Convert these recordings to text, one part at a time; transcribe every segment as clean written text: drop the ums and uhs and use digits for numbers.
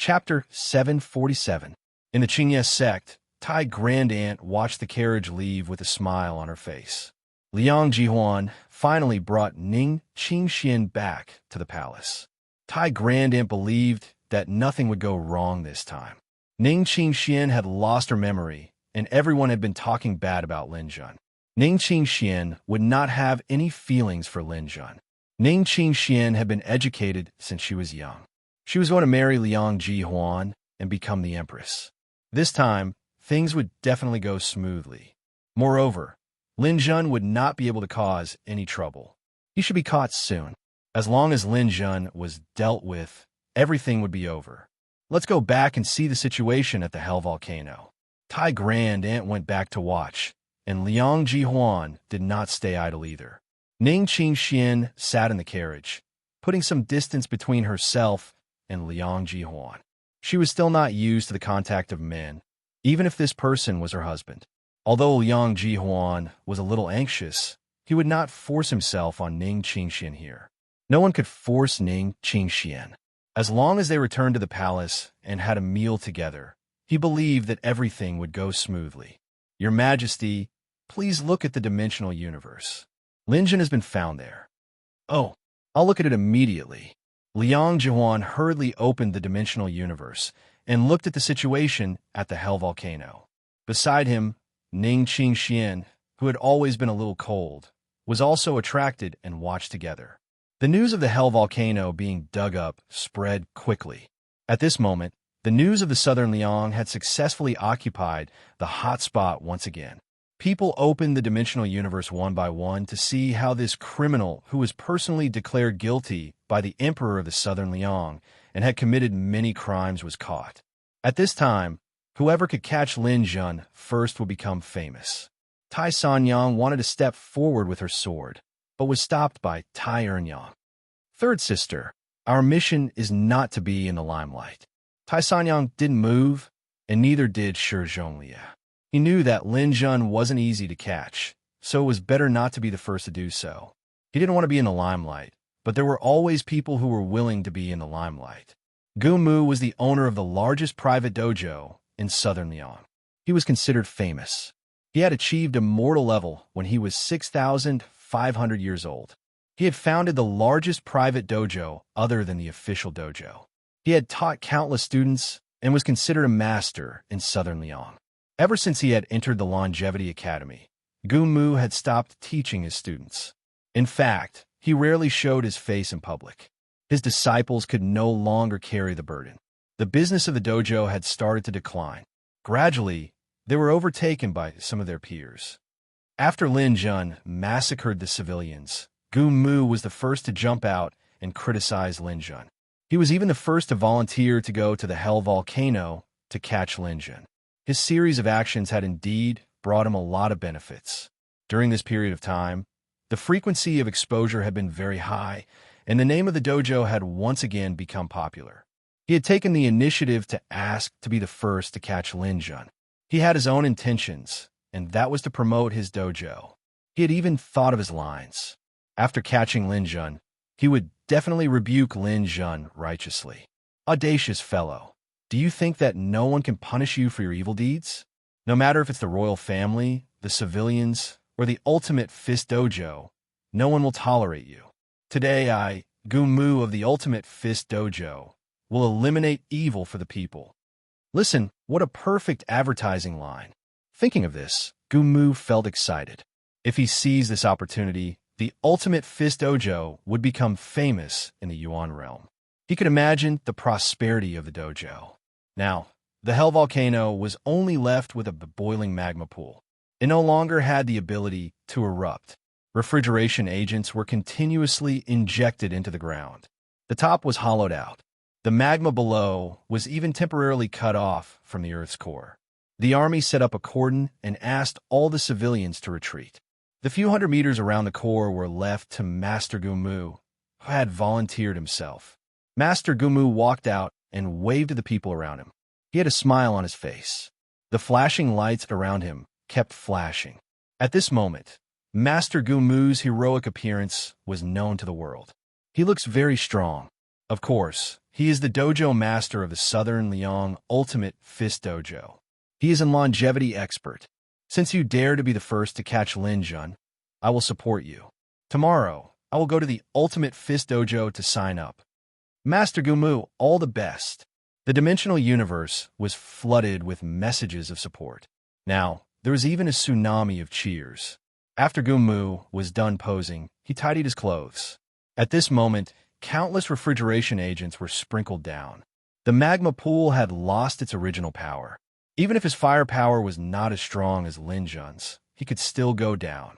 Chapter 747. In the Qingye sect, Tai Grand Aunt watched the carriage leave with a smile on her face. Liang Jihuan finally brought Ning Qingxian back to the palace. Tai Grand Aunt believed that nothing would go wrong this time. Ning Qingxian had lost her memory, and everyone had been talking bad about Lin Jun. Ning Qingxian would not have any feelings for Lin Jun. Ning Qingxian had been educated since she was young. She was going to marry Liang Jihuan and become the empress. This time, things would definitely go smoothly. Moreover, Lin Jun would not be able to cause any trouble. He should be caught soon. As long as Lin Jun was dealt with, everything would be over. Let's go back and see the situation at the Hell Volcano. Tai Grand Aunt went back to watch, and Liang Jihuan did not stay idle either. Ning Qingxian sat in the carriage, putting some distance between herself and Liang Jihuan. She was still not used to the contact of men, even if this person was her husband. Although Liang Jihuan was a little anxious, he would not force himself on Ning Qingxian here. No one could force Ning Qingxian. As long as they returned to the palace and had a meal together, he believed that everything would go smoothly. Your Majesty, please look at the dimensional universe. Lin Jun has been found there. Oh, I'll look at it immediately. Liang Jihuan hurriedly opened the dimensional universe and looked at the situation at the Hell Volcano. Beside him, Ning Qingxian, who had always been a little cold, was also attracted and watched together. The news of the Hell Volcano being dug up spread quickly. At this moment, the news of the southern Liang had successfully occupied the hot spot once again. People opened the dimensional universe one by one to see how this criminal, who was personally declared guilty by the emperor of the southern Liang and had committed many crimes, was caught. At this time, whoever could catch Lin Jun first would become famous. Tai Sanyang wanted to step forward with her sword, but was stopped by Tai Ernyang. Third sister, our mission is not to be in the limelight. Tai Sanyang didn't move, and neither did Shi Zhonglia. He knew that Lin Jun wasn't easy to catch, so it was better not to be the first to do so. He didn't want to be in the limelight, but there were always people who were willing to be in the limelight. Gu Mu was the owner of the largest private dojo in southern Liang. He was considered famous. He had achieved immortal level when he was 6,500 years old. He had founded the largest private dojo other than the official dojo. He had taught countless students and was considered a master in southern Liang. Ever since he had entered the Longevity Academy, Gu Mu had stopped teaching his students. In fact, he rarely showed his face in public. His disciples could no longer carry the burden. The business of the dojo had started to decline. Gradually, they were overtaken by some of their peers. After Lin Jun massacred the civilians, Gu Mu was the first to jump out and criticize Lin Jun. He was even the first to volunteer to go to the Hell Volcano to catch Lin Jun. His series of actions had indeed brought him a lot of benefits. During this period of time, the frequency of exposure had been very high, and the name of the dojo had once again become popular. He had taken the initiative to ask to be the first to catch Lin Jun. He had his own intentions, and that was to promote his dojo. He had even thought of his lines. After catching Lin Jun, he would definitely rebuke Lin Jun righteously. Audacious fellow. Do you think that no one can punish you for your evil deeds? No matter if it's the royal family, the civilians, or the Ultimate Fist Dojo, no one will tolerate you. Today I, Gu Mu of the Ultimate Fist Dojo, will eliminate evil for the people. Listen, what a perfect advertising line. Thinking of this, Gu Mu felt excited. If he seized this opportunity, the Ultimate Fist Dojo would become famous in the Yuan realm. He could imagine the prosperity of the dojo. Now, the Hell Volcano was only left with a boiling magma pool. It no longer had the ability to erupt. Refrigeration agents were continuously injected into the ground. The top was hollowed out. The magma below was even temporarily cut off from the Earth's core. The army set up a cordon and asked all the civilians to retreat. The few hundred meters around the core were left to Master Gu Mu, who had volunteered himself. Master Gu Mu walked out and waved to the people around him. He had a smile on his face. The flashing lights around him kept flashing. At this moment, Master Gu Mu's heroic appearance was known to the world. He looks very strong. Of course, He is the dojo master of the Southern Liang Ultimate Fist Dojo. He is a longevity expert. Since you dare to be the first to catch Lin Jun, I will support you. Tomorrow, I will go to the Ultimate Fist Dojo to sign up. Master Gumu, all the best. The dimensional universe was flooded with messages of support. Now, there was even a tsunami of cheers. After Gumu was done posing, he tidied his clothes. At this moment, countless refrigeration agents were sprinkled down. The magma pool had lost its original power. Even if his firepower was not as strong as Lin Jun's, he could still go down.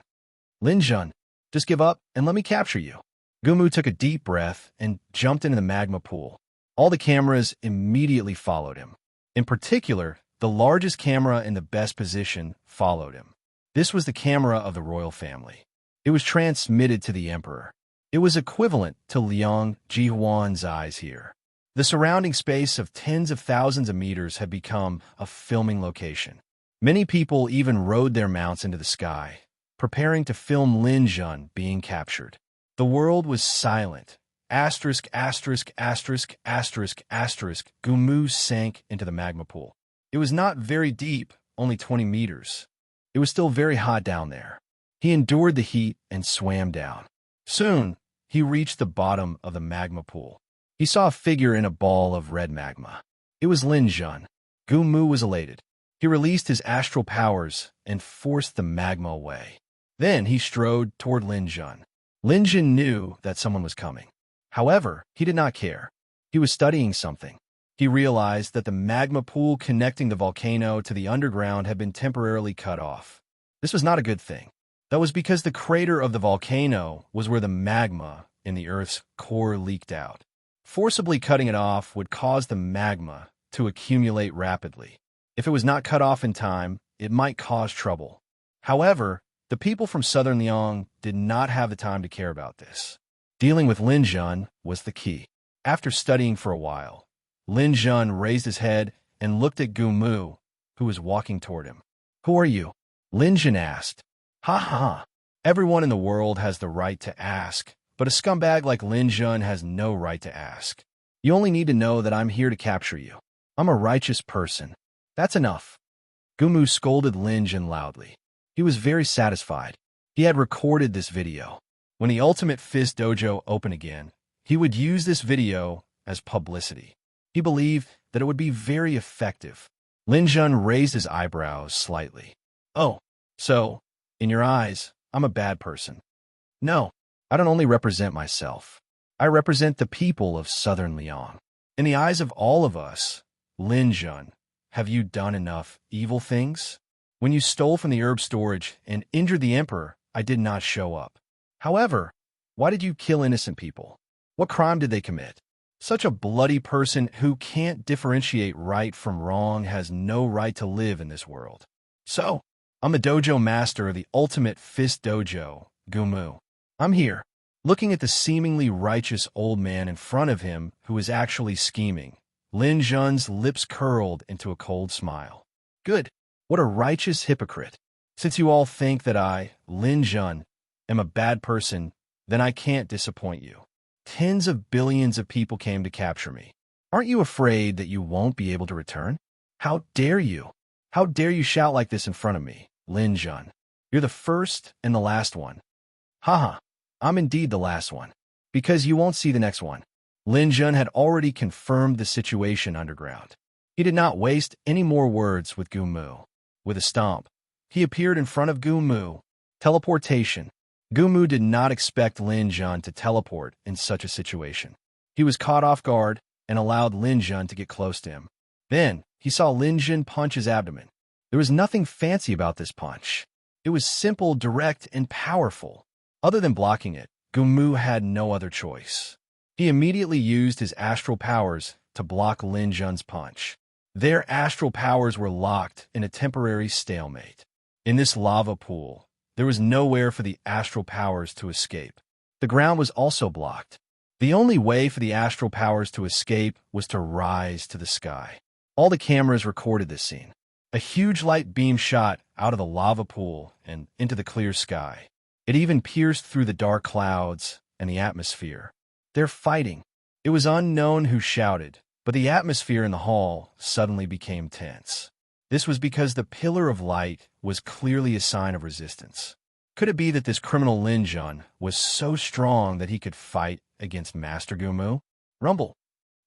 Lin Jun, just give up and let me capture you. Gumu took a deep breath and jumped into the magma pool. All the cameras immediately followed him. In particular, the largest camera in the best position followed him. This was the camera of the royal family. It was transmitted to the emperor. It was equivalent to Liang Jihuan's eyes here. The surrounding space of tens of thousands of meters had become a filming location. Many people even rode their mounts into the sky, preparing to film Lin Jun being captured. The world was silent. Asterisk, asterisk, asterisk, asterisk, asterisk. Gumu sank into the magma pool. It was not very deep, only 20 meters. It was still very hot down there. He endured the heat and swam down. Soon, he reached the bottom of the magma pool. He saw a figure in a ball of red magma. It was Lin Jun. Gumu was elated. He released his astral powers and forced the magma away. Then he strode toward Lin Jun. Lin Jun knew that someone was coming. However, he did not care. He was studying something. He realized that the magma pool connecting the volcano to the underground had been temporarily cut off. This was not a good thing. That was because the crater of the volcano was where the magma in the Earth's core leaked out. Forcibly cutting it off would cause the magma to accumulate rapidly. If it was not cut off in time, it might cause trouble. However, the people from Southern Liang did not have the time to care about this. Dealing with Lin Jun was the key. After studying for a while, Lin Jun raised his head and looked at Gumu, who was walking toward him. "Who are you?" Lin Jun asked. "Ha ha. Everyone in the world has the right to ask, but a scumbag like Lin Jun has no right to ask. You only need to know that I'm here to capture you. I'm a righteous person. That's enough." Gumu scolded Lin Jun loudly. He was very satisfied. He had recorded this video. When the Ultimate Fist Dojo opened again, he would use this video as publicity. He believed that it would be very effective. Lin Jun raised his eyebrows slightly. "Oh, so, in your eyes, I'm a bad person." "No, I don't only represent myself. I represent the people of Southern Liang. In the eyes of all of us, Lin Jun, have you done enough evil things? When you stole from the herb storage and injured the emperor, I did not show up. However, why did you kill innocent people? What crime did they commit? Such a bloody person who can't differentiate right from wrong has no right to live in this world. So, I'm the dojo master of the Ultimate Fist Dojo, Gumu. I'm here, looking at the seemingly righteous old man in front of him who is actually scheming." Lin Jun's lips curled into a cold smile. "Good. What a righteous hypocrite. Since you all think that I, Lin Jun, am a bad person, then I can't disappoint you. Tens of billions of people came to capture me. Aren't you afraid that you won't be able to return? How dare you? How dare you shout like this in front of me, Lin Jun? You're the first and the last one." "Haha, I'm indeed the last one, because you won't see the next one." Lin Jun had already confirmed the situation underground. He did not waste any more words with Gumu. With a stomp, he appeared in front of Gumu. Teleportation. Gumu did not expect Lin Jun to teleport in such a situation. He was caught off guard and allowed Lin Jun to get close to him. Then, he saw Lin Jun punch his abdomen. There was nothing fancy about this punch. It was simple, direct, and powerful. Other than blocking it, Gumu had no other choice. He immediately used his astral powers to block Lin Jun's punch. Their astral powers were locked in a temporary stalemate. In this lava pool, there was nowhere for the astral powers to escape. The ground was also blocked. The only way for the astral powers to escape was to rise to the sky. All the cameras recorded this scene. A huge light beam shot out of the lava pool and into the clear sky. It even pierced through the dark clouds and the atmosphere. "They're fighting. It was unknown who shouted, but the atmosphere in the hall suddenly became tense. This was because the pillar of light was clearly a sign of resistance. Could it be that this criminal Lin Jun was so strong that he could fight against Master Gumu? Rumble.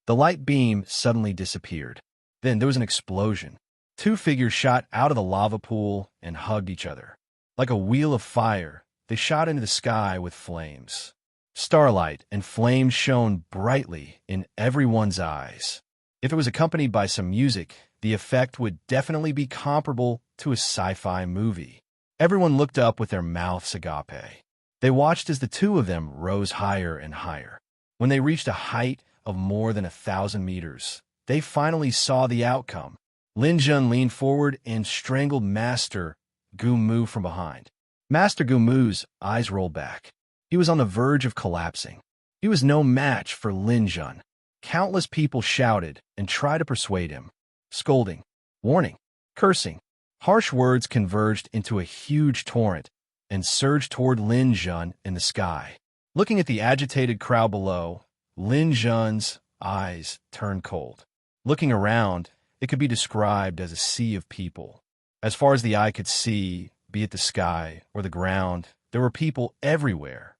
The light beam suddenly disappeared. Then there was an explosion. Two figures shot out of the lava pool and hugged each other. Like a wheel of fire, they shot into the sky with flames. Starlight and flames shone brightly in everyone's eyes. If it was accompanied by some music, the effect would definitely be comparable to a sci-fi movie. Everyone looked up with their mouths agape. They watched as the two of them rose higher and higher. When they reached a height of more than 1,000 meters, they finally saw the outcome. Lin Jun leaned forward and strangled Master Gumu from behind. Master Gumu's eyes rolled back. He was on the verge of collapsing. He was no match for Lin Jun. Countless people shouted and tried to persuade him. Scolding, warning, cursing. Harsh words converged into a huge torrent and surged toward Lin Jun in the sky. Looking at the agitated crowd below, Lin Jun's eyes turned cold. Looking around, it could be described as a sea of people. As far as the eye could see, be it the sky or the ground, there were people everywhere.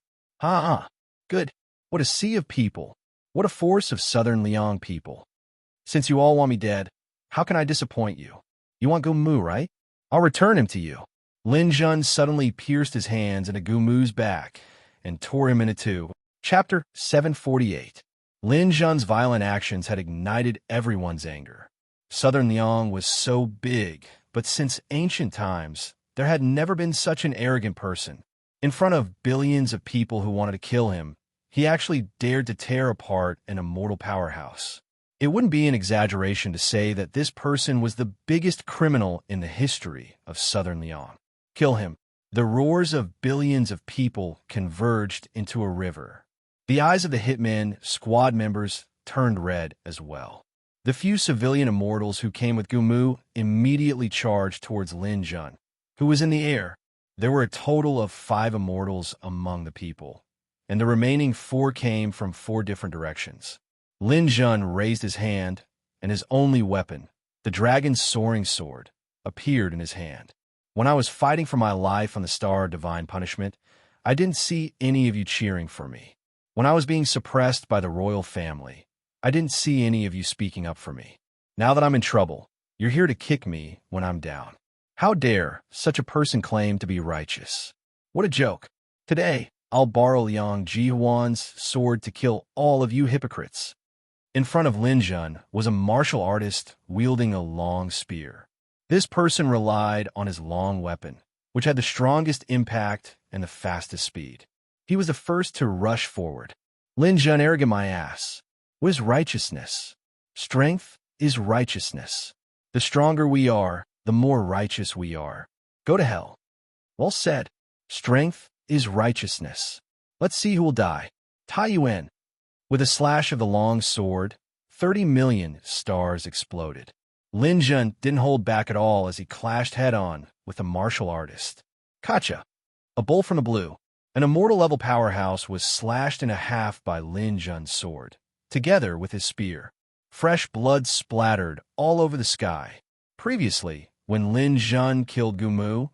Good. What a sea of people. What a force of Southern Liang people. Since you all want me dead, how can I disappoint you? You want Gumu, right? I'll return him to you. Lin Jun suddenly pierced his hands into Gumu's back and tore him into two. Chapter 748. Lin Jun's violent actions had ignited everyone's anger. Southern Liang was so big, but since ancient times, there had never been such an arrogant person. In front of billions of people who wanted to kill him, he actually dared to tear apart an immortal powerhouse. It wouldn't be an exaggeration to say that this person was the biggest criminal in the history of Southern Liang. Kill him. The roars of billions of people converged into a river. The eyes of the hitmen squad members turned red as well. The few civilian immortals who came with Gumu immediately charged towards Lin Jun, who was in the air. There were a total of 5 immortals among the people, and the remaining 4 came from 4 different directions. Lin Jun raised his hand, and his only weapon, the dragon's soaring sword, appeared in his hand. When I was fighting for my life on the Star of Divine Punishment, I didn't see any of you cheering for me. When I was being suppressed by the royal family, I didn't see any of you speaking up for me. Now that I'm in trouble, you're here to kick me when I'm down. How dare such a person claim to be righteous? What a joke. Today, I'll borrow Liang Jihuan's sword to kill all of you hypocrites. In front of Lin Jun was a martial artist wielding a long spear. This person relied on his long weapon, which had the strongest impact and the fastest speed. He was the first to rush forward. Lin Jun, arrogant my ass. What is righteousness? Strength is righteousness. The stronger we are, the more righteous we are. Go to hell. Well said. Strength is righteousness. Let's see who will die. Tai Yuan. With a slash of the long sword, 30 million stars exploded. Lin Jun didn't hold back at all as he clashed head-on with the martial artist. Kacha. A bolt from the blue. An immortal-level powerhouse was slashed in half by Lin Jun's sword, together with his spear. Fresh blood splattered all over the sky. Previously, when Lin Jun killed Gumu,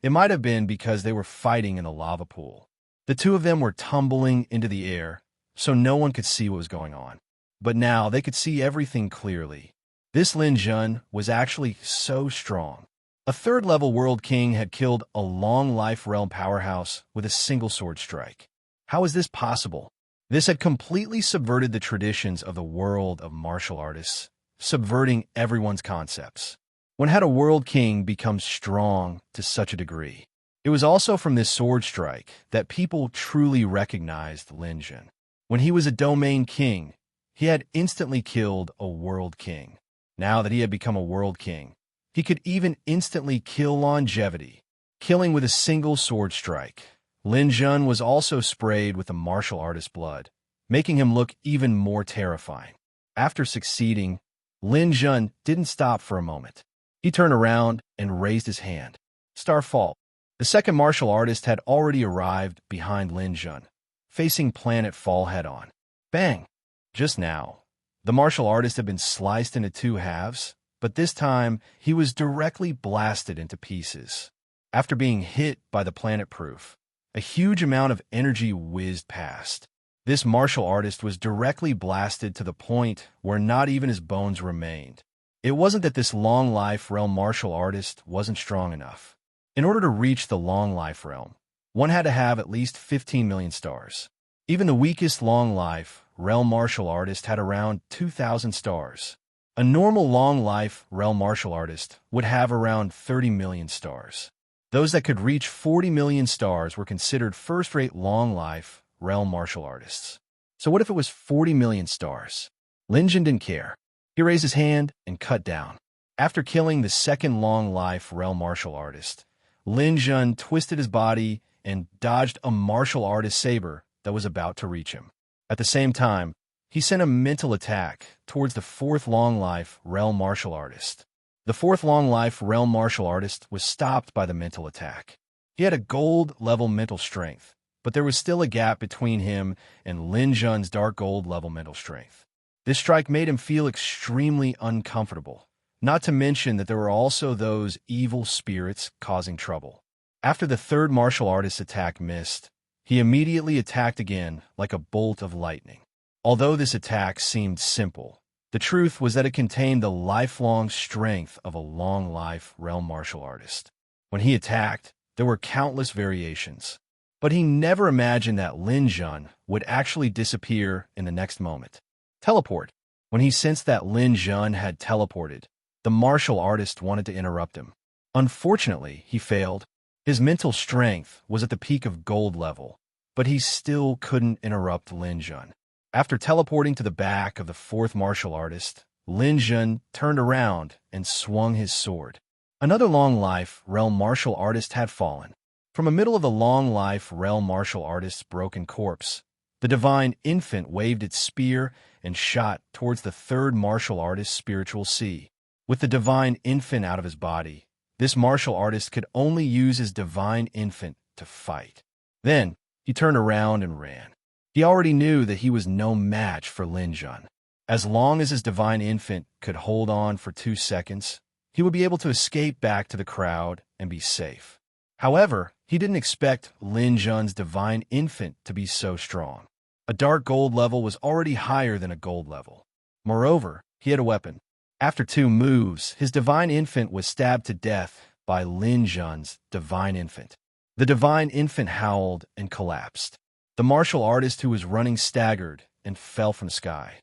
it might have been because they were fighting in the lava pool. The two of them were tumbling into the air, so no one could see what was going on. But now they could see everything clearly. This Lin Jun was actually so strong. A 3rd-level world king had killed a long-life realm powerhouse with a single sword strike. How is this possible? This had completely subverted the traditions of the world of martial artists, subverting everyone's concepts. When had a world king become strong to such a degree? It was also from this sword strike that people truly recognized Lin Jun. When he was a domain king, he had instantly killed a world king. Now that he had become a world king, he could even instantly kill longevity, killing with a single sword strike. Lin Jun was also sprayed with the martial artist's blood, making him look even more terrifying. After succeeding, Lin Jun didn't stop for a moment. He turned around and raised his hand. Starfall. The second martial artist had already arrived behind Lin Jun, facing Planet Fall head-on. Bang! Just now, the martial artist had been sliced into two halves, but this time he was directly blasted into pieces. After being hit by the planet proof, a huge amount of energy whizzed past. This martial artist was directly blasted to the point where not even his bones remained. It wasn't that this long life realm martial artist wasn't strong enough. In order to reach the long life realm, one had to have at least 15 million stars. Even the weakest long life realm martial artist had around 2,000 stars. A normal long life realm martial artist would have around 30 million stars. Those that could reach 40 million stars were considered first-rate long life realm martial artists. So what if it was 40 million stars? Lin Jun didn't care. He raised his hand and cut down. After killing the second long life realm martial artist, Lin Jun twisted his body and dodged a martial artist saber that was about to reach him. At the same time, he sent a mental attack towards the fourth long life realm martial artist. The fourth long life realm martial artist was stopped by the mental attack. He had a gold level mental strength, but there was still a gap between him and Lin Jun's dark gold level mental strength. This strike made him feel extremely uncomfortable, not to mention that there were also those evil spirits causing trouble. After the third martial artist's attack missed, he immediately attacked again like a bolt of lightning. Although this attack seemed simple, the truth was that it contained the lifelong strength of a long life realm martial artist. When he attacked, there were countless variations, but he never imagined that Lin Jun would actually disappear in the next moment. Teleport. When he sensed that Lin Jun had teleported, the martial artist wanted to interrupt him. Unfortunately, he failed. His mental strength was at the peak of gold level, but he still couldn't interrupt Lin Jun. After teleporting to the back of the fourth martial artist, Lin Jun turned around and swung his sword. Another long life realm martial artist had fallen. From the middle of the long life realm martial artist's broken corpse, the divine infant waved its spear and shot towards the third martial artist's spiritual sea. With the divine infant out of his body, this martial artist could only use his divine infant to fight. Then, he turned around and ran. He already knew that he was no match for Lin Jun. As long as his divine infant could hold on for 2 seconds, he would be able to escape back to the crowd and be safe. However, he didn't expect Lin Jun's divine infant to be so strong. A dark gold level was already higher than a gold level. Moreover, he had a weapon. After 2 moves, his divine infant was stabbed to death by Lin Jun's divine infant. The divine infant howled and collapsed. The martial artist who was running staggered and fell from the sky.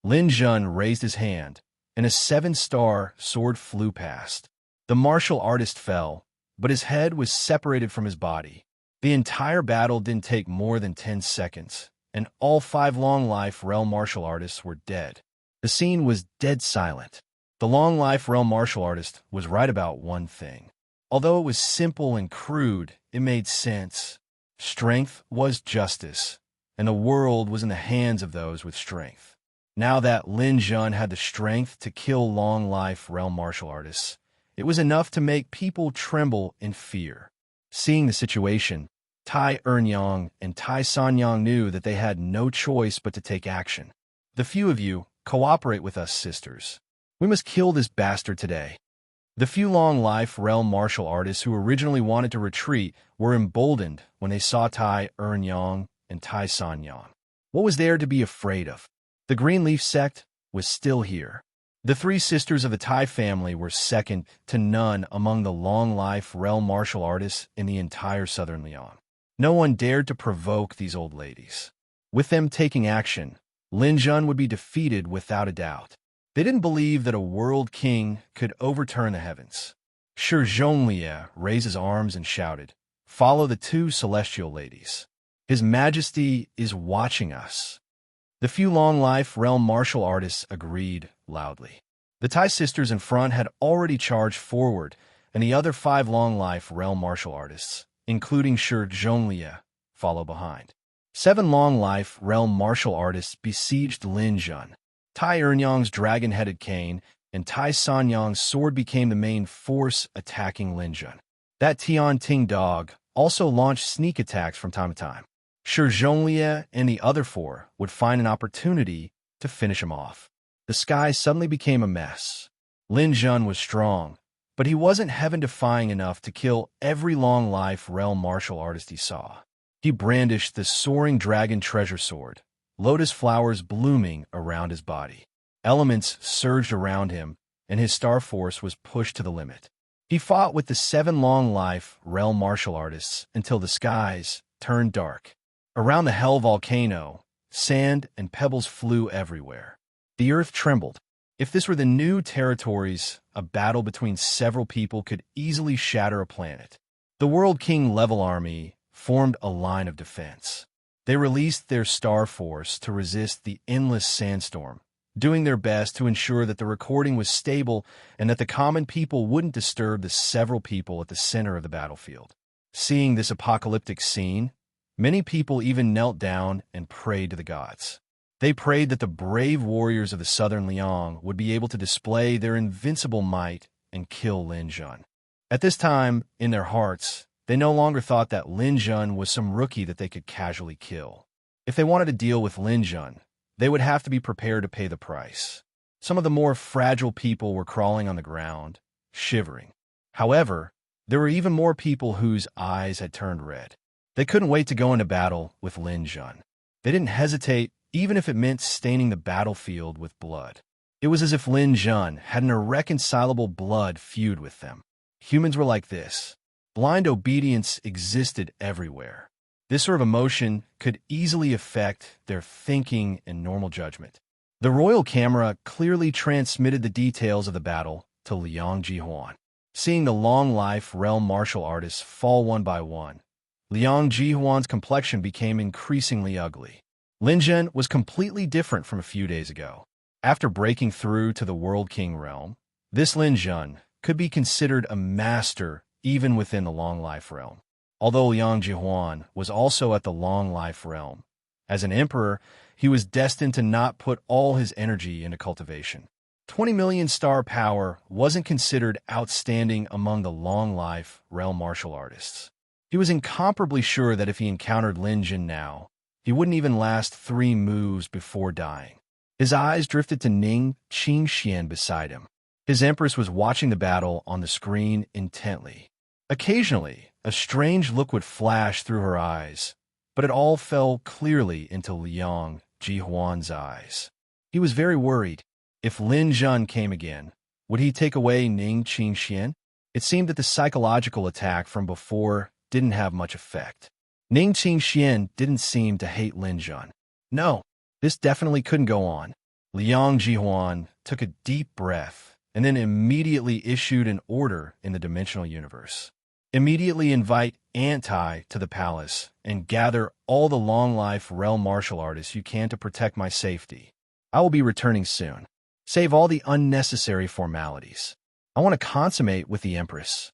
Lin Jun raised his hand, and a 7-star sword flew past. The martial artist fell, but his head was separated from his body. The entire battle didn't take more than 10 seconds, and all 5 long life realm martial artists were dead. The scene was dead silent. The long life realm martial artist was right about one thing. Although it was simple and crude, it made sense. Strength was justice, and the world was in the hands of those with strength. Now that Lin Jun had the strength to kill long life realm martial artists, it was enough to make people tremble in fear. Seeing the situation, Tai Ernyang and Tai Sanyang knew that they had no choice but to take action. The few of you, cooperate with us, sisters. We must kill this bastard today. The few long life realm martial artists who originally wanted to retreat were emboldened when they saw Tai Ernyang and Tai Sanyang. What was there to be afraid of? The Greenleaf sect was still here. The 3 sisters of the Tai family were second to none among the long life realm martial artists in the entire southern Lyon. No one dared to provoke these old ladies. With them taking action, Lin Jun would be defeated without a doubt. They didn't believe that a world king could overturn the heavens. Shi Zhonglie raised his arms and shouted, "Follow the 2 celestial ladies. His Majesty is watching us." The few long life realm martial artists agreed loudly. The Tai sisters in front had already charged forward, and the other 5 long life realm martial artists, including Shi Zhonglie, follow behind. 7 long life realm martial artists besieged Lin Jun. Tai Ernyang's dragon-headed cane and Tai Sanyang's sword became the main force attacking Lin Jun. That Tian Ting dog also launched sneak attacks from time to time. Shi Zhonglie and the other 4 would find an opportunity to finish him off. The sky suddenly became a mess. Lin Jun was strong, but he wasn't heaven-defying enough to kill every long-life realm martial artist he saw. He brandished the soaring dragon treasure sword, lotus flowers blooming around his body. Elements surged around him, and his star force was pushed to the limit. He fought with the 7 long-life realm martial artists until the skies turned dark. Around the hell volcano, sand and pebbles flew everywhere. The earth trembled. If this were the new territories, a battle between several people could easily shatter a planet. The World King level army formed a line of defense. They released their star force to resist the endless sandstorm, doing their best to ensure that the recording was stable and that the common people wouldn't disturb the several people at the center of the battlefield. Seeing this apocalyptic scene, many people even knelt down and prayed to the gods. They prayed that the brave warriors of the southern Liang would be able to display their invincible might and kill Lin Jun. At this time, in their hearts, they no longer thought that Lin Jun was some rookie that they could casually kill. If they wanted to deal with Lin Jun, they would have to be prepared to pay the price. Some of the more fragile people were crawling on the ground, shivering. However, there were even more people whose eyes had turned red. They couldn't wait to go into battle with Lin Jun. They didn't hesitate, even if it meant staining the battlefield with blood. It was as if Lin Jun had an irreconcilable blood feud with them. Humans were like this. Blind obedience existed everywhere. This sort of emotion could easily affect their thinking and normal judgment. The royal camera clearly transmitted the details of the battle to Liang Jihuan. Seeing the long-life realm martial artists fall one by one, Liang Jihuan's complexion became increasingly ugly. Lin Jun was completely different from a few days ago. After breaking through to the World King realm, this Lin Jun could be considered a master even within the Long Life realm. Although Liang Jihuan was also at the Long Life realm, as an emperor, he was destined to not put all his energy into cultivation. 20 million star power wasn't considered outstanding among the Long Life realm martial artists. He was incomparably sure that if he encountered Lin Jun now, he wouldn't even last 3 moves before dying. His eyes drifted to Ning Qingxian beside him. His empress was watching the battle on the screen intently. Occasionally, a strange look would flash through her eyes, but it all fell clearly into Liang Jihuan's eyes. He was very worried. If Lin Jun came again, would he take away Ning Qingxian? It seemed that the psychological attack from before didn't have much effect. Ning Qingxian didn't seem to hate Lin Jun. No, this definitely couldn't go on. Liang Jihuan took a deep breath and then immediately issued an order in the dimensional universe. Immediately invite Anti to the palace and gather all the long-life realm martial artists you can to protect my safety. I will be returning soon. Save all the unnecessary formalities. I want to consummate with the Empress.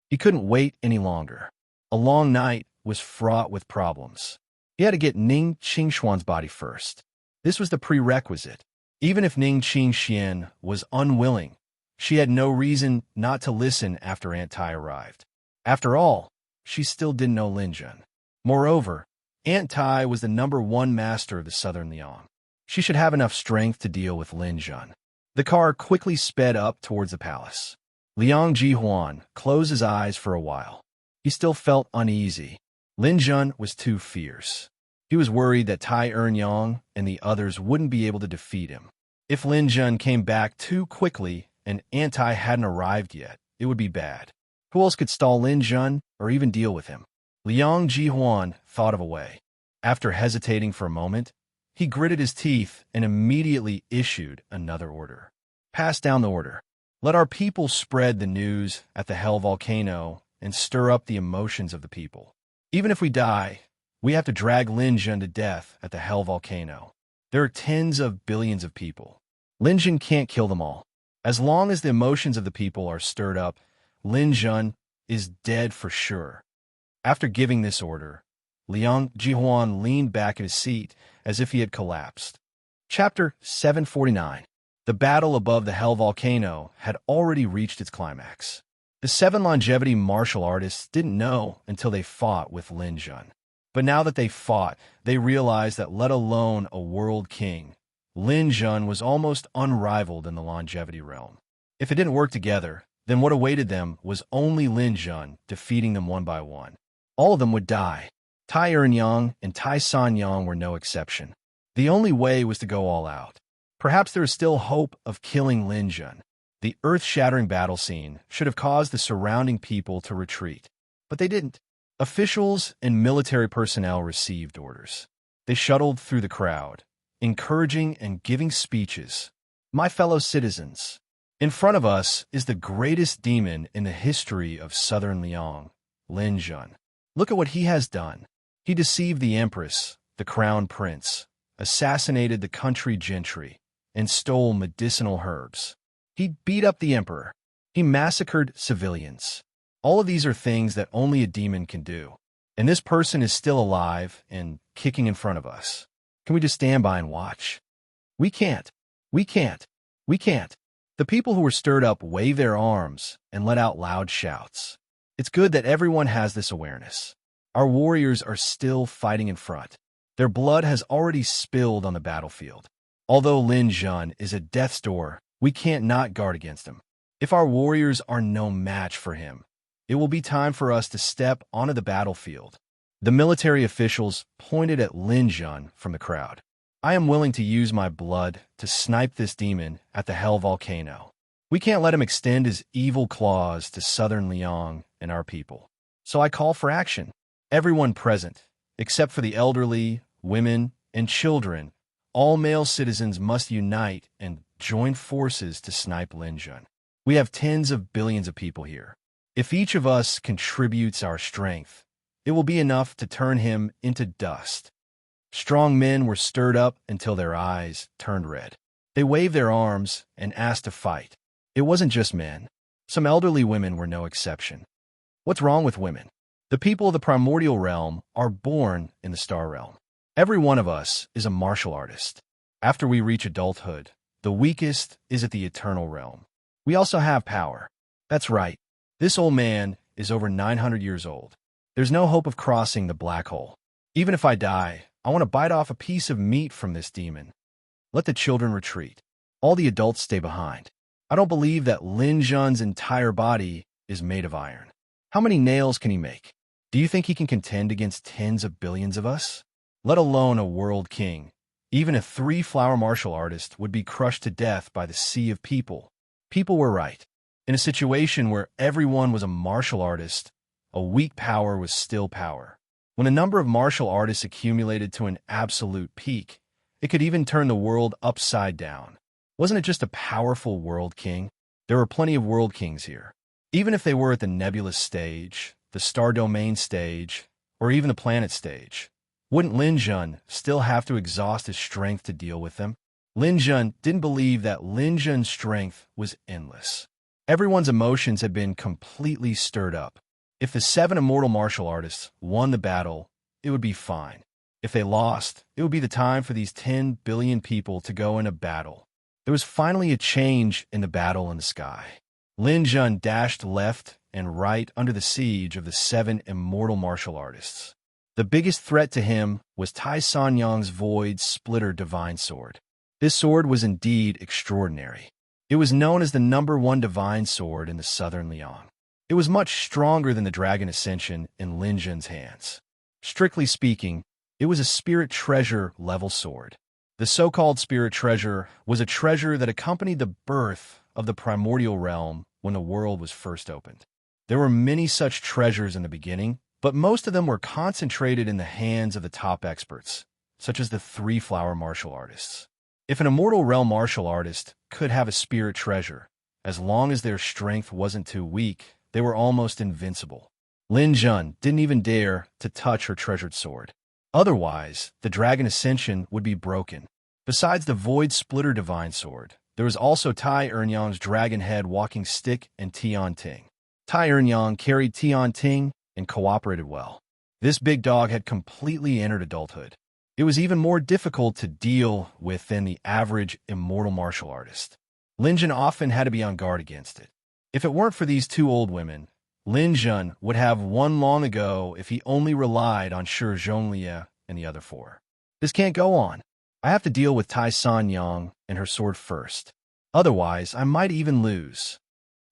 He couldn't wait any longer. A long night was fraught with problems. He had to get Ning Qingxuan's body first. This was the prerequisite. Even if Ning Qingxian was unwilling, she had no reason not to listen after Aunt Tai arrived. After all, she still didn't know Lin Jun. Moreover, Aunt Tai was the #1 master of the Southern Liang. She should have enough strength to deal with Lin Jun. The car quickly sped up towards the palace. Liang Jihuan closed his eyes for a while. He still felt uneasy. Lin Jun was too fierce. He was worried that Tai Ernyang and the others wouldn't be able to defeat him. If Lin Jun came back too quickly and Anti hadn't arrived yet, it would be bad. Who else could stall Lin Jun or even deal with him? Liang Jihuan thought of a way. After hesitating for a moment, he gritted his teeth and immediately issued another order. Pass down the order. Let our people spread the news at the Hell Volcano and stir up the emotions of the people. Even if we die, we have to drag Lin Jun to death at the Hell Volcano. There are tens of billions of people. Lin Jun can't kill them all. As long as the emotions of the people are stirred up, Lin Jun is dead for sure. After giving this order, Liang Jihuan leaned back in his seat as if he had collapsed. Chapter 749. The battle above the Hell Volcano had already reached its climax. The 7 longevity martial artists didn't know until they fought with Lin Jun. But now that they fought, they realized that let alone a world king, Lin Jun was almost unrivaled in the longevity realm. If it didn't work together, then what awaited them was only Lin Jun defeating them one by one. All of them would die. Tai Eryang and Tai Sanyang were no exception. The only way was to go all out. Perhaps there is still hope of killing Lin Jun. The earth-shattering battle scene should have caused the surrounding people to retreat. But they didn't. Officials and military personnel received orders. They shuttled through the crowd, encouraging and giving speeches. My fellow citizens, in front of us is the greatest demon in the history of Southern Liang, Lin Jun. Look at what he has done. He deceived the empress, the crown prince, assassinated the country gentry, and stole medicinal herbs. He beat up the emperor. He massacred civilians. All of these are things that only a demon can do. And this person is still alive and kicking in front of us. Can we just stand by and watch? We can't. We can't. We can't. The people who were stirred up waved their arms and let out loud shouts. It's good that everyone has this awareness. Our warriors are still fighting in front. Their blood has already spilled on the battlefield. Although Lin Jun is at death's door, we can't not guard against him. If our warriors are no match for him, it will be time for us to step onto the battlefield. The military officials pointed at Lin Jun from the crowd. I am willing to use my blood to snipe this demon at the Hell Volcano. We can't let him extend his evil claws to Southern Liang and our people. So I call for action. Everyone present, except for the elderly, women, and children, all male citizens must unite and join forces to snipe Lin Jun. We have tens of billions of people here. If each of us contributes our strength, it will be enough to turn him into dust. Strong men were stirred up until their eyes turned red. They waved their arms and asked to fight. It wasn't just men. Some elderly women were no exception. What's wrong with women? The people of the primordial realm are born in the star realm. Every one of us is a martial artist. After we reach adulthood, the weakest is at the eternal realm. We also have power. That's right. This old man is over 900 years old. There's no hope of crossing the black hole. Even if I die, I want to bite off a piece of meat from this demon. Let the children retreat. All the adults stay behind. I don't believe that Lin Jun's entire body is made of iron. How many nails can he make? Do you think he can contend against tens of billions of us? Let alone a world king. Even a three-flower martial artist would be crushed to death by the sea of people. People were right. In a situation where everyone was a martial artist, a weak power was still power. When a number of martial artists accumulated to an absolute peak, it could even turn the world upside down. Wasn't it just a powerful world king? There were plenty of world kings here. Even if they were at the nebulous stage, the star domain stage, or even the planet stage, wouldn't Lin Jun still have to exhaust his strength to deal with them? Lin Jun didn't believe that Lin Jun's strength was endless. Everyone's emotions had been completely stirred up. If the 7 immortal martial artists won the battle, it would be fine. If they lost, it would be the time for these 10 billion people to go into battle. There was finally a change in the battle in the sky. Lin Jun dashed left and right under the siege of the 7 immortal martial artists. The biggest threat to him was Tai Sanyang's Void Splitter Divine Sword. This sword was indeed extraordinary. It was known as the #1 divine sword in the Southern Liang. It was much stronger than the Dragon Ascension in Lin Jun's hands. Strictly speaking, it was a spirit treasure level sword. The so-called spirit treasure was a treasure that accompanied the birth of the primordial realm when the world was first opened. There were many such treasures in the beginning, but most of them were concentrated in the hands of the top experts, such as the 3-flower martial artists. If an immortal realm martial artist could have a spirit treasure, as long as their strength wasn't too weak, they were almost invincible. Lin Jun didn't even dare to touch her treasured sword. Otherwise, the Dragon Ascension would be broken. Besides the Void Splitter Divine Sword, there was also Tai Eryang's Dragon Head Walking Stick and Tian Ting. Tai Eryang carried Tian Ting and cooperated well. This big dog had completely entered adulthood. It was even more difficult to deal with than the average immortal martial artist. Lin Jun often had to be on guard against it. If it weren't for these 2 old women, Lin Jun would have won long ago if he only relied on Shi Zhonglie and the other 4. This can't go on. I have to deal with Tai San Yang and her sword first. Otherwise, I might even lose.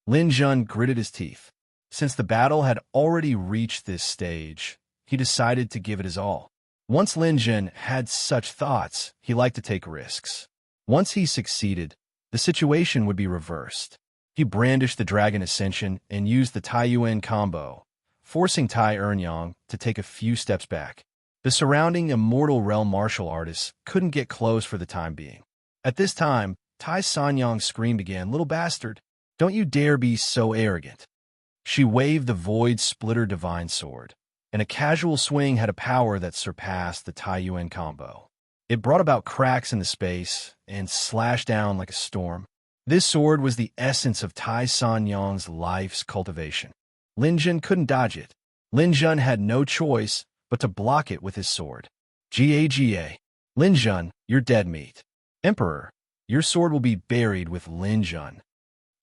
Lin Jun gritted his teeth. Since the battle had already reached this stage, he decided to give it his all. Once Lin Jun had such thoughts, he liked to take risks. Once he succeeded, the situation would be reversed. He brandished the Dragon Ascension and used the Tai Yuan combo, forcing Tai Ernyang to take a few steps back. The surrounding Immortal Realm martial artists couldn't get close for the time being. At this time, Tai Sanyang screamed again, "Little bastard, don't you dare be so arrogant." She waved the Void Splitter Divine Sword, and a casual swing had a power that surpassed the Tai Yuan combo. It brought about cracks in the space and slashed down like a storm. This sword was the essence of Tai Sanyang's life's cultivation. Lin Jun couldn't dodge it. Lin Jun had no choice but to block it with his sword. Gaga. Lin Jun, you're dead meat. Emperor, your sword will be buried with Lin Jun.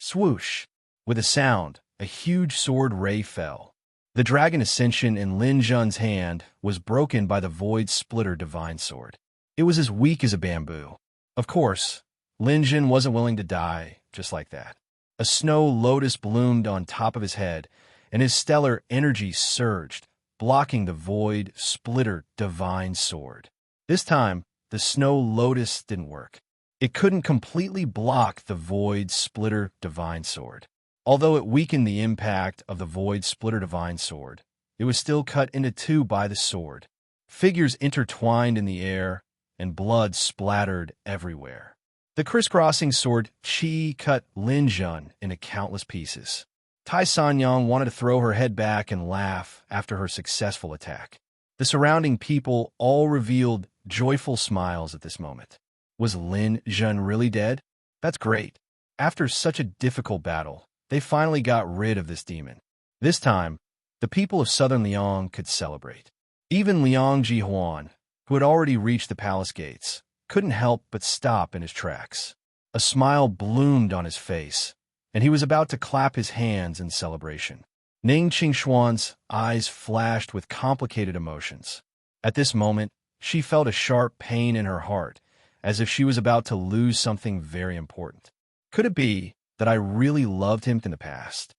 Swoosh. With a sound, a huge sword ray fell. The Dragon Ascension in Lin Jun's hand was broken by the Void Splitter Divine Sword. It was as weak as a bamboo. Of course, Lin Jun wasn't willing to die just like that. A snow lotus bloomed on top of his head, and his stellar energy surged, blocking the Void Splitter Divine Sword. This time, the snow lotus didn't work. It couldn't completely block the Void Splitter Divine Sword. Although it weakened the impact of the Void Splitter Divine Sword, it was still cut into two by the sword. Figures intertwined in the air, and blood splattered everywhere. The crisscrossing sword Qi cut Lin Jun into countless pieces. Tai Sanyang wanted to throw her head back and laugh after her successful attack. The surrounding people all revealed joyful smiles at this moment. Was Lin Jun really dead? That's great. After such a difficult battle, they finally got rid of this demon. This time, the people of Southern Liang could celebrate. Even Liang Jihuan, who had already reached the palace gates, couldn't help but stop in his tracks. A smile bloomed on his face, and he was about to clap his hands in celebration. Ning Qingshuan's eyes flashed with complicated emotions. At this moment, she felt a sharp pain in her heart, as if she was about to lose something very important. Could it be that I really loved him in the past?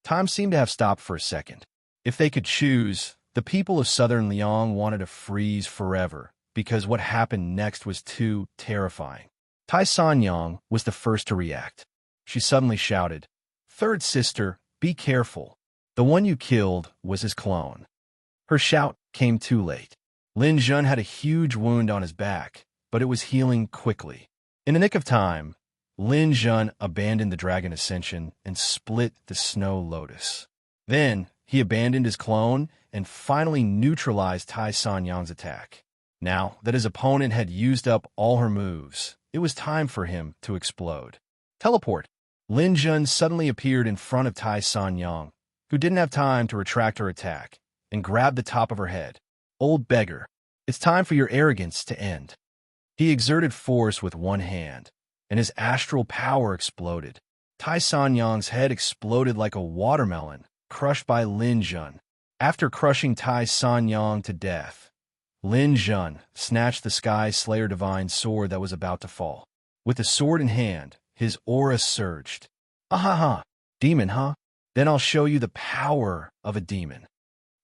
Time seemed to have stopped for a second. If they could choose, the people of Southern Liang wanted to freeze forever, because what happened next was too terrifying. Tai Sanyang was the first to react. She suddenly shouted, "Third sister, be careful. The one you killed was his clone." Her shout came too late. Lin Jun had a huge wound on his back, but it was healing quickly. In the nick of time, Lin Jun abandoned the Dragon Ascension and split the Snow Lotus. Then, he abandoned his clone and finally neutralized Tai Sanyang's attack. Now that his opponent had used up all her moves, it was time for him to explode. Teleport! Lin Jun suddenly appeared in front of Tai Sanyang, who didn't have time to retract her attack, and grabbed the top of her head. "Old beggar, it's time for your arrogance to end." He exerted force with one hand, and his astral power exploded. Tai Sanyang's head exploded like a watermelon, crushed by Lin Jun. After crushing Tai Sanyang to death, Lin Jun snatched the Sky Slayer Divine Sword that was about to fall. With the sword in hand, his aura surged. "Ahaha! Demon, huh? Then I'll show you the power of a demon."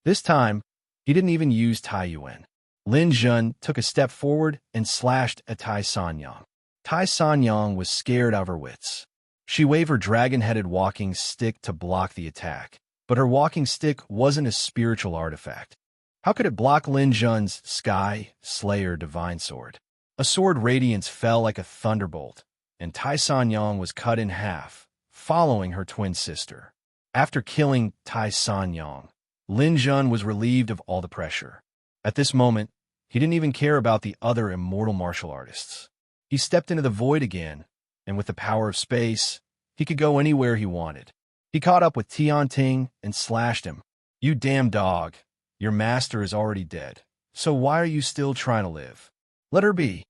This time, he didn't even use Tai Yuan. Lin Jun took a step forward and slashed at Tai Sanyang. Tai Sanyang was scared out of her wits. She waved her dragon-headed walking stick to block the attack, but her walking stick wasn't a spiritual artifact. How could it block Lin Jun's Sky Slayer Divine Sword? A sword radiance fell like a thunderbolt, and Tai Sanyang was cut in half, following her twin sister. After killing Tai Sanyang, Lin Jun was relieved of all the pressure. At this moment, he didn't even care about the other immortal martial artists. He stepped into the void again, and with the power of space, he could go anywhere he wanted. He caught up with Tian Ting and slashed him. "You damn dog, your master is already dead, so why are you still trying to live? Let her be."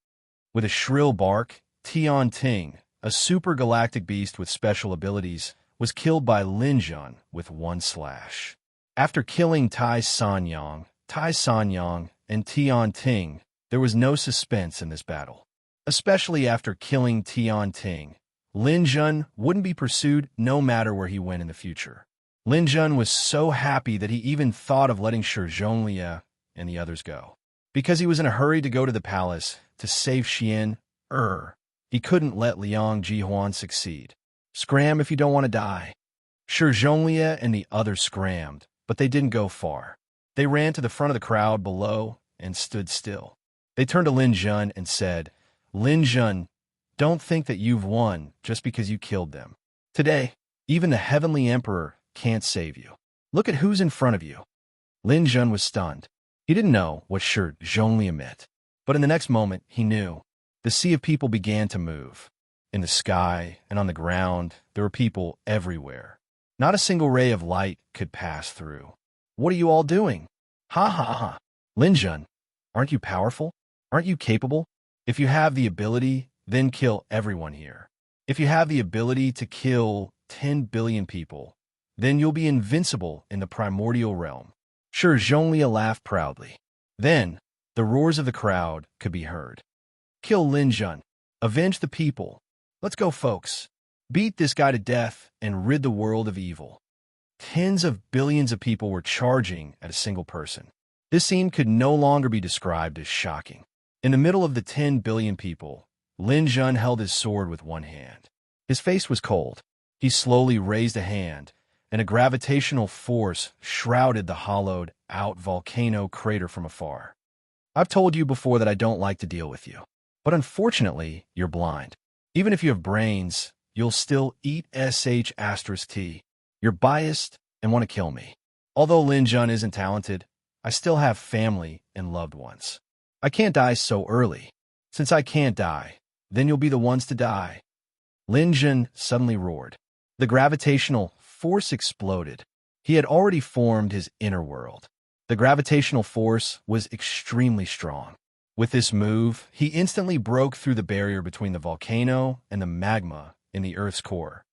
With a shrill bark, Tian Ting, a super galactic beast with special abilities, was killed by Lin Jun with one slash. After killing Tai Sanyang, and Tian Ting There was no suspense in this battle. Especially after killing Tian Ting, Lin Jun wouldn't be pursued no matter where he went in the future. Lin Jun was so happy that he even thought of letting Shi Zhonglie and the others go. Because he was in a hurry to go to the palace to save Xian, he couldn't let Liang Jihuan succeed. Scram if you don't want to die. Shi Zhonglie and the others scrammed, but they didn't go far. They ran to the front of the crowd below and stood still. They turned to Lin Jun and said, Lin Jun, don't think that you've won just because you killed them. Today, even the Heavenly Emperor can't save you. Look at who's in front of you. Lin Jun was stunned. He didn't know what Shi Zhonglie meant, but in the next moment, he knew. The sea of people began to move. In the sky and on the ground, there were people everywhere. Not a single ray of light could pass through. What are you all doing? Ha ha ha. Lin Jun, aren't you powerful? Aren't you capable? If you have the ability, then kill everyone here. If you have the ability to kill 10 billion people, then you'll be invincible in the primordial realm. Shi Zhonglie laughed proudly. Then, the roars of the crowd could be heard. Kill Lin Jun. Avenge the people. Let's go, folks. Beat this guy to death and rid the world of evil. Tens of billions of people were charging at a single person. This scene could no longer be described as shocking. In the middle of the 10 billion people, Lin Jun held his sword with one hand. His face was cold. He slowly raised a hand, and a gravitational force shrouded the hollowed-out volcano crater from afar. I've told you before that I don't like to deal with you, but unfortunately, you're blind. Even if you have brains, you'll still eat *T. You're biased and want to kill me. Although Lin Jun isn't talented, I still have family and loved ones. I can't die so early. Since I can't die, then you'll be the ones to die. Lin Jun suddenly roared. The gravitational force exploded. He had already formed his inner world. The gravitational force was extremely strong. With this move, he instantly broke through the barrier between the volcano and the magma in the Earth's core.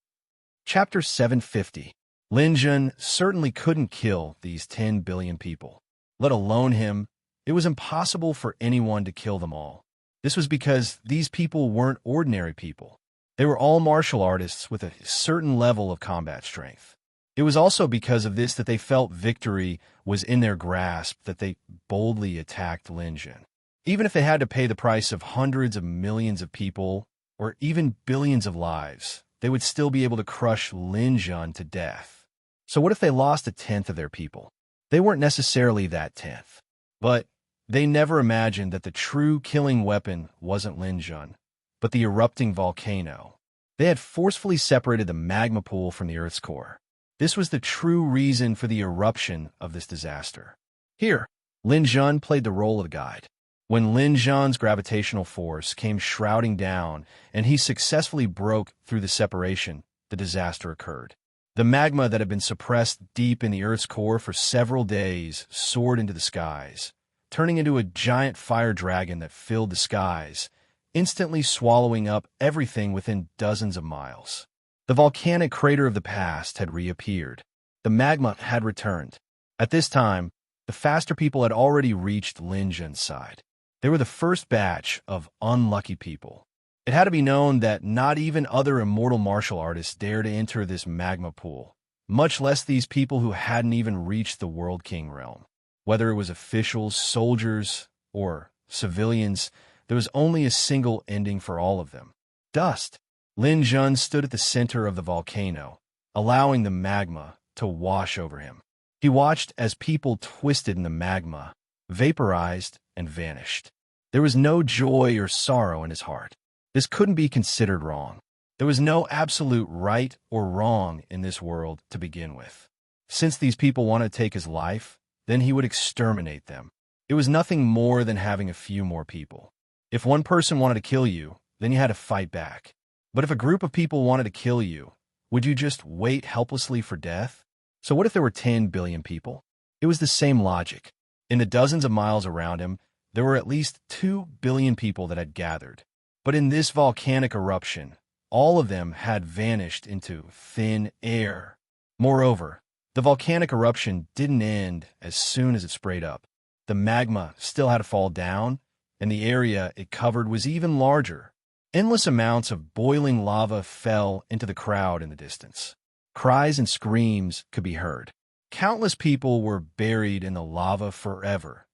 Chapter 750. Lin Jun certainly couldn't kill these 10 billion people. Let alone him. It was impossible for anyone to kill them all. This was because these people weren't ordinary people. They were all martial artists with a certain level of combat strength. It was also because of this that they felt victory was in their grasp that they boldly attacked Lin Jun. Even if they had to pay the price of hundreds of millions of people, or even billions of lives, they would still be able to crush Lin Jun to death. So what if they lost 1/10 of their people? They weren't necessarily that 10th. But they never imagined that the true killing weapon wasn't Lin Jun, but the erupting volcano. They had forcefully separated the magma pool from the Earth's core. This was the true reason for the eruption of this disaster. Here, Lin Jun played the role of the guide. When Lin Jun's gravitational force came shrouding down and he successfully broke through the separation, the disaster occurred. The magma that had been suppressed deep in the Earth's core for several days soared into the skies, turning into a giant fire dragon that filled the skies, instantly swallowing up everything within dozens of miles. The volcanic crater of the past had reappeared. The magma had returned. At this time, the faster people had already reached Lin Jun's side. They were the first batch of unlucky people. It had to be known that not even other immortal martial artists dared to enter this magma pool, much less these people who hadn't even reached the World King realm. Whether it was officials, soldiers, or civilians, there was only a single ending for all of them: dust. Lin Jun stood at the center of the volcano, allowing the magma to wash over him. He watched as people twisted in the magma, vaporized, and vanished. There was no joy or sorrow in his heart. This couldn't be considered wrong. There was no absolute right or wrong in this world to begin with. Since these people wanted to take his life, then he would exterminate them. It was nothing more than having a few more people. If one person wanted to kill you, then you had to fight back. But if a group of people wanted to kill you, would you just wait helplessly for death? So what if there were 10 billion people? It was the same logic. In the dozens of miles around him, there were at least 2 billion people that had gathered. But in this volcanic eruption, all of them had vanished into thin air. Moreover, the volcanic eruption didn't end as soon as it sprayed up. The magma still had to fall down, and the area it covered was even larger. Endless amounts of boiling lava fell into the crowd in the distance. Cries and screams could be heard. Countless people were buried in the lava forever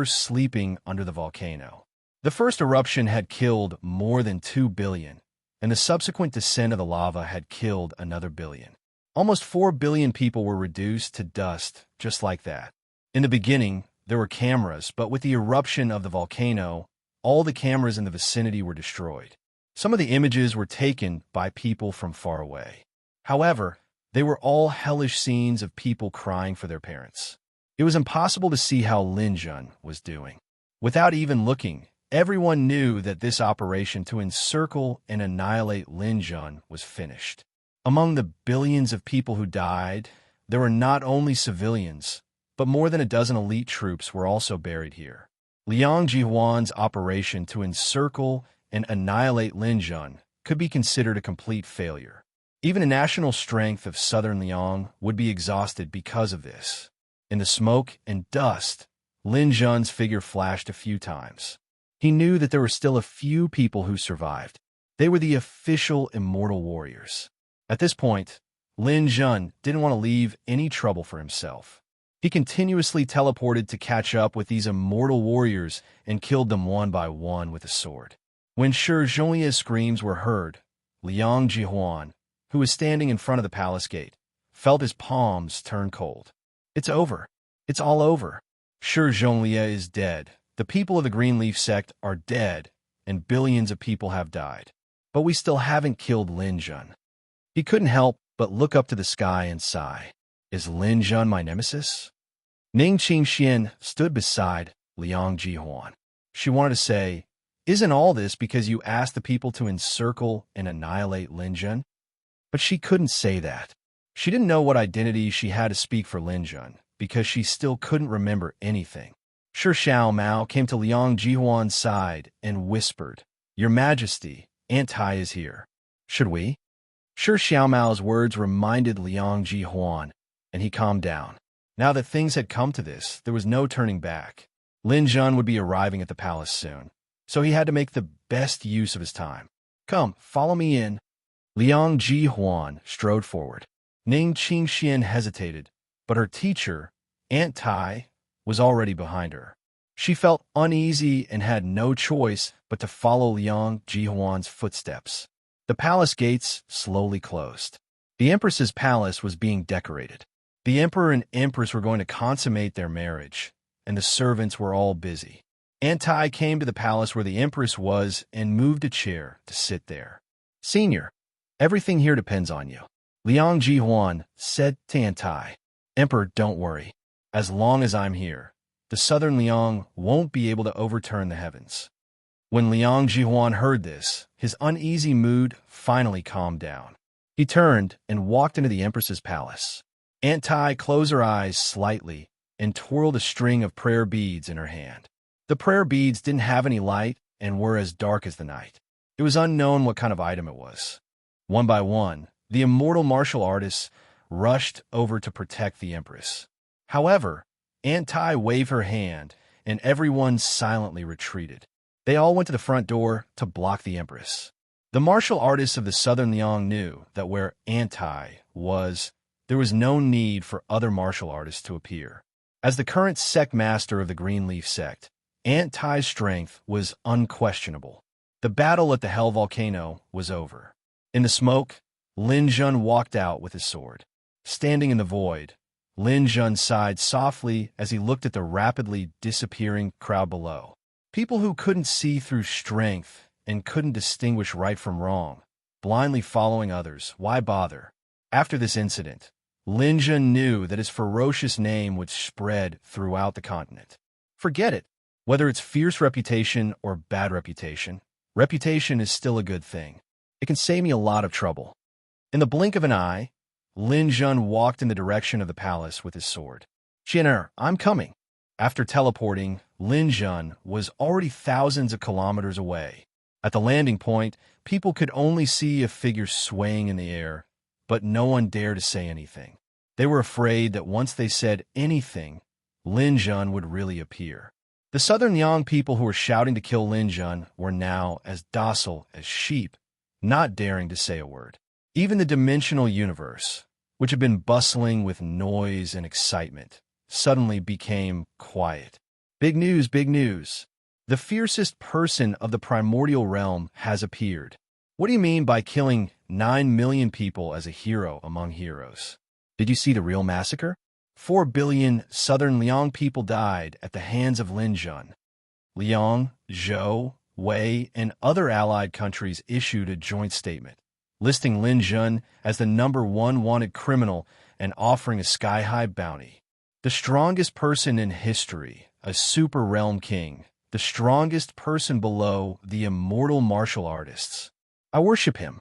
sleeping under the volcano. The first eruption had killed more than 2 billion, and the subsequent descent of the lava had killed another billion. Almost 4 billion people were reduced to dust just like that. In the beginning, there were cameras, but with the eruption of the volcano, all the cameras in the vicinity were destroyed. Some of the images were taken by people from far away. However, they were all hellish scenes of people crying for their parents. It was impossible to see how Linjun was doing. Without even looking, everyone knew that this operation to encircle and annihilate Linjun was finished. Among the billions of people who died, there were not only civilians, but more than a dozen elite troops were also buried here. Liang Jihuan's operation to encircle and annihilate Linjun could be considered a complete failure. Even the national strength of southern Liang would be exhausted because of this. In the smoke and dust, Linjun's figure flashed a few times. He knew that there were still a few people who survived. They were the official immortal warriors. At this point, Linjun didn't want to leave any trouble for himself. He continuously teleported to catch up with these immortal warriors and killed them one by one with a sword. When Shi Zhonglia's screams were heard, Liang Jihuan, who was standing in front of the palace gate, felt his palms turn cold. It's over. It's all over. Shi Zhonglia is dead. The people of the Greenleaf sect are dead, and billions of people have died. But we still haven't killed Linjun. He couldn't help but look up to the sky and sigh. Is Linjun my nemesis? Ning Qingxian stood beside Liang Jihuan. She wanted to say, isn't all this because you asked the people to encircle and annihilate Linjun? But she couldn't say that. She didn't know what identity she had to speak for Linjun, because she still couldn't remember anything. Shi Xiaomao came to Liang Jihuan's side and whispered, Your Majesty, Aunt Tai is here. Should we? Shi Xiaomao's words reminded Liang Jihuan, and he calmed down. Now that things had come to this, there was no turning back. Linjun would be arriving at the palace soon, so he had to make the best use of his time. Come, follow me in. Liang Jihuan strode forward. Ning Qingxian hesitated, but her teacher, Aunt Tai, was already behind her. She felt uneasy and had no choice but to follow Liang Jihuan's footsteps. The palace gates slowly closed. The Empress's palace was being decorated. The Emperor and Empress were going to consummate their marriage, and the servants were all busy. Aunt Tai came to the palace where the Empress was and moved a chair to sit there. Senior, everything here depends on you. Liang Jihuan said to Aunt Tai, Emperor, don't worry. As long as I'm here, the southern Liang won't be able to overturn the heavens. When Liang Jihuan heard this, his uneasy mood finally calmed down. He turned and walked into the Empress's palace. Aunt Tai closed her eyes slightly and twirled a string of prayer beads in her hand. The prayer beads didn't have any light and were as dark as the night. It was unknown what kind of item it was. One by one, the immortal martial artists rushed over to protect the Empress. However, Aunt Tai waved her hand, and everyone silently retreated. They all went to the front door to block the Empress. The martial artists of the southern Liang knew that where Aunt Tai was, there was no need for other martial artists to appear. As the current sect master of the Greenleaf sect, Aunt Tai's strength was unquestionable. The battle at the Hell Volcano was over. In the smoke, Linjun walked out with his sword. Standing in the void, Linjun sighed softly as he looked at the rapidly disappearing crowd below. People who couldn't see through strength and couldn't distinguish right from wrong, blindly following others, why bother? After this incident, Linjun knew that his ferocious name would spread throughout the continent. Forget it. Whether it's fierce reputation or bad reputation, reputation is still a good thing. It can save me a lot of trouble. In the blink of an eye, Linjun walked in the direction of the palace with his sword. Xianer, I'm coming. After teleporting, Linjun was already thousands of kilometers away. At the landing point, people could only see a figure swaying in the air, but no one dared to say anything. They were afraid that once they said anything, Linjun would really appear. The southern Liang people who were shouting to kill Lin Jun were now as docile as sheep, not daring to say a word. Even the dimensional universe, which had been bustling with noise and excitement, suddenly became quiet. Big news, big news. The fiercest person of the primordial realm has appeared. What do you mean by killing 9 million people as a hero among heroes? Did you see the real massacre? 4 billion southern Liang people died at the hands of Lin Jun. Liang, Zhou, Wei, and other allied countries issued a joint statement, listing Lin Jun as the #1 wanted criminal and offering a sky-high bounty. The strongest person in history, a super realm king, the strongest person below the immortal martial artists. I worship him.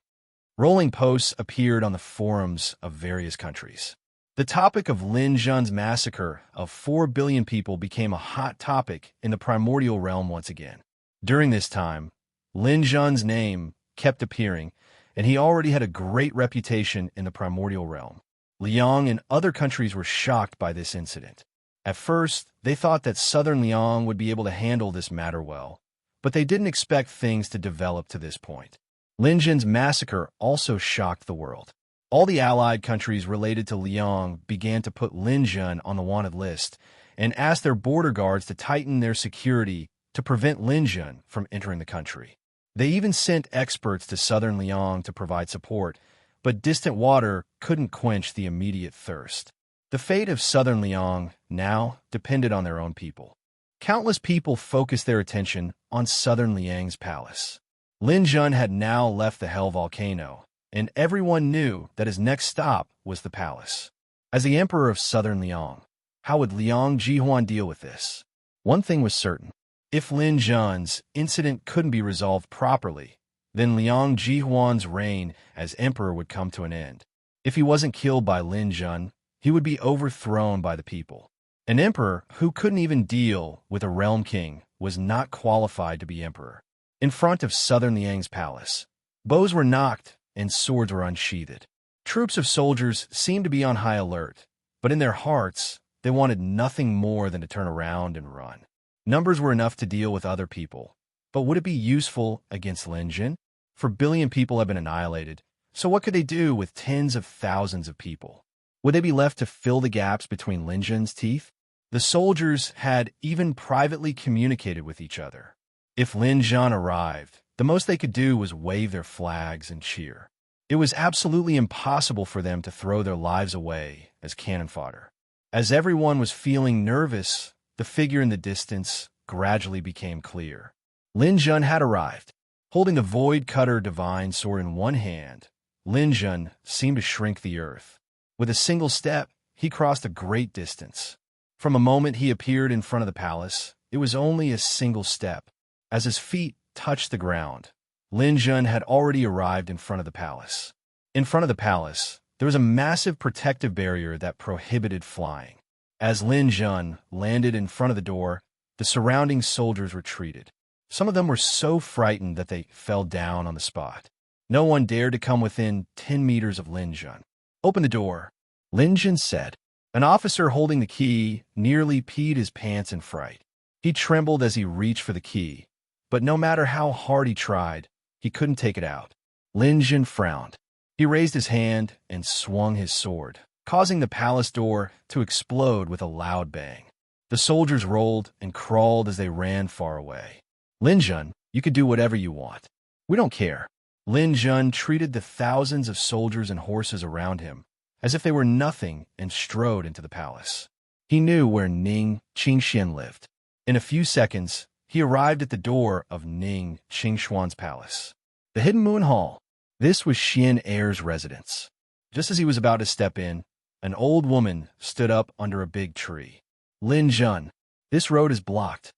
Rolling posts appeared on the forums of various countries. The topic of Lin Jun's massacre of 4 billion people became a hot topic in the primordial realm once again. During this time, Lin Jun's name kept appearing, and he already had a great reputation in the primordial realm. Liang and other countries were shocked by this incident. At first, they thought that southern Liang would be able to handle this matter well, but they didn't expect things to develop to this point. Lin Jun's massacre also shocked the world. All the allied countries related to Liang began to put Lin Jun on the wanted list and asked their border guards to tighten their security to prevent Lin Jun from entering the country. They even sent experts to southern Liang to provide support, but distant water couldn't quench the immediate thirst. The fate of southern Liang now depended on their own people. Countless people focused their attention on southern Liang's palace. Lin Jun had now left the Hell Volcano, and everyone knew that his next stop was the palace. As the emperor of southern Liang, how would Liang Jihuan deal with this? One thing was certain. If Lin Jun's incident couldn't be resolved properly, then Liang Jihuan's reign as emperor would come to an end. If he wasn't killed by Lin Jun, he would be overthrown by the people. An emperor who couldn't even deal with a realm king was not qualified to be emperor. In front of southern Liang's palace, bows were knocked and swords were unsheathed. Troops of soldiers seemed to be on high alert, but in their hearts, they wanted nothing more than to turn around and run. Numbers were enough to deal with other people, but would it be useful against Lin Jun? 4 billion people have been annihilated, so what could they do with tens of thousands of people? Would they be left to fill the gaps between Lin Jun's teeth? The soldiers had even privately communicated with each other. If Lin Jun arrived, the most they could do was wave their flags and cheer. It was absolutely impossible for them to throw their lives away as cannon fodder. As everyone was feeling nervous, the figure in the distance gradually became clear. Lin Jun had arrived. Holding the Void Cutter Divine Sword in one hand, Lin Jun seemed to shrink the earth. With a single step, he crossed a great distance. From a moment he appeared in front of the palace, it was only a single step. As his feet touched the ground, Lin Jun had already arrived in front of the palace. In front of the palace, there was a massive protective barrier that prohibited flying. As Lin Jun landed in front of the door, the surrounding soldiers retreated. Some of them were so frightened that they fell down on the spot. No one dared to come within 10 meters of Lin Jun. "Open the door," Lin Jun said. An officer holding the key nearly peed his pants in fright. He trembled as he reached for the key, but no matter how hard he tried, he couldn't take it out. Lin Jun frowned. He raised his hand and swung his sword, causing the palace door to explode with a loud bang. The soldiers rolled and crawled as they ran far away. "Lin Jun, you could do whatever you want. We don't care." Lin Jun treated the thousands of soldiers and horses around him as if they were nothing and strode into the palace. He knew where Ning Qingxian lived. In a few seconds, he arrived at the door of Ning Qingshuan's palace. The Hidden Moon Hall. This was Xian Er's residence. Just as he was about to step in, an old woman stood up under a big tree. "Lin Jun, this road is blocked."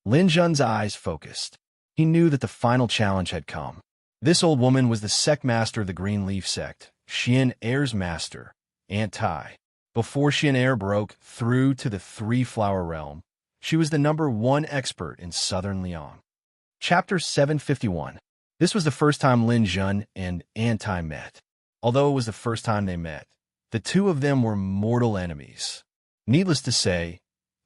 Lin Jun's eyes focused. He knew that the final challenge had come. This old woman was the sect master of the Green Leaf sect, Xian Er's master, Aunt Tai. Before Xian Er broke through to the Three-Flower Realm, she was the #1 expert in southern Liang. Chapter 751. This was the first time Lin Jun and Aunt Tai met. Although it was the first time they met, the two of them were mortal enemies. Needless to say,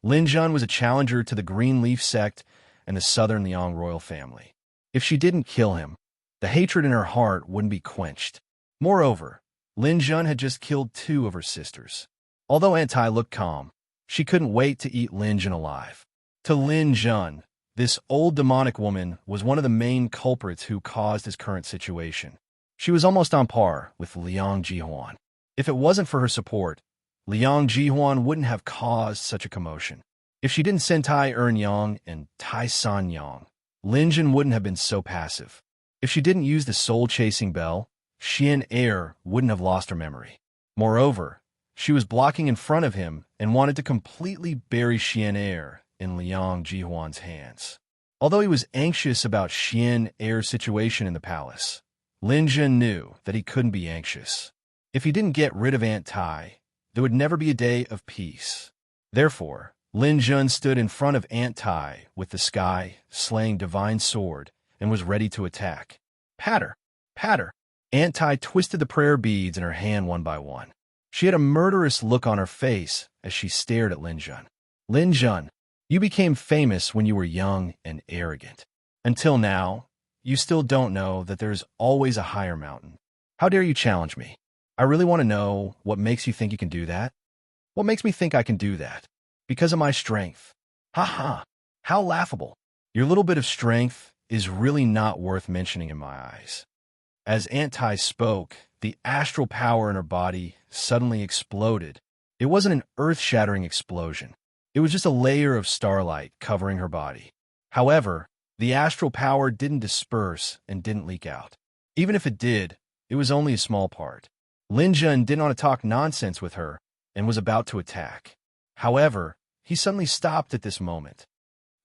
Lin Jun was a challenger to the Green Leaf sect and the Southern Liang royal family. If she didn't kill him, the hatred in her heart wouldn't be quenched. Moreover, Lin Jun had just killed 2 of her sisters. Although Aunt Tai looked calm, she couldn't wait to eat Lin Jun alive. To Lin Jun, this old demonic woman was one of the main culprits who caused his current situation. She was almost on par with Liang Jihuan. If it wasn't for her support, Liang Jihuan wouldn't have caused such a commotion. If she didn't send Tai Yang and Tai San Yang, Lin Jun wouldn't have been so passive. If she didn't use the soul-chasing bell, Xian Er wouldn't have lost her memory. Moreover, she was blocking in front of him and wanted to completely bury Xian Er in Liang Jihuan's hands. Although he was anxious about Xian Er's situation in the palace, Lin Jun knew that he couldn't be anxious. If he didn't get rid of Aunt Tai, there would never be a day of peace. Therefore, Lin Jun stood in front of Aunt Tai with the sky-slaying divine sword and was ready to attack. Patter! Patter! Aunt Tai twisted the prayer beads in her hand one by one. She had a murderous look on her face as she stared at Lin Jun. Lin Jun, you became famous when you were young and arrogant. Until now, you still don't know that there's always a higher mountain. How dare you challenge me? I really want to know what makes you think you can do that. What makes me think I can do that? Because of my strength. Ha ha! How laughable. Your little bit of strength is really not worth mentioning in my eyes. As Aunt Tai spoke, the astral power in her body suddenly exploded. It wasn't an earth-shattering explosion. It was just a layer of starlight covering her body. However, the astral power didn't disperse and didn't leak out. Even if it did, it was only a small part. Lin Jun didn't want to talk nonsense with her and was about to attack. However, he suddenly stopped at this moment.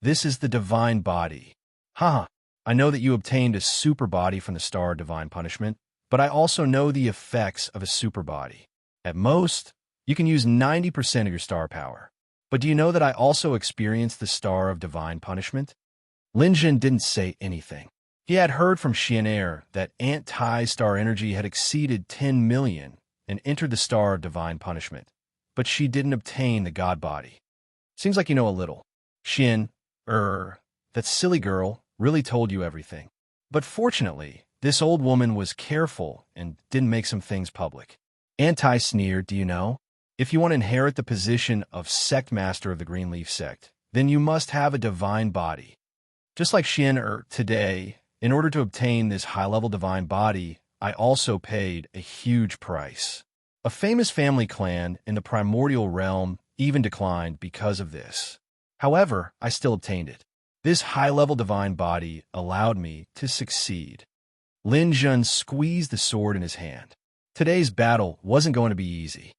This is the divine body. Haha, I know that you obtained a super body from the Star of Divine Punishment, but I also know the effects of a super body. At most, you can use 90% of your star power. But do you know that I also experienced the Star of Divine Punishment? Lin Jun didn't say anything. He had heard from Xian Er that Aunt Tai's star energy had exceeded 10 million and entered the Star of Divine Punishment, but she didn't obtain the god body. Seems like you know a little. Xian Er, that silly girl, really told you everything. But fortunately, this old woman was careful and didn't make some things public. Aunt Tai sneered, do you know? If you want to inherit the position of sect master of the Green Leaf sect, then you must have a divine body. Just like Xian Er today, in order to obtain this high-level divine body, I also paid a huge price. A famous family clan in the primordial realm even declined because of this. However, I still obtained it. This high-level divine body allowed me to succeed. Lin Jun squeezed the sword in his hand. Today's battle wasn't going to be easy.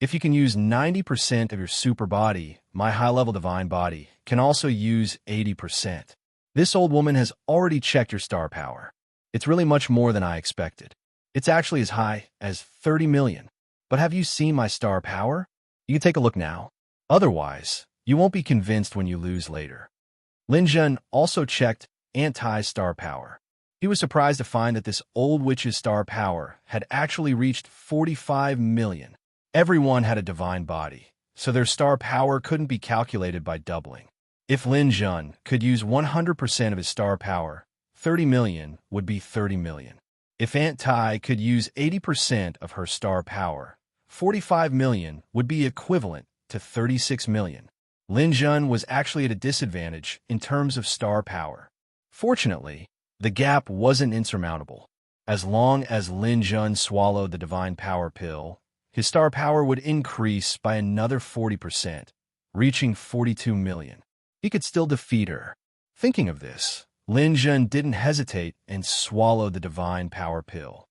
If you can use 90% of your super body, my high-level divine body can also use 80%. This old woman has already checked your star power. It's really much more than I expected. It's actually as high as 30 million. But have you seen my star power? You can take a look now. Otherwise, you won't be convinced when you lose later. Lin Jun also checked Aunt Tai's star power. He was surprised to find that this old witch's star power had actually reached 45 million. Everyone had a divine body, so their star power couldn't be calculated by doubling. If Lin Jun could use 100% of his star power, 30 million would be 30 million. If Aunt Tai could use 80% of her star power, 45 million would be equivalent to 36 million. Lin Jun was actually at a disadvantage in terms of star power. Fortunately, the gap wasn't insurmountable. As long as Lin Jun swallowed the divine power pill, his star power would increase by another 40%, reaching 42 million. He could still defeat her. Thinking of this, Lin Jun didn't hesitate and swallowed the divine power pill.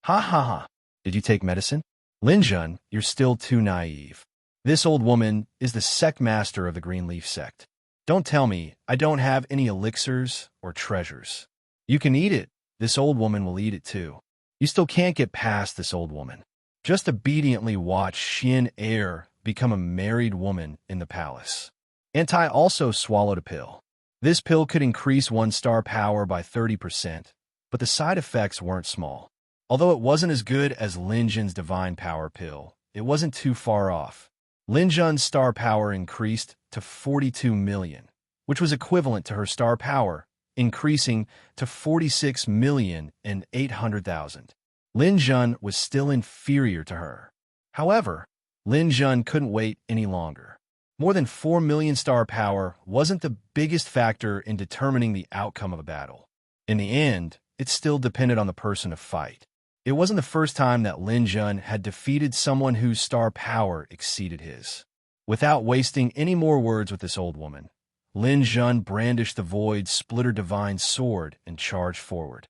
Ha ha ha. Did you take medicine? Lin Jun, you're still too naive. This old woman is the sect master of the Green Leaf sect. Don't tell me I don't have any elixirs or treasures. You can eat it. This old woman will eat it too. You still can't get past this old woman. Just obediently watch Xian Er become a married woman in the palace. Aunt Tai also swallowed a pill. This pill could increase one's star power by 30%, but the side effects weren't small. Although it wasn't as good as Lin Jun's divine power pill, it wasn't too far off. Lin Jun's star power increased to 42 million, which was equivalent to her star power, increasing to 46,800,000. Lin Jun was still inferior to her. However, Lin Jun couldn't wait any longer. More than 4 million star power wasn't the biggest factor in determining the outcome of a battle. In the end, it still depended on the person to fight. It wasn't the first time that Lin Jun had defeated someone whose star power exceeded his. Without wasting any more words with this old woman, Lin Jun brandished the Void Splitter Divine Sword and charged forward.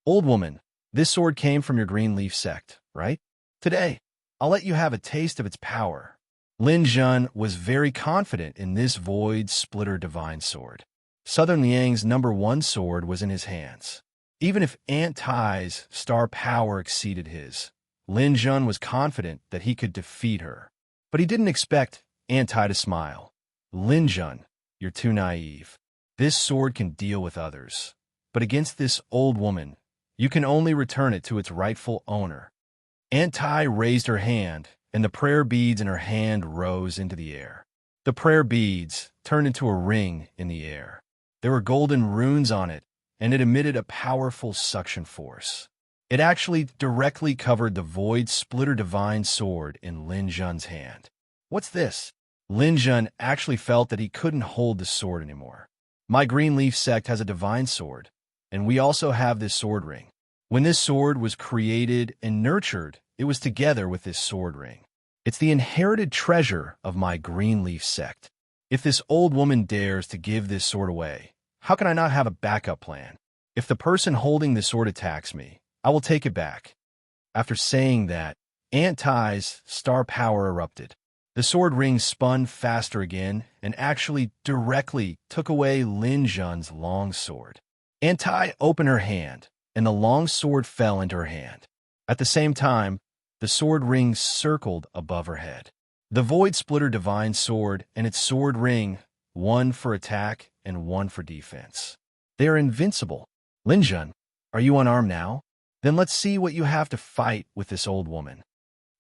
Old woman, this sword came from your green leaf sect, right? Today, I'll let you have a taste of its power. Lin Jun was very confident in this Void Splitter Divine Sword. Southern Liang's #1 sword was in his hands. Even if Aunt Tai's star power exceeded his, Lin Jun was confident that he could defeat her. But he didn't expect Aunt Tai to smile. Lin Jun, you're too naive. This sword can deal with others. But against this old woman, you can only return it to its rightful owner. Aunt Tai raised her hand, and the prayer beads in her hand rose into the air. The prayer beads turned into a ring in the air. There were golden runes on it, and it emitted a powerful suction force. It actually directly covered the Void Splitter Divine Sword in Lin Jun's hand. What's this? Lin Jun actually felt that he couldn't hold the sword anymore. My Green Leaf sect has a divine sword, and we also have this sword ring. When this sword was created and nurtured, it was together with this sword ring. It's the inherited treasure of my Green Leaf sect. If this old woman dares to give this sword away, how can I not have a backup plan? If the person holding the sword attacks me, I will take it back. After saying that, Aunt Tai's star power erupted. The sword ring spun faster again and actually directly took away Lin Jun's long sword. Aunt Tai opened her hand, and the long sword fell into her hand. At the same time, the sword ring circled above her head. The Void Splitter Divine Sword and its sword ring, one for attack and one for defense. They are invincible. Lin Jun, are you unarmed now? Then let's see what you have to fight with this old woman.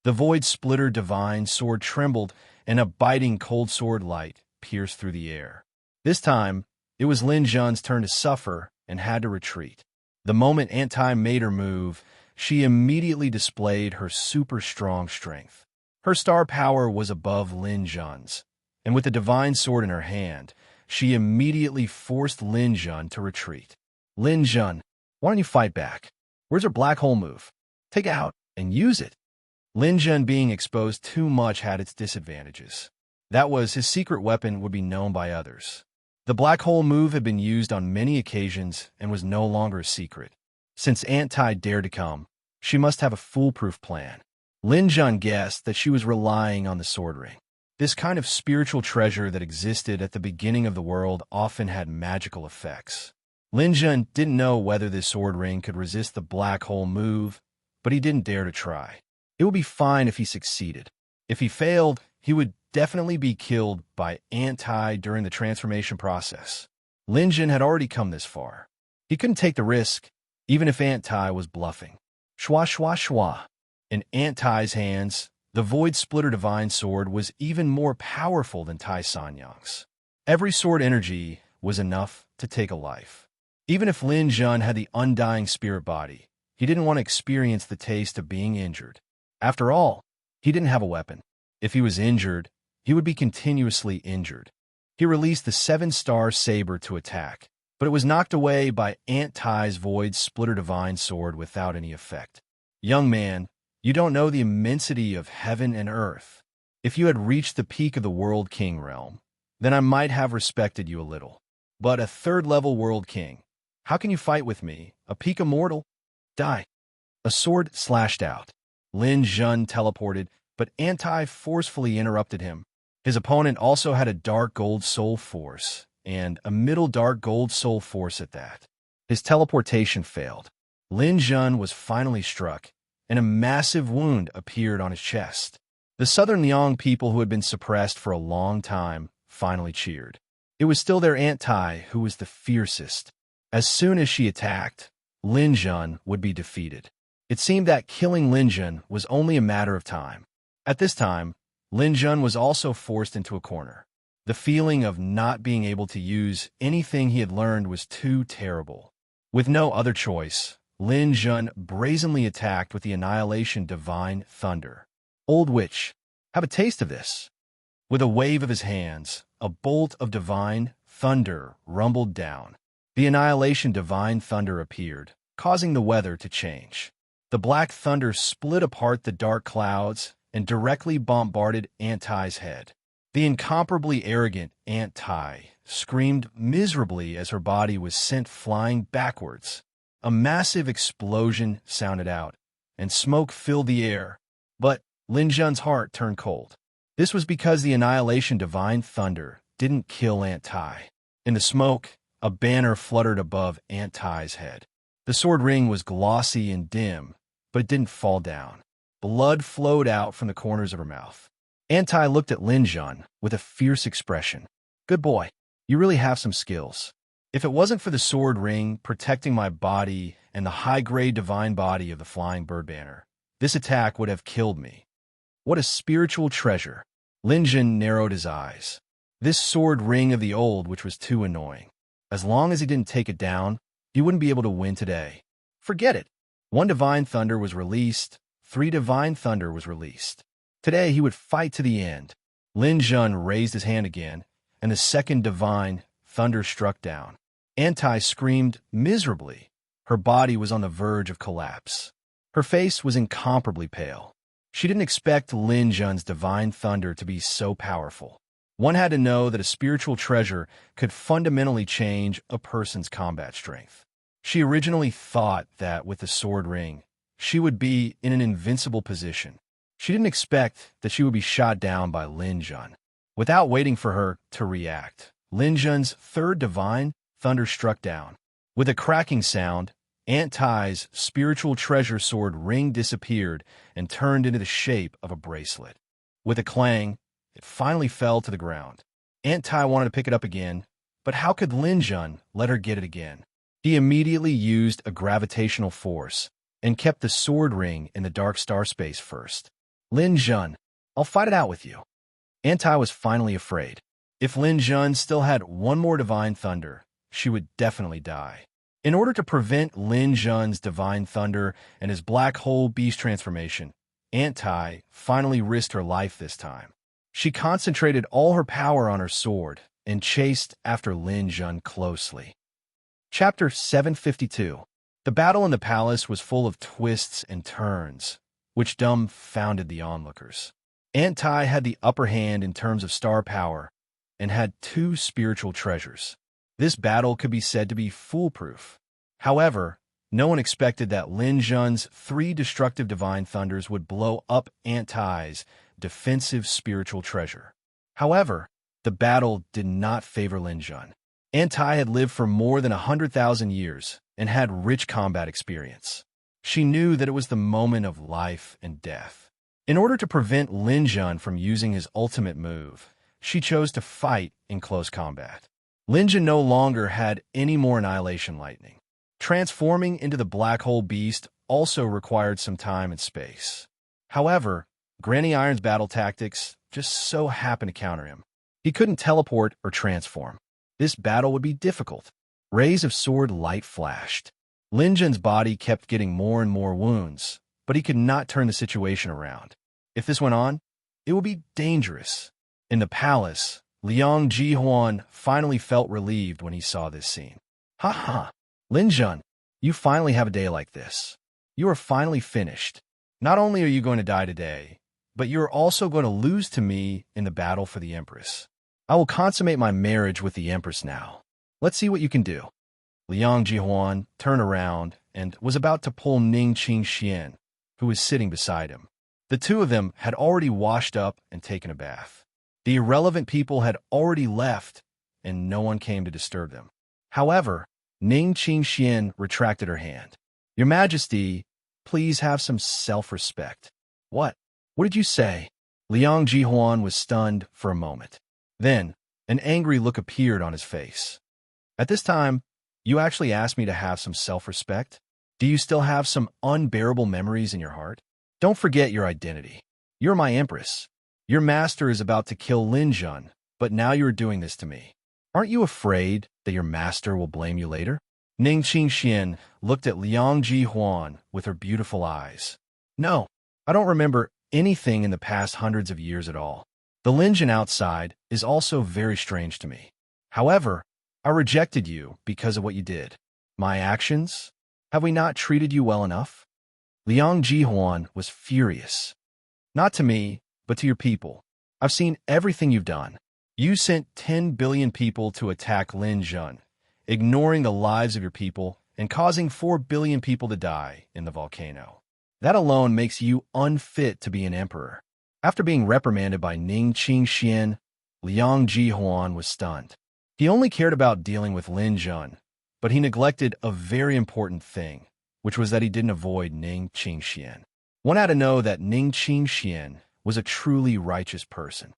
The Void Splitter Divine Sword trembled, and a biting cold sword light pierced through the air. This time, it was Lin Jun's turn to suffer and had to retreat. The moment Aunt Tai made her move, she immediately displayed her super strong strength. Her star power was above Lin Jun's, and with the divine sword in her hand, she immediately forced Lin Jun to retreat. Lin Jun, why don't you fight back? Where's her black hole move? Take it out and use it. Lin Jun being exposed too much had its disadvantages. That was, his secret weapon would be known by others. The black hole move had been used on many occasions and was no longer a secret. Since Aunt Tai dared to come, she must have a foolproof plan. Lin Jun guessed that she was relying on the sword ring. This kind of spiritual treasure that existed at the beginning of the world often had magical effects. Lin Jun didn't know whether this sword ring could resist the black hole move, but he didn't dare to try. It would be fine if he succeeded. If he failed, he would definitely be killed by Aunt Tai during the transformation process. Lin Jun had already come this far. He couldn't take the risk, even if Aunt Tai was bluffing. Shwa shwa shwa. In Aunt Tai's hands, the Void Splitter Divine Sword was even more powerful than Tai Sanyang's. Every sword energy was enough to take a life. Even if Lin Jun had the undying spirit body, he didn't want to experience the taste of being injured. After all, he didn't have a weapon. If he was injured, he would be continuously injured. He released the 7-star saber to attack, but it was knocked away by Aunt Tai's Void Splitter Divine Sword without any effect. Young man, you don't know the immensity of heaven and earth. If you had reached the peak of the World King realm, then I might have respected you a little. But a 3rd-level World King, how can you fight with me, a peak immortal? Die. A sword slashed out. Lin Jun teleported, but Aunt Tai forcefully interrupted him. His opponent also had a dark gold soul force, and a middle dark gold soul force at that. His teleportation failed. Lin Jun was finally struck, and a massive wound appeared on his chest. The Southern Liang people who had been suppressed for a long time finally cheered. It was still their Aunt Tai who was the fiercest. As soon as she attacked, Lin Jun would be defeated. It seemed that killing Lin Jun was only a matter of time. At this time, Lin Jun was also forced into a corner. The feeling of not being able to use anything he had learned was too terrible. With no other choice, Lin Jun brazenly attacked with the Annihilation Divine Thunder. Old Witch, have a taste of this. With a wave of his hands, a bolt of divine thunder rumbled down. The Annihilation Divine Thunder appeared, causing the weather to change. The black thunder split apart the dark clouds and directly bombarded Aunt Tai's head. The incomparably arrogant Aunt Tai screamed miserably as her body was sent flying backwards. A massive explosion sounded out, and smoke filled the air. But Lin Jun's heart turned cold. This was because the Annihilation Divine Thunder didn't kill Aunt Tai. In the smoke, a banner fluttered above Aunt Tai's head. The sword ring was glossy and dim, but it didn't fall down. Blood flowed out from the corners of her mouth. Aunt Tai looked at Lin Jun with a fierce expression. Good boy, you really have some skills. If it wasn't for the sword ring protecting my body and the high-grade divine body of the flying bird banner, this attack would have killed me. What a spiritual treasure. Lin Jun narrowed his eyes. This sword ring of the old which was too annoying. As long as he didn't take it down, he wouldn't be able to win today. Forget it. 1 Divine Thunder was released, 3 Divine Thunder was released. Today he would fight to the end. Lin Jun raised his hand again, and the second Divine Thunder struck down. Aunt Tai screamed miserably. Her body was on the verge of collapse. Her face was incomparably pale. She didn't expect Lin Jun's Divine Thunder to be so powerful. One had to know that a spiritual treasure could fundamentally change a person's combat strength. She originally thought that with the sword ring, she would be in an invincible position. She didn't expect that she would be shot down by Lin Jun. Without waiting for her to react, Lin Jun's third Divine Thunder struck down. With a cracking sound, Aunt Tai's spiritual treasure sword ring disappeared and turned into the shape of a bracelet. With a clang, it finally fell to the ground. Aunt Tai wanted to pick it up again, but how could Lin Jun let her get it again? He immediately used a gravitational force and kept the sword ring in the dark star space first. Lin Jun, I'll fight it out with you. Aunt Tai was finally afraid. If Lin Jun still had 1 more Divine Thunder, she would definitely die. In order to prevent Lin Jun's Divine Thunder and his black hole beast transformation, Aunt Tai finally risked her life this time. She concentrated all her power on her sword and chased after Lin Jun closely. Chapter 752. The battle in the palace was full of twists and turns, which dumbfounded the onlookers. Aunt Tai had the upper hand in terms of star power and had 2 spiritual treasures. This battle could be said to be foolproof. However, no one expected that Lin Jun's 3 destructive Divine Thunders would blow up Aunt Tai's defensive spiritual treasure. However, the battle did not favor Lin Jun. Aunt Tai had lived for more than 100,000 years and had rich combat experience. She knew that it was the moment of life and death. In order to prevent Lin Jun from using his ultimate move, she chose to fight in close combat. Lin Jun no longer had any more Annihilation Lightning. Transforming into the black hole beast also required some time and space. However, Granny Iron's battle tactics just so happened to counter him. He couldn't teleport or transform. This battle would be difficult. Rays of sword light flashed. Lin Jun's body kept getting more and more wounds, but he could not turn the situation around. If this went on, it would be dangerous. In the palace, Liang Jihuan finally felt relieved when he saw this scene. Ha ha! Lin Jun, you finally have a day like this. You are finally finished. Not only are you going to die today, but you are also going to lose to me in the battle for the Empress. I will consummate my marriage with the Empress now. Let's see what you can do. Liang Jihuan turned around and was about to pull Ning Qingxian, who was sitting beside him. The 2 of them had already washed up and taken a bath. The irrelevant people had already left, and no one came to disturb them. However, Ning Qingxian retracted her hand. Your Majesty, please have some self-respect. What? What did you say? Liang Jihuan was stunned for a moment. Then, an angry look appeared on his face. At this time, you actually asked me to have some self-respect? Do you still have some unbearable memories in your heart? Don't forget your identity. You're my Empress. Your master is about to kill Lin Jun, but now you are doing this to me. Aren't you afraid that your master will blame you later? Ning Qingxian looked at Liang Jihuan with her beautiful eyes. No, I don't remember anything in the past hundreds of years at all. The Lin Jun outside is also very strange to me. However, I rejected you because of what you did. My actions? Have we not treated you well enough? Liang Jihuan was furious. Not to me, but to your people. I've seen everything you've done. You sent 10 billion people to attack Lin Jun, ignoring the lives of your people and causing 4 billion people to die in the volcano. That alone makes you unfit to be an emperor. After being reprimanded by Ning Qingxian, Liang Jihuan was stunned. He only cared about dealing with Lin Jun, but he neglected a very important thing, which was that he didn't avoid Ning Qingxian. One had to know that Ning Qingxian was a truly righteous person.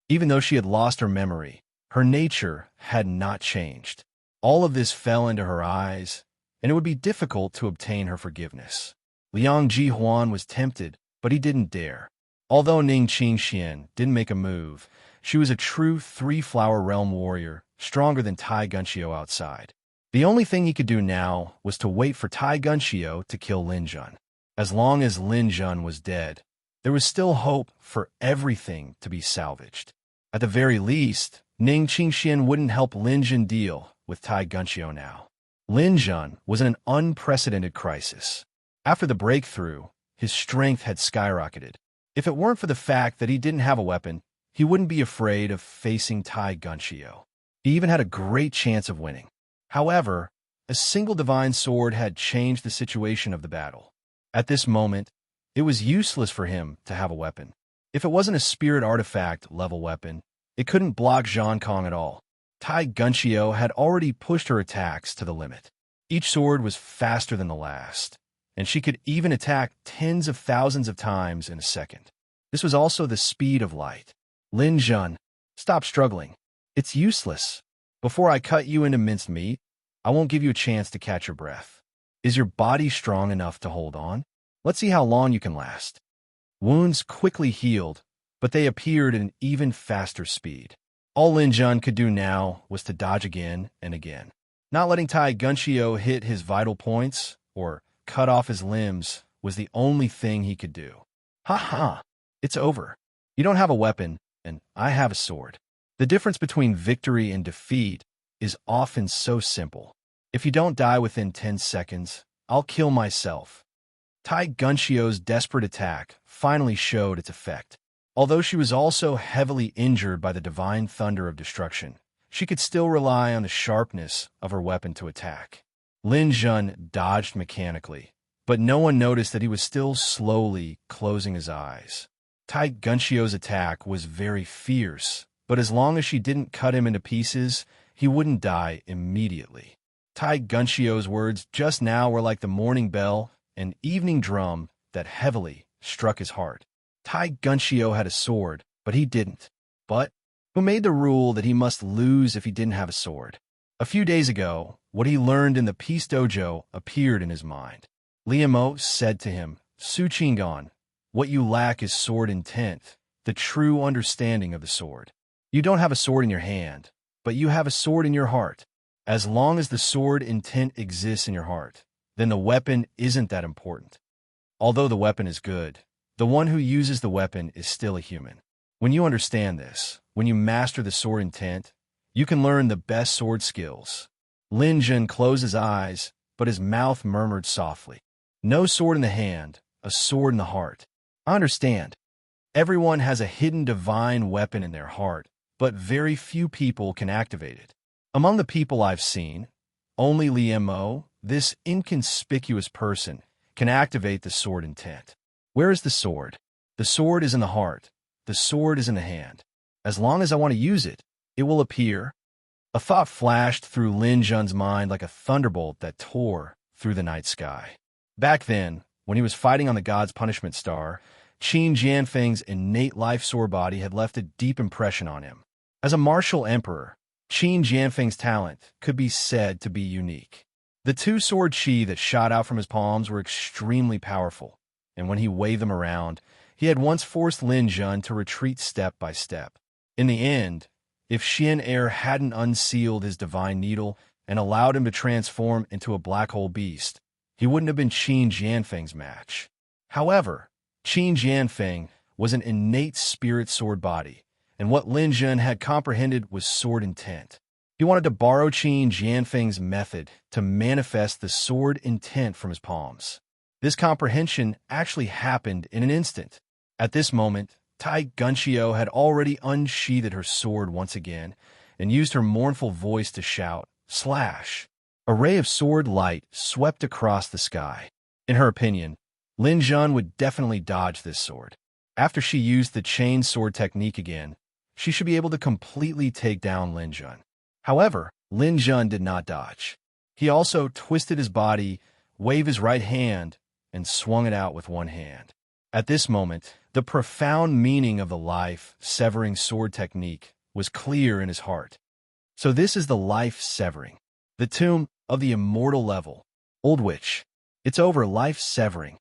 Even though she had lost her memory, her nature had not changed. All of this fell into her eyes, and it would be difficult to obtain her forgiveness. Liang Jihuan was tempted, but he didn't dare. Although Ning Qingxian didn't make a move, she was a true three-flower realm warrior, stronger than Tai Gunshio outside. The only thing he could do now was to wait for Tai Gunshio to kill Lin Jun. As long as Lin Jun was dead, there was still hope for everything to be salvaged. At the very least, Ning Qingxian wouldn't help Lin Jun deal with Tai Gunshio now. Lin Jun was in an unprecedented crisis. After the breakthrough, his strength had skyrocketed. If it weren't for the fact that he didn't have a weapon, he wouldn't be afraid of facing Tai Gunshio. He even had a great chance of winning. However, a single divine sword had changed the situation of the battle. At this moment, it was useless for him to have a weapon. If it wasn't a spirit artifact level weapon, it couldn't block Zhang Kong at all. Tai Gunshio had already pushed her attacks to the limit. Each sword was faster than the last, and she could even attack tens of thousands of times in a second. This was also the speed of light. Lin Jun, stop struggling. It's useless. Before I cut you into minced meat, I won't give you a chance to catch your breath. Is your body strong enough to hold on? Let's see how long you can last. Wounds quickly healed, but they appeared at an even faster speed. All Lin Jun could do now was to dodge again and again. Not letting Tai Gunshio hit his vital points or cut off his limbs was the only thing he could do. Ha ha! It's over. You don't have a weapon, and I have a sword. The difference between victory and defeat is often so simple. If you don't die within 10 seconds, I'll kill myself. Tai Gunshio's desperate attack finally showed its effect. Although she was also heavily injured by the divine thunder of destruction, she could still rely on the sharpness of her weapon to attack. Lin Jun dodged mechanically, but no one noticed that he was still slowly closing his eyes. Tai Gunshio's attack was very fierce, but as long as she didn't cut him into pieces, he wouldn't die immediately. Tai Gunshio's words just now were like the morning bell and evening drum that heavily struck his heart. Tai Gunshio had a sword, but he didn't. But who made the rule that he must lose if he didn't have a sword? A few days ago, what he learned in the Peace Dojo appeared in his mind. Liamo said to him, Su Qinggan, what you lack is sword intent, the true understanding of the sword. You don't have a sword in your hand, but you have a sword in your heart. As long as the sword intent exists in your heart, then the weapon isn't that important. Although the weapon is good, the one who uses the weapon is still a human. When you understand this, when you master the sword intent, you can learn the best sword skills. Lin Jun closed his eyes, but his mouth murmured softly. No sword in the hand, a sword in the heart. I understand. Everyone has a hidden divine weapon in their heart, but very few people can activate it. Among the people I've seen, only Liamo, this inconspicuous person, can activate the sword intent. Where is the sword? The sword is in the heart. The sword is in the hand. As long as I want to use it, it will appear. A thought flashed through Lin Jun's mind like a thunderbolt that tore through the night sky. Back then, when he was fighting on the God's Punishment Star, Qin Jianfeng's innate life sword body had left a deep impression on him. As a martial emperor, Qin Jianfeng's talent could be said to be unique. The two-sword chi that shot out from his palms were extremely powerful, and when he waved them around, He had once forced Lin Jun to retreat step by step. In the end, if Xian Er hadn't unsealed his divine needle and allowed him to transform into a black hole beast, he wouldn't have been Qin Jianfeng's match. However, Qin Jianfeng was an innate spirit sword body, and what Lin Jun had comprehended was sword intent. He wanted to borrow Qin Jianfeng's method to manifest the sword intent from his palms. This comprehension actually happened in an instant. At this moment, Tai Gunshio had already unsheathed her sword once again and used her mournful voice to shout, "Slash!" A ray of sword light swept across the sky. In her opinion, Lin Jun would definitely dodge this sword. After she used the chain sword technique again, she should be able to completely take down Lin Jun. However, Lin Jun did not dodge. He also twisted his body, waved his right hand, and swung it out with one hand. At this moment, the profound meaning of the life-severing sword technique was clear in his heart. So this is the life-severing, the tomb of the immortal level. Old witch. It's over, life-severing.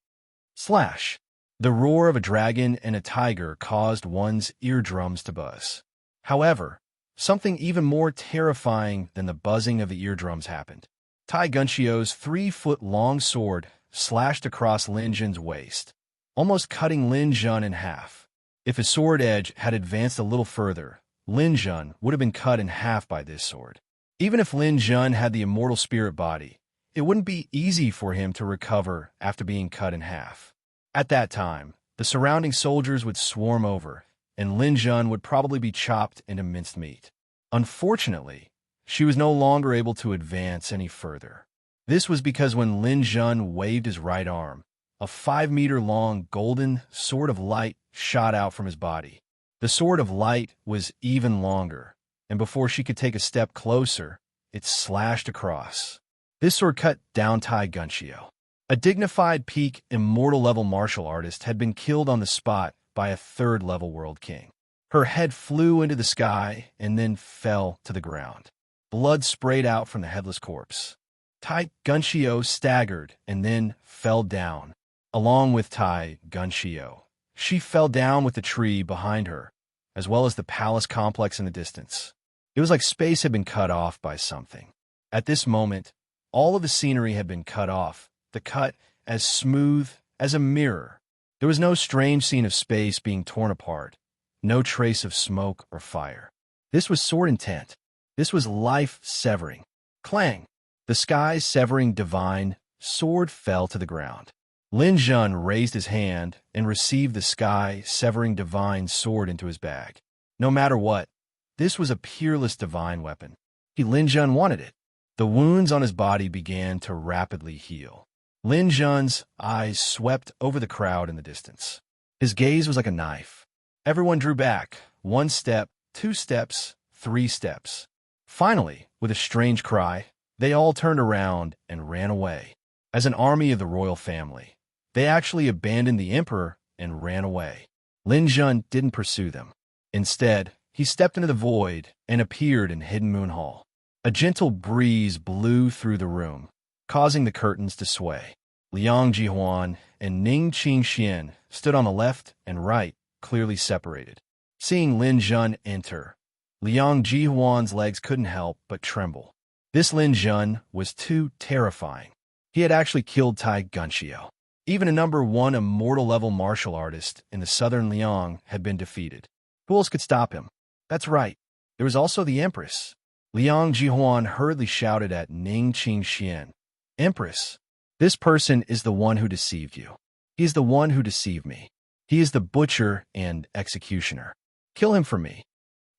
Slash. The roar of a dragon and a tiger caused one's eardrums to buzz. However, something even more terrifying than the buzzing of the eardrums happened. Tai Gunshio's 3-foot-long sword slashed across Lin Jun's waist, almost cutting Lin Jun in half. If his sword edge had advanced a little further, Lin Jun would have been cut in half by this sword. Even if Lin Jun had the immortal spirit body, it wouldn't be easy for him to recover after being cut in half. At that time, the surrounding soldiers would swarm over, and Lin Jun would probably be chopped into minced meat. Unfortunately, she was no longer able to advance any further. This was because when Lin Jun waved his right arm, a 5-meter-long golden sword of light shot out from his body. The sword of light was even longer, and before she could take a step closer, it slashed across. This sword cut down Tai Gunshio. A dignified peak immortal-level martial artist had been killed on the spot by a 3rd-level world king. Her head flew into the sky and then fell to the ground. Blood sprayed out from the headless corpse. Tai Gunshio staggered and then fell down. Along with Tai Gunshio, she fell down with the tree behind her, as well as the palace complex in the distance. It was like space had been cut off by something. At this moment, all of the scenery had been cut off, the cut as smooth as a mirror. There was no strange scene of space being torn apart, no trace of smoke or fire. This was sword intent. This was life-severing. Clang! The sky-severing divine sword fell to the ground. Lin Jun raised his hand and received the sky-severing divine sword into his bag. No matter what, this was a peerless divine weapon. Lin Jun wanted it. The wounds on his body began to rapidly heal. Lin Jun's eyes swept over the crowd in the distance. His gaze was like a knife. Everyone drew back, 1 step, 2 steps, 3 steps. Finally, with a strange cry, they all turned around and ran away. As an army of the royal family, they actually abandoned the emperor and ran away. Lin Jun didn't pursue them. Instead, he stepped into the void and appeared in Hidden Moon Hall. A gentle breeze blew through the room, causing the curtains to sway. Liang Jihuan and Ning Qingxian stood on the left and right, clearly separated. Seeing Lin Jun enter, Liang Jihuan's legs couldn't help but tremble. This Lin Jun was too terrifying. He had actually killed Tai Gunshio. Even a #1 immortal-level martial artist in the southern Liang had been defeated. Who else could stop him? That's right. There was also the Empress. Liang Jihuan hurriedly shouted at Ning Qingxian, "Empress, this person is the one who deceived you. He is the one who deceived me. He is the butcher and executioner. Kill him for me."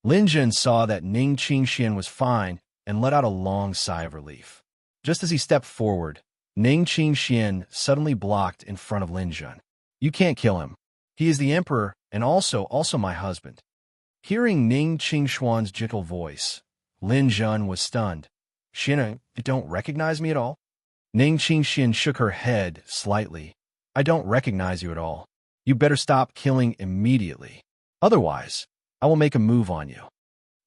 Lin Jun saw that Ning Qingxian was fine and let out a long sigh of relief. Just as he stepped forward, Ning Qingxian suddenly blocked in front of Lin Jun. "You can't kill him. He is the emperor and also my husband." Hearing Ning Qingxian's gentle voice, Lin Jun was stunned. "Xian, you don't recognize me at all?" Ning Qingxian shook her head slightly. "I don't recognize you at all. You better stop killing immediately. Otherwise, I will make a move on you."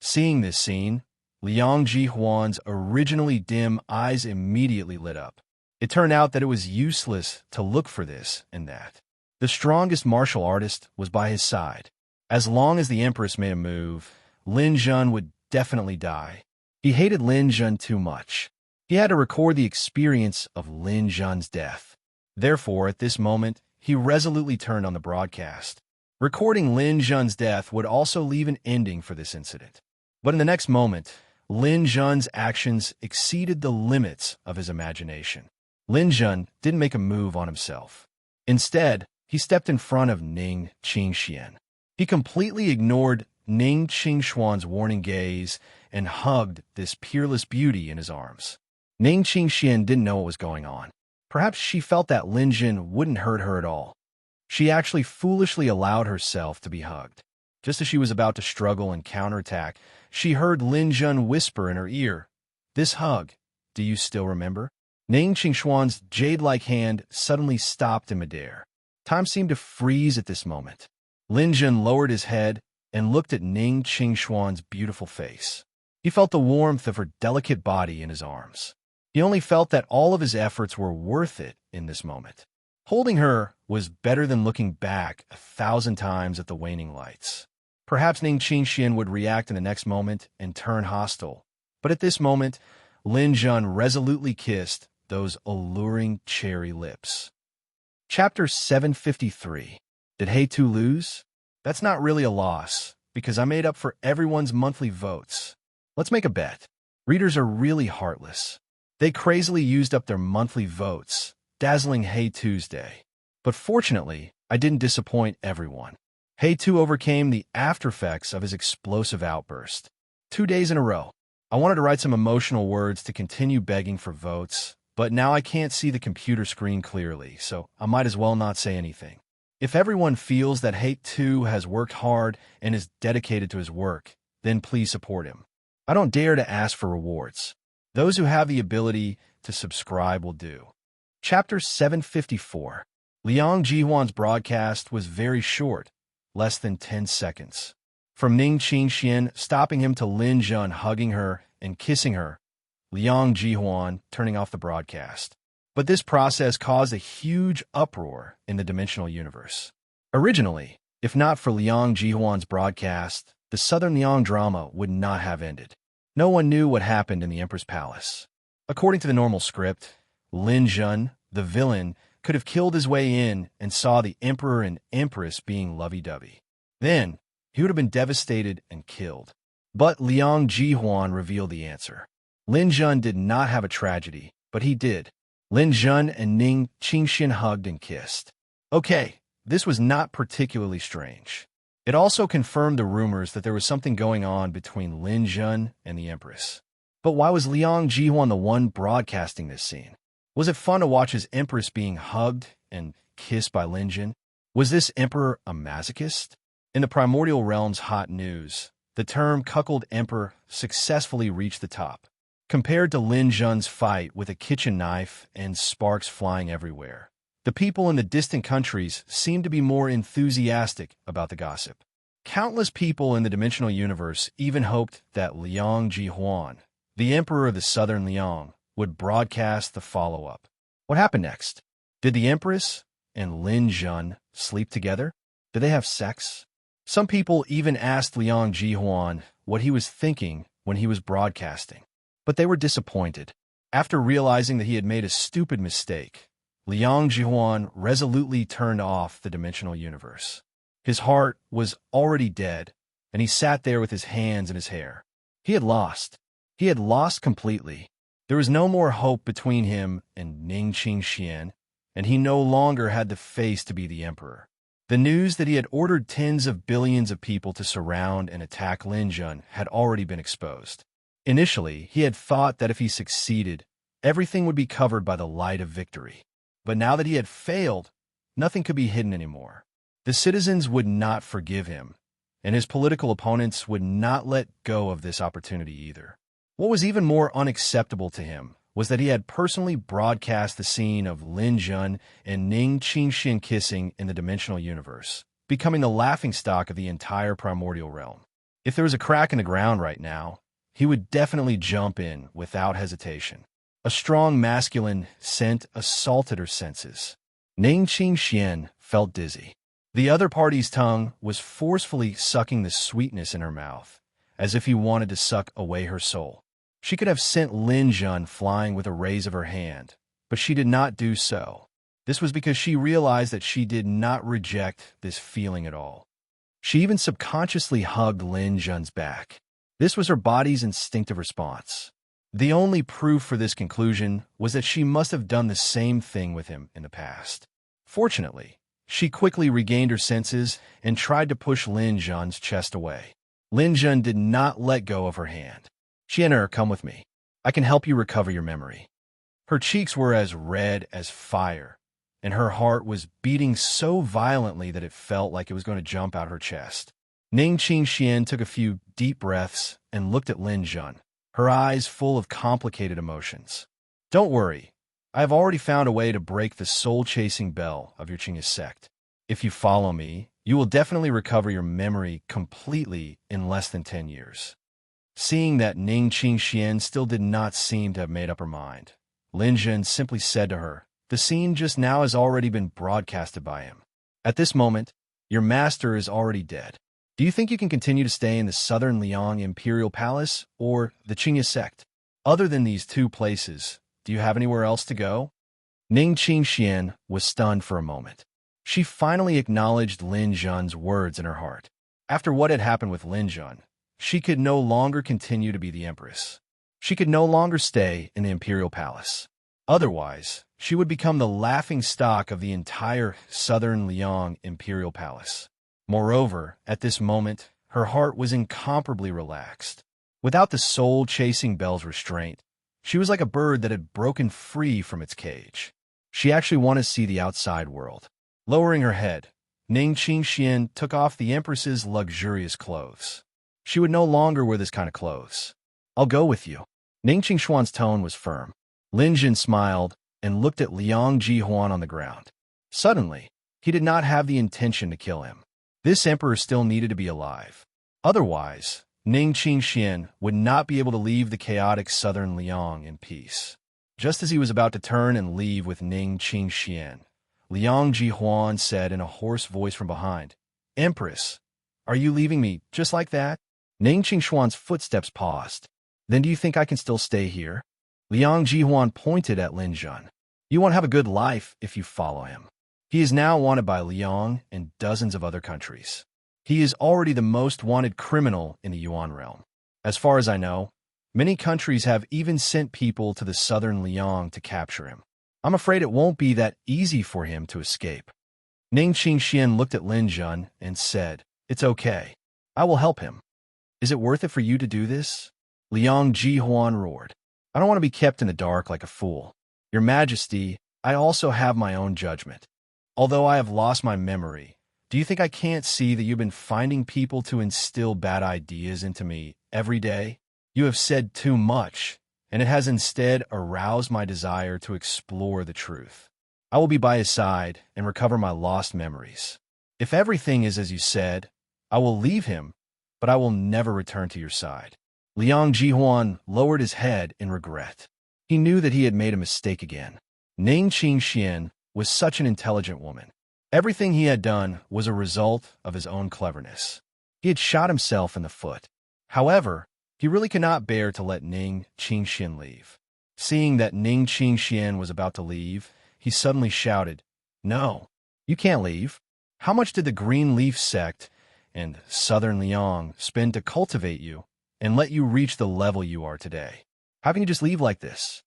Seeing this scene, Liang Jihuan's originally dim eyes immediately lit up. It turned out that it was useless to look for this and that. The strongest martial artist was by his side. As long as the Empress made a move, Lin Jun would definitely die. He hated Lin Jun too much. He had to record the experience of Lin Jun's death. Therefore, at this moment, he resolutely turned on the broadcast. Recording Lin Jun's death would also leave an ending for this incident. But in the next moment, Lin Jun's actions exceeded the limits of his imagination. Lin Jun didn't make a move on himself. Instead, he stepped in front of Ning Qingxian. He completely ignored Ning Qingshuan's warning gaze and hugged this peerless beauty in his arms. Ning Qingxian didn't know what was going on. Perhaps she felt that Lin Jun wouldn't hurt her at all. She actually foolishly allowed herself to be hugged. Just as she was about to struggle and counterattack, she heard Lin Jun whisper in her ear, "This hug, do you still remember?" Ning Qingshuan's jade-like hand suddenly stopped in midair. Time seemed to freeze at this moment. Lin Jun lowered his head and looked at Ning Qingshuan's beautiful face. He felt the warmth of her delicate body in his arms. He only felt that all of his efforts were worth it in this moment. Holding her was better than looking back 1,000 times at the waning lights. Perhaps Ning Qingxian would react in the next moment and turn hostile. But at this moment, Lin Jun resolutely kissed those alluring cherry lips. Chapter 753. Did Hei-Tu lose? That's not really a loss, because I made up for everyone's monthly votes. Let's make a bet. Readers are really heartless. They crazily used up their monthly votes, dazzling Hei-Tu's day. But fortunately, I didn't disappoint everyone. Hei-Tu overcame the aftereffects of his explosive outburst. 2 days in a row. I wanted to write some emotional words to continue begging for votes, but now I can't see the computer screen clearly, so I might as well not say anything. If everyone feels that Hei-Tu has worked hard and is dedicated to his work, then please support him. I don't dare to ask for rewards. Those who have the ability to subscribe will do. Chapter 754. Liang Jihuan's broadcast was very short, less than 10 seconds. From Ning Qingxian stopping him to Lin Jun hugging her and kissing her, Liang Jihuan turning off the broadcast. But this process caused a huge uproar in the dimensional universe. Originally, if not for Liang Jihuan's broadcast, the Southern Liang drama would not have ended. No one knew what happened in the Emperor's palace. According to the normal script, Lin Jun, the villain, could have killed his way in and saw the Emperor and Empress being lovey-dovey. Then, he would have been devastated and killed. But Liang Jihuan revealed the answer. Lin Jun did not have a tragedy, but he did. Lin Jun and Ning Qingxian hugged and kissed. Okay, this was not particularly strange. It also confirmed the rumors that there was something going on between Lin Jun and the Empress. But why was Liang Jihuan the one broadcasting this scene? Was it fun to watch his Empress being hugged and kissed by Lin Jun? Was this Emperor a masochist? In the primordial realm's hot news, the term cuckold emperor successfully reached the top. Compared to Lin Jun's fight with a kitchen knife and sparks flying everywhere, the people in the distant countries seemed to be more enthusiastic about the gossip. Countless people in the dimensional universe even hoped that Liang Jihuan, the emperor of the Southern Liang, would broadcast the follow-up. What happened next? Did the Empress and Lin Jun sleep together? Did they have sex? Some people even asked Liang Jihuan what he was thinking when he was broadcasting. But they were disappointed. After realizing that he had made a stupid mistake, Liang Jihuan resolutely turned off the dimensional universe. His heart was already dead, and he sat there with his hands in his hair. He had lost. He had lost completely. There was no more hope between him and Ning Qingxian, and he no longer had the face to be the emperor. The news that he had ordered tens of billions of people to surround and attack Lin Jun had already been exposed. Initially, he had thought that if he succeeded, everything would be covered by the light of victory. But now that he had failed, nothing could be hidden anymore. The citizens would not forgive him, and his political opponents would not let go of this opportunity either. What was even more unacceptable to him was that he had personally broadcast the scene of Lin Jun and Ning Qingxian kissing in the dimensional universe, becoming the laughingstock of the entire primordial realm. If there was a crack in the ground right now, he would definitely jump in without hesitation. A strong masculine scent assaulted her senses. Ning Qingxian felt dizzy. The other party's tongue was forcefully sucking the sweetness in her mouth, as if he wanted to suck away her soul. She could have sent Lin Jun flying with a raise of her hand, but she did not do so. This was because she realized that she did not reject this feeling at all. She even subconsciously hugged Lin Jun's back. This was her body's instinctive response. The only proof for this conclusion was that she must have done the same thing with him in the past. Fortunately, she quickly regained her senses and tried to push Lin Jun's chest away. Lin Jun did not let go of her hand. "Xian'er, come with me. I can help you recover your memory." Her cheeks were as red as fire, and her heart was beating so violently that it felt like it was going to jump out her chest. Ning Qingxian took a few deep breaths and looked at Lin Jun, her eyes full of complicated emotions. "Don't worry. I have already found a way to break the soul-chasing bell of your Qingya sect. If you follow me, you will definitely recover your memory completely in less than 10 years. Seeing that Ning Qingxian still did not seem to have made up her mind, Lin Jun simply said to her, "The scene just now has already been broadcasted by him. At this moment, your master is already dead. Do you think you can continue to stay in the Southern Liang Imperial Palace or the Qingya sect? Other than these two places, do you have anywhere else to go?" Ning Qingxian was stunned for a moment. She finally acknowledged Lin Jun's words in her heart. After what had happened with Lin Jun, she could no longer continue to be the empress. She could no longer stay in the imperial palace. Otherwise, she would become the laughingstock of the entire Southern Liang Imperial Palace. Moreover, at this moment, her heart was incomparably relaxed. Without the soul-chasing bell's restraint, she was like a bird that had broken free from its cage. She actually wanted to see the outside world. Lowering her head, Ning Qingxian took off the empress's luxurious clothes. She would no longer wear this kind of clothes. "I'll go with you." Ning Qingshuan's tone was firm. Lin Jun smiled and looked at Liang Jihuan on the ground. Suddenly, he did not have the intention to kill him. This emperor still needed to be alive. Otherwise, Ning Qingxian would not be able to leave the chaotic southern Liang in peace. Just as he was about to turn and leave with Ning Qingxian, Liang Jihuan said in a hoarse voice from behind, "Empress, are you leaving me just like that?" Ning Qingshuan's footsteps paused. "Then do you think I can still stay here?" Liang Jihuan pointed at Lin Jun. "You won't have a good life if you follow him. He is now wanted by Liang and dozens of other countries. He is already the most wanted criminal in the Yuan realm. As far as I know, many countries have even sent people to the southern Liang to capture him. I'm afraid it won't be that easy for him to escape." Ning Qingxian looked at Lin Jun and said, "It's okay. I will help him. Is it worth it for you to do this?" Liang Jihuan roared. "I don't want to be kept in the dark like a fool. Your Majesty, I also have my own judgment. Although I have lost my memory, do you think I can't see that you've been finding people to instill bad ideas into me every day? You have said too much, and it has instead aroused my desire to explore the truth. I will be by his side and recover my lost memories. If everything is as you said, I will leave him, but I will never return to your side." Liang Jihuan lowered his head in regret. He knew that he had made a mistake again. Ning Qingxian was such an intelligent woman. Everything he had done was a result of his own cleverness. He had shot himself in the foot. However, he really could not bear to let Ning Qingxian leave. Seeing that Ning Qingxian was about to leave, he suddenly shouted, "No, you can't leave. How much did the Green Leaf sect and Southern Liang spend to cultivate you and let you reach the level you are today? How can you just leave like this?"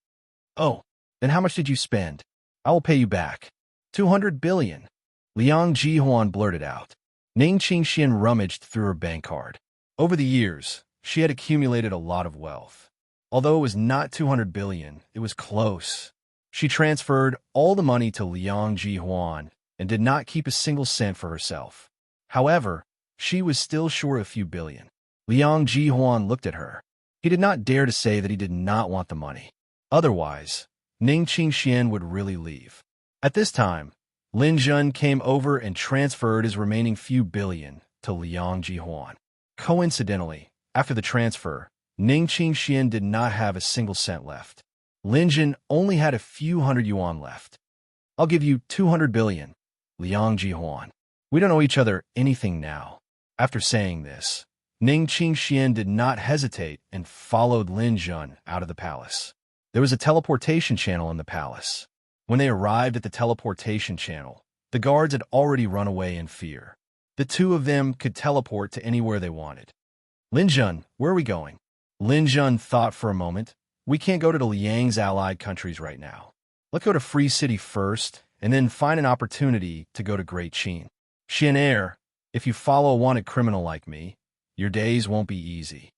"Oh, then how much did you spend? I will pay you back." 200 billion. Liang Jihuan blurted out. Ning Qingxian rummaged through her bank card. Over the years, she had accumulated a lot of wealth. Although it was not 200 billion, it was close. She transferred all the money to Liang Jihuan and did not keep a single cent for herself. However, she was still short a few billion. Liang Jihuan looked at her. He did not dare to say that he did not want the money. Otherwise, Ning Qingxian would really leave. At this time, Lin Jun came over and transferred his remaining few billion to Liang Jihuan. Coincidentally, after the transfer, Ning Qingxian did not have a single cent left. Lin Jun only had a few hundred yuan left. "I'll give you 200 billion. Liang Jihuan. We don't owe each other anything now. After saying this, Ning Qingxian did not hesitate and followed Lin Jun out of the palace. There was a teleportation channel in the palace. When they arrived at the teleportation channel, the guards had already run away in fear. The two of them could teleport to anywhere they wanted. Lin Jun, where are we going? Lin Jun thought for a moment. We can't go to the Liang's allied countries right now. Let's go to Free City first, and then find an opportunity to go to Great Qin. Xian Air, if you follow a wanted criminal like me, your days won't be easy.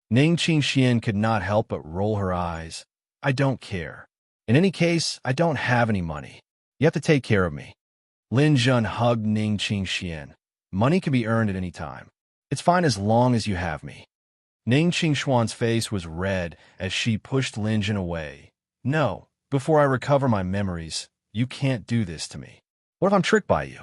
Ning Qingxian could not help but roll her eyes. I don't care. In any case, I don't have any money. You have to take care of me. Lin Jun hugged Ning Qingxian. Money can be earned at any time. It's fine as long as you have me. Ning Qingshuan's face was red as she pushed Lin Jun away. No, before I recover my memories, you can't do this to me. What if I'm tricked by you?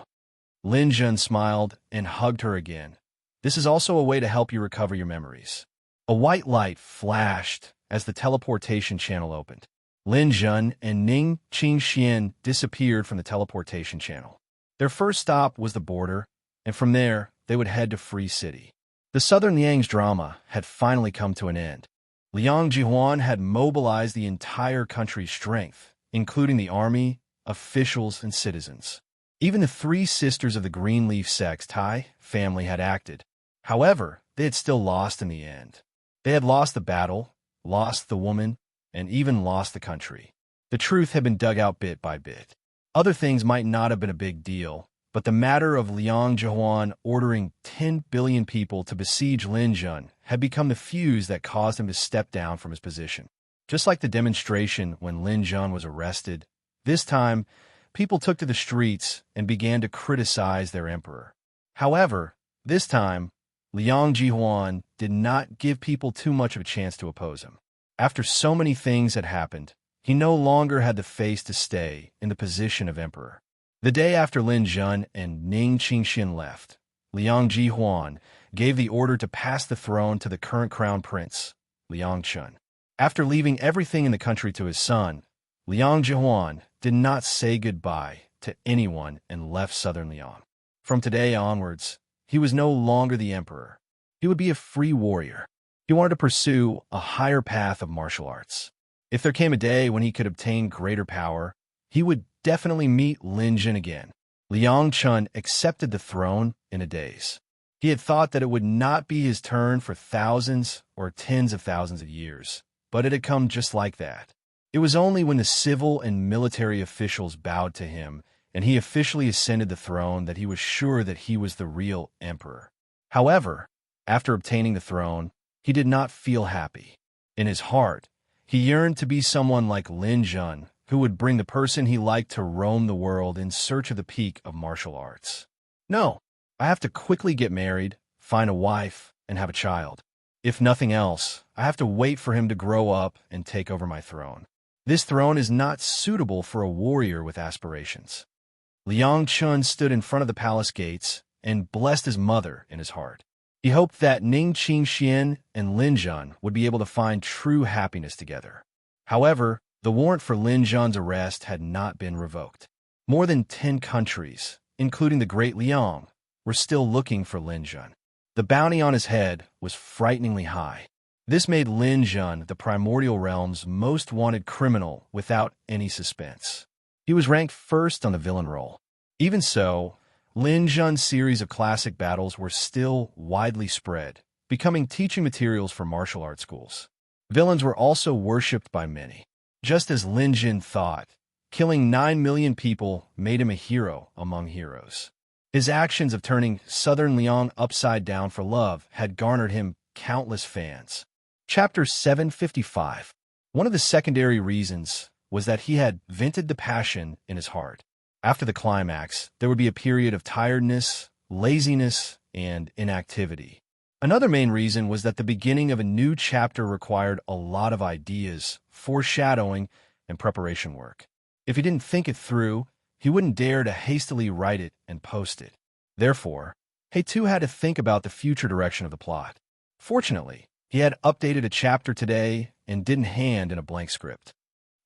Lin Jun smiled and hugged her again. This is also a way to help you recover your memories. A white light flashed as the teleportation channel opened. Lin Jun and Ning Qingxian disappeared from the teleportation channel. Their first stop was the border, and from there, they would head to Free City. The Southern Liang's drama had finally come to an end. Liang Jihuan had mobilized the entire country's strength, including the army, officials, and citizens. Even the three sisters of the Greenleaf Sect's Tai family had acted. However, they had still lost in the end. They had lost the battle, lost the woman, and even lost the country. The truth had been dug out bit by bit. Other things might not have been a big deal, but the matter of Liang Jihuan ordering 10 billion people to besiege Lin Jun had become the fuse that caused him to step down from his position. Just like the demonstration when Lin Jun was arrested, this time, people took to the streets and began to criticize their emperor. However, this time, Liang Jihuan did not give people too much of a chance to oppose him. After so many things had happened, he no longer had the face to stay in the position of emperor. The day after Lin Jun and Ning Qingxian left, Liang Jihuan gave the order to pass the throne to the current crown prince, Liang Chun. After leaving everything in the country to his son, Liang Jihuan did not say goodbye to anyone and left southern Liang. From today onwards, he was no longer the emperor. He would be a free warrior. He wanted to pursue a higher path of martial arts. If there came a day when he could obtain greater power, he would definitely meet Lin Jun again. Liang Chun accepted the throne in a daze. He had thought that it would not be his turn for thousands or tens of thousands of years, but it had come just like that. It was only when the civil and military officials bowed to him and he officially ascended the throne that he was sure that he was the real emperor. However, after obtaining the throne, he did not feel happy. In his heart, he yearned to be someone like Lin Jun, who would bring the person he liked to roam the world in search of the peak of martial arts. No, I have to quickly get married, find a wife, and have a child. If nothing else, I have to wait for him to grow up and take over my throne. This throne is not suitable for a warrior with aspirations. Liang Chun stood in front of the palace gates and blessed his mother in his heart. He hoped that Ning Qingxian and Lin Jun would be able to find true happiness together. However, the warrant for Lin Jun's arrest had not been revoked. More than 10 countries, including the Great Liang, were still looking for Lin Jun. The bounty on his head was frighteningly high. This made Lin Jun the primordial realm's most wanted criminal without any suspense. He was ranked first on the villain roll. Even so, Lin Jun's series of classic battles were still widely spread, becoming teaching materials for martial arts schools. Villains were also worshipped by many. Just as Lin Jun thought, killing 9 million people made him a hero among heroes. His actions of turning Southern Liang upside down for love had garnered him countless fans. Chapter 755. One of the secondary reasons was that he had vented the passion in his heart. After the climax, there would be a period of tiredness, laziness, and inactivity. Another main reason was that the beginning of a new chapter required a lot of ideas, foreshadowing, and preparation work. If he didn't think it through, he wouldn't dare to hastily write it and post it. Therefore, he too had to think about the future direction of the plot. Fortunately, he had updated a chapter today and didn't hand in a blank script.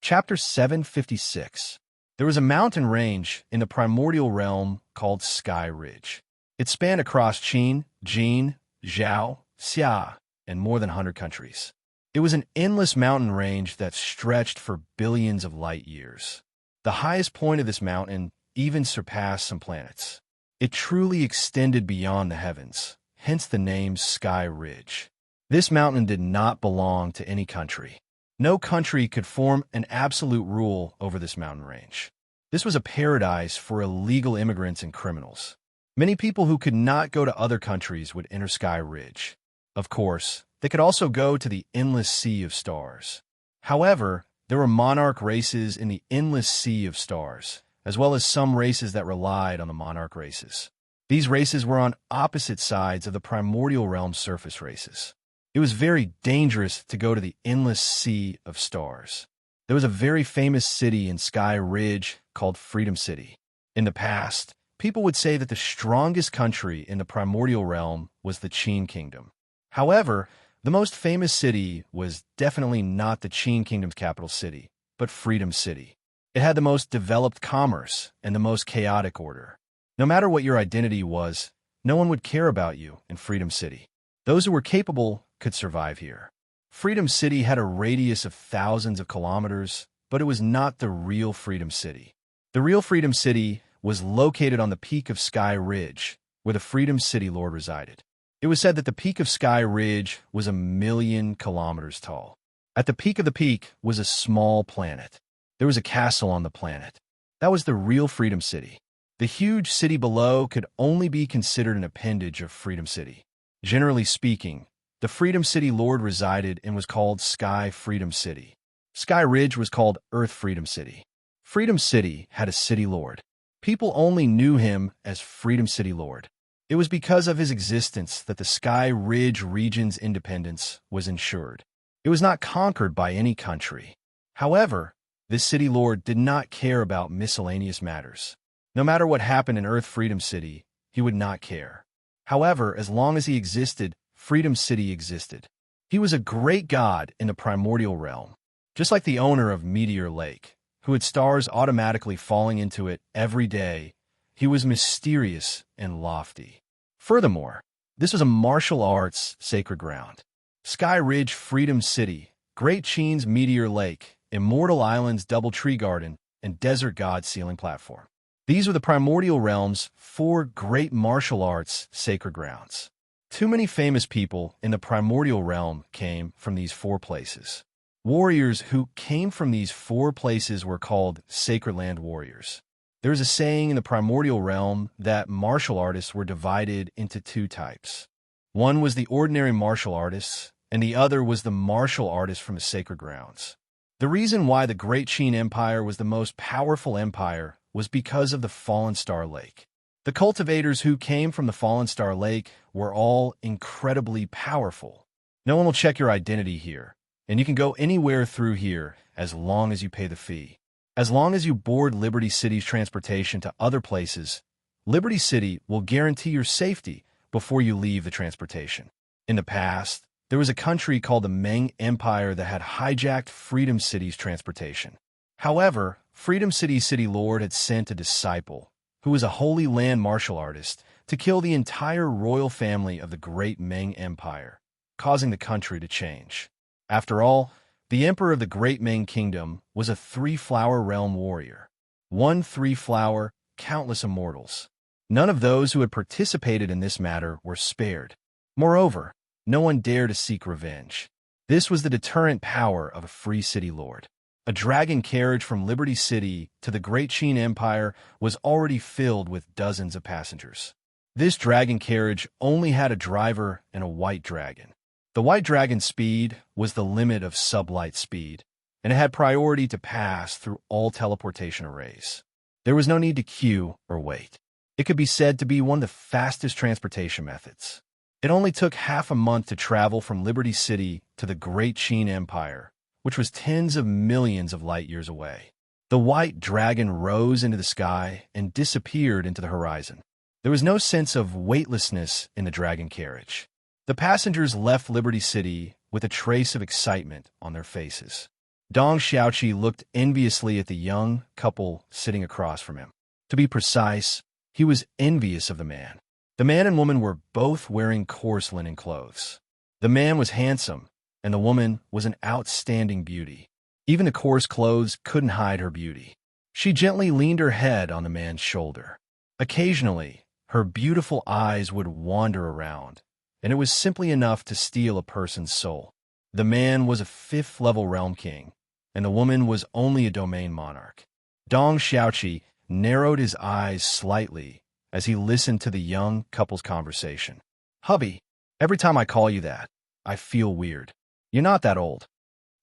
Chapter 756. There was a mountain range in the primordial realm called Sky Ridge. It spanned across Qin, Jin, Zhao, Xia, and more than 100 countries. It was an endless mountain range that stretched for billions of light years. The highest point of this mountain even surpassed some planets. It truly extended beyond the heavens, hence the name Sky Ridge. This mountain did not belong to any country. No country could form an absolute rule over this mountain range. This was a paradise for illegal immigrants and criminals. Many people who could not go to other countries would enter Sky Ridge. Of course, they could also go to the endless sea of stars. However, there were monarch races in the endless sea of stars, as well as some races that relied on the monarch races. These races were on opposite sides of the primordial realm surface races. It was very dangerous to go to the endless sea of stars. There was a very famous city in Sky Ridge called Freedom City. In the past, people would say that the strongest country in the primordial realm was the Qin Kingdom. However, the most famous city was definitely not the Qin Kingdom's capital city, but Freedom City. It had the most developed commerce and the most chaotic order. No matter what your identity was, no one would care about you in Freedom City. Those who were capable could survive here. Freedom City had a radius of thousands of kilometers, but it was not the real Freedom City. The real Freedom City was located on the peak of Sky Ridge, where the Freedom City Lord resided. It was said that the peak of Sky Ridge was 1,000,000 kilometers tall. At the peak of the peak was a small planet. There was a castle on the planet. That was the real Freedom City. The huge city below could only be considered an appendage of Freedom City. Generally speaking, the Freedom City Lord resided and was called Sky Freedom City. Sky Ridge was called Earth Freedom City. Freedom City had a city lord. People only knew him as Freedom City Lord. It was because of his existence that the Sky Ridge region's independence was ensured. It was not conquered by any country. However, this city lord did not care about miscellaneous matters. No matter what happened in Earth Freedom City, he would not care. However, as long as he existed, Freedom City existed. He was a great god in the primordial realm, just like the owner of Meteor Lake, who had stars automatically falling into it every day. He was mysterious and lofty. Furthermore, this was a martial arts sacred ground. Sky Ridge Freedom City, Great Qin's Meteor Lake, Immortal Island's Double Tree Garden, and Desert God Ceiling Platform. These were the primordial realm's 4 great martial arts sacred grounds. Too many famous people in the primordial realm came from these 4 places. Warriors who came from these 4 places were called Sacred Land Warriors. There is a saying in the primordial realm that martial artists were divided into 2 types. One was the ordinary martial artists, and the other was the martial artists from the sacred grounds. The reason why the Great Qin Empire was the most powerful empire was because of the Fallen Star Lake. The cultivators who came from the Fallen Star Lake were all incredibly powerful. No one will check your identity here, and you can go anywhere through here as long as you pay the fee. As long as you board Liberty City's transportation to other places, Liberty City will guarantee your safety before you leave the transportation. In the past, there was a country called the Ming Empire that had hijacked Freedom City's transportation. However, Freedom City's city lord had sent a disciple, who was a Holy Land martial artist, to kill the entire royal family of the Great Ming Empire, causing the country to change. After all, the emperor of the Great Ming Kingdom was a 3-flower realm warrior. 1 3-flower, countless immortals. None of those who had participated in this matter were spared. Moreover, no one dared to seek revenge. This was the deterrent power of a free city lord. A dragon carriage from Liberty City to the Great Qin Empire was already filled with dozens of passengers. This dragon carriage only had a driver and a white dragon. The white dragon's speed was the limit of sublight speed, and it had priority to pass through all teleportation arrays. There was no need to queue or wait. It could be said to be one of the fastest transportation methods. It only took half a month to travel from Liberty City to the Great Qin Empire, which was tens of millions of light years away. The white dragon rose into the sky and disappeared into the horizon. There was no sense of weightlessness in the dragon carriage. The passengers left Liberty City with a trace of excitement on their faces. Dong Xiaoqi looked enviously at the young couple sitting across from him. To be precise, he was envious of the man. The man and woman were both wearing coarse linen clothes. The man was handsome, and the woman was an outstanding beauty. Even the coarse clothes couldn't hide her beauty. She gently leaned her head on the man's shoulder. Occasionally, her beautiful eyes would wander around, and it was simply enough to steal a person's soul. The man was a fifth-level realm king, and the woman was only a domain monarch. Dong Xiaoqi narrowed his eyes slightly as he listened to the young couple's conversation. "Hubby, every time I call you that, I feel weird. You're not that old."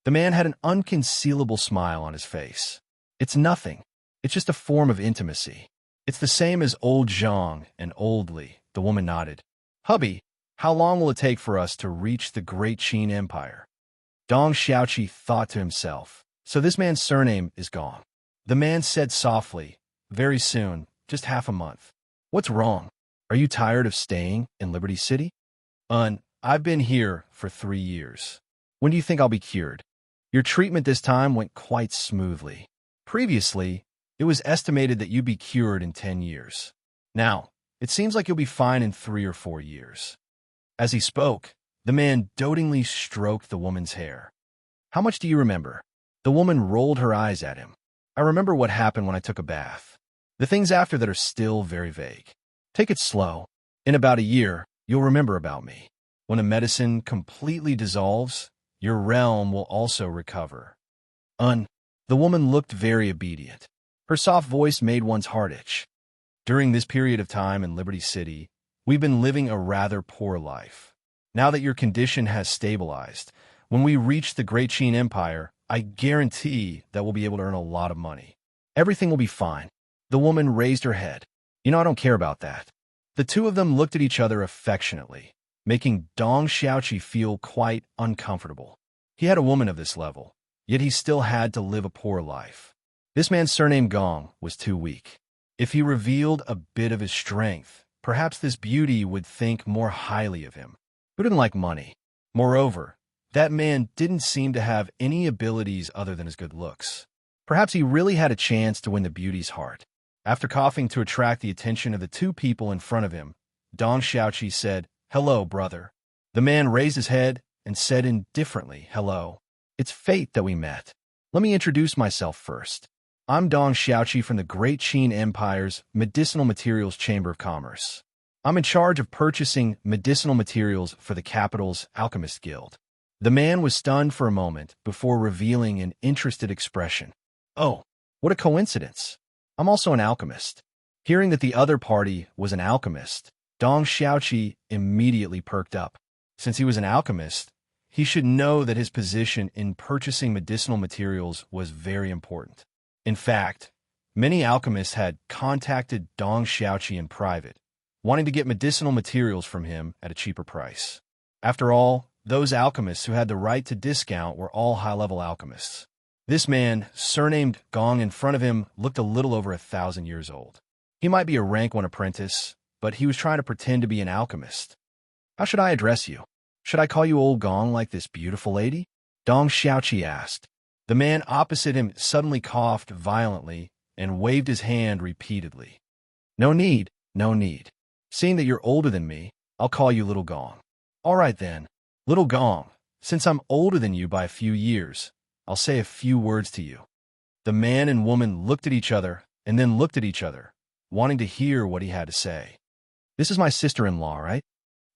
The man had an unconcealable smile on his face. "It's nothing. It's just a form of intimacy. It's the same as old Zhang and old Li." The woman nodded. "Hubby, how long will it take for us to reach the great Qin Empire?" Dong Xiaoqi thought to himself, so this man's surname is Gong. The man said softly, "Very soon, just half a month." "What's wrong? Are you tired of staying in Liberty City?" I've been here for 3 years. When do you think I'll be cured?" "Your treatment this time went quite smoothly. Previously, it was estimated that you'd be cured in 10 years. Now, it seems like you'll be fine in 3 or 4 years." As he spoke, the man dotingly stroked the woman's hair. "How much do you remember?" The woman rolled her eyes at him. "I remember what happened when I took a bath. The things after that are still very vague. Take it slow. In about a year, you'll remember about me. When the medicine completely dissolves, your realm will also recover." The woman looked very obedient. Her soft voice made one's heart itch. "During this period of time in Liberty City, we've been living a rather poor life. Now that your condition has stabilized, when we reach the Great Qin Empire, I guarantee that we'll be able to earn a lot of money. Everything will be fine." The woman raised her head. "You know, I don't care about that." The two of them looked at each other affectionately, making Dong Xiaoqi feel quite uncomfortable. He had a woman of this level, yet he still had to live a poor life. This man's surname Gong was too weak. If he revealed a bit of his strength, perhaps this beauty would think more highly of him. Who didn't like money? Moreover, that man didn't seem to have any abilities other than his good looks. Perhaps he really had a chance to win the beauty's heart. After coughing to attract the attention of the two people in front of him, Dong Xiaoqi said, "Hello, brother." The man raised his head and said indifferently, "Hello. It's fate that we met. Let me introduce myself first. I'm Dong Xiaoqi from the Great Qin Empire's Medicinal Materials Chamber of Commerce. I'm in charge of purchasing medicinal materials for the capital's Alchemist Guild." The man was stunned for a moment before revealing an interested expression. "Oh, what a coincidence. I'm also an alchemist." Hearing that the other party was an alchemist, Dong Xiaoqi immediately perked up. Since he was an alchemist, he should know that his position in purchasing medicinal materials was very important. In fact, many alchemists had contacted Dong Xiaoqi in private, wanting to get medicinal materials from him at a cheaper price. After all, those alchemists who had the right to discount were all high-level alchemists. This man, surnamed Gong, in front of him looked a little over 1,000 years old. He might be a rank 1 apprentice, but he was trying to pretend to be an alchemist. "How should I address you? Should I call you Old Gong like this beautiful lady?" Dong Xiaoqi asked. The man opposite him suddenly coughed violently and waved his hand repeatedly. "No need, no need. Seeing that you're older than me, I'll call you Little Gong." "All right then, Little Gong, since I'm older than you by a few years, I'll say a few words to you." The man and woman looked at each other and then looked at each other, wanting to hear what he had to say. "This is my sister-in-law, right?"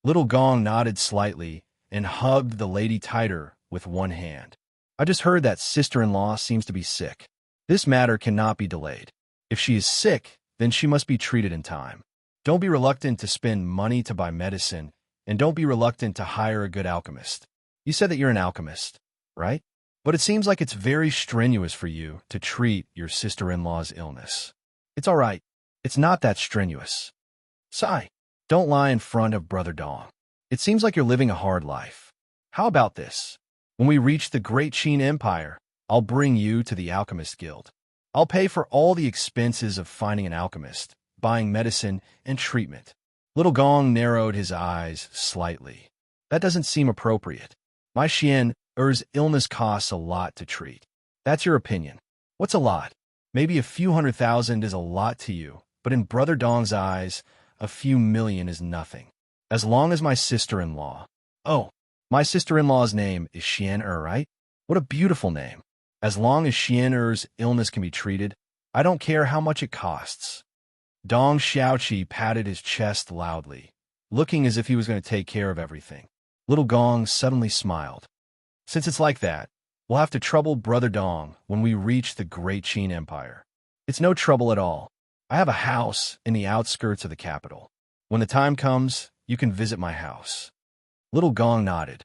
Little Gong nodded slightly and hugged the lady tighter with one hand. "I just heard that sister-in-law seems to be sick. This matter cannot be delayed. If she is sick, then she must be treated in time. Don't be reluctant to spend money to buy medicine, and don't be reluctant to hire a good alchemist. You said that you're an alchemist, right? But it seems like it's very strenuous for you to treat your sister-in-law's illness." "It's all right. It's not that strenuous." "Sigh. Don't lie in front of Brother Dong. It seems like you're living a hard life. How about this? When we reach the Great Qin Empire, I'll bring you to the Alchemist Guild. I'll pay for all the expenses of finding an alchemist, buying medicine, and treatment." Little Gong narrowed his eyes slightly. "That doesn't seem appropriate. My Xian Er's illness costs a lot to treat. That's your opinion. What's a lot? Maybe a few 100,000 is a lot to you, but in Brother Dong's eyes, a few million is nothing. As long as my sister-in-law. Oh, my sister-in-law's name is Xian right? What a beautiful name. As long as Xian illness can be treated, I don't care how much it costs. Dong Xiaoqi patted his chest loudly, looking as if he was going to take care of everything. Little Gong suddenly smiled. Since it's like that, we'll have to trouble Brother Dong when we reach the Great Qin Empire. It's no trouble at all. I have a house in the outskirts of the capital. When the time comes, you can visit my house. Little Gong nodded.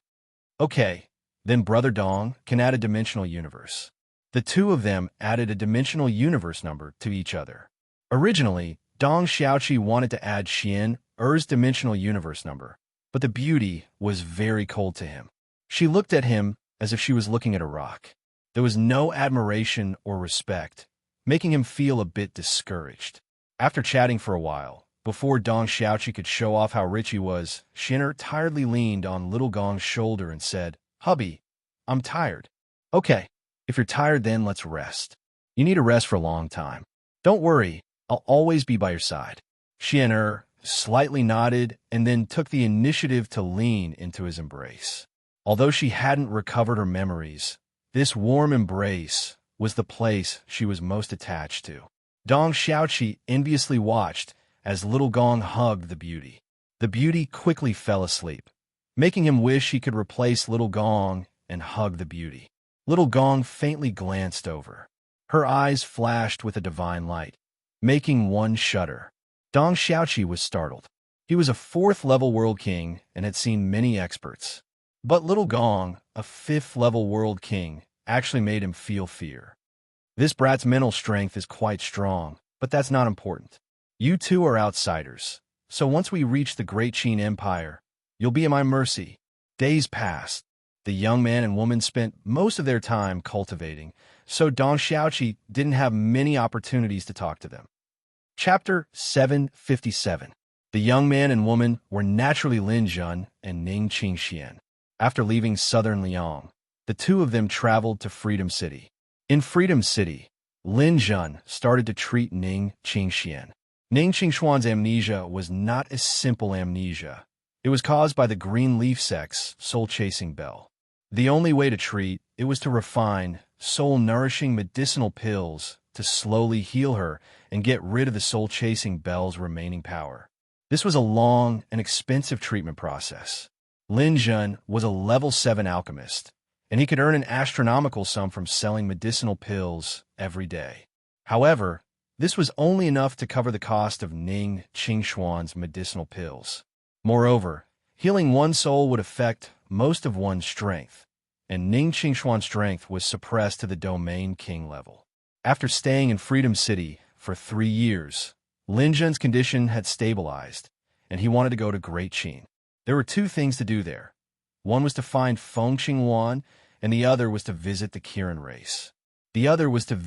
Okay, then Brother Dong can add a dimensional universe. The two of them added a dimensional universe number to each other. Originally, Dong Xiaoqi wanted to add Xian Er's dimensional universe number, but the beauty was very cold to him. She looked at him as if she was looking at a rock. There was no admiration or respect, making him feel a bit discouraged. After chatting for a while, before Dong Xiaoqi could show off how rich he was, Xian tiredly leaned on Little Gong's shoulder and said, "Hubby, I'm tired." "Okay, if you're tired then let's rest. You need a rest for a long time. Don't worry, I'll always be by your side." Xian slightly nodded and then took the initiative to lean into his embrace. Although she hadn't recovered her memories, this warm embrace was the place she was most attached to. Dong Xiaoqi enviously watched as Little Gong hugged the beauty. The beauty quickly fell asleep, making him wish he could replace Little Gong and hug the beauty. Little Gong faintly glanced over. Her eyes flashed with a divine light, making one shudder. Dong Xiaoqi was startled. He was a 4th-level world king and had seen many experts. But Little Gong, a 5th-level world king, actually made him feel fear. This brat's mental strength is quite strong, but that's not important. You two are outsiders, so once we reach the Great Qin Empire, you'll be at my mercy. Days passed. The young man and woman spent most of their time cultivating, so Dong Xiaoqi didn't have many opportunities to talk to them. Chapter 757. The young man and woman were naturally Lin Zhen and Ning Qingxian. After leaving southern Liang, the two of them traveled to Freedom City. In Freedom City, Lin Zhen started to treat Ning Qingxian. Ning Qingxuan's amnesia was not a simple amnesia. It was caused by the green leaf sect's soul-chasing bell. The only way to treat it was to refine soul-nourishing medicinal pills to slowly heal her and get rid of the soul-chasing bell's remaining power. This was a long and expensive treatment process. Lin Zhen was a level 7 alchemist, and he could earn an astronomical sum from selling medicinal pills every day. However, this was only enough to cover the cost of Ning Qingxuan's medicinal pills. Moreover, healing one soul would affect most of one's strength, and Ning Qingxuan's strength was suppressed to the Domain King level. After staying in Freedom City for 3 years, Lin Zhen's condition had stabilized, and he wanted to go to Great Qin. There were 2 things to do there. One was to find Feng Qingwan, and the other was to visit the Kirin race. The identity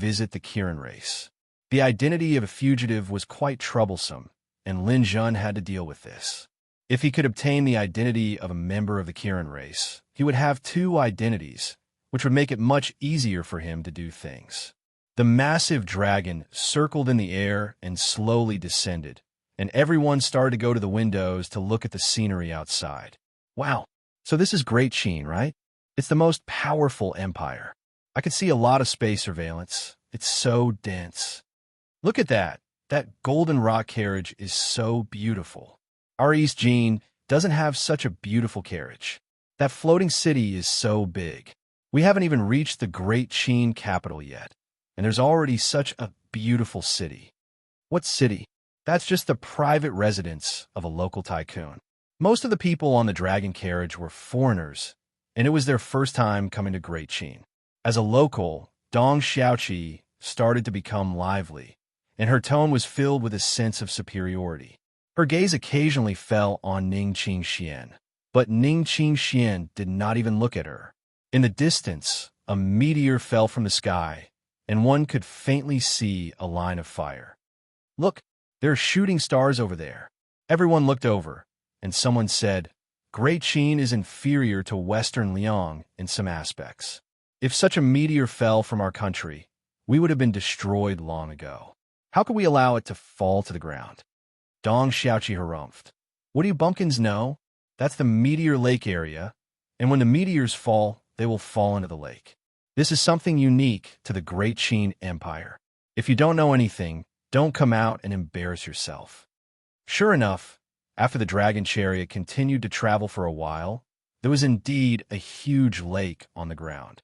of a fugitive was quite troublesome, and Lin Zhen had to deal with this. If he could obtain the identity of a member of the Kirin race, he would have 2 identities, which would make it much easier for him to do things. The massive dragon circled in the air and slowly descended, and everyone started to go to the windows to look at the scenery outside. Wow, so this is Great Qin, right? It's the most powerful empire. I could see a lot of space surveillance. It's so dense. Look at that. That golden rock carriage is so beautiful. Our East Jin doesn't have such a beautiful carriage. That floating city is so big. We haven't even reached the Great Qin capital yet, and there's already such a beautiful city. What city? That's just the private residence of a local tycoon. Most of the people on the dragon carriage were foreigners, and it was their first time coming to Great Qin. As a local, Dong Xiaoqi started to become lively, and her tone was filled with a sense of superiority. Her gaze occasionally fell on Ning Qingxian, but Ning Qingxian did not even look at her. In the distance, a meteor fell from the sky, and one could faintly see a line of fire. Look, there are shooting stars over there. Everyone looked over, and someone said, Great Qin is inferior to Western Liang in some aspects. If such a meteor fell from our country, we would have been destroyed long ago. How could we allow it to fall to the ground? Dong Xiaoqi harumphed. What do you bumpkins know? That's the Meteor Lake area, and when the meteors fall, they will fall into the lake. This is something unique to the Great Qin Empire. If you don't know anything, don't come out and embarrass yourself. Sure enough, after the dragon chariot continued to travel for a while, there was indeed a huge lake on the ground.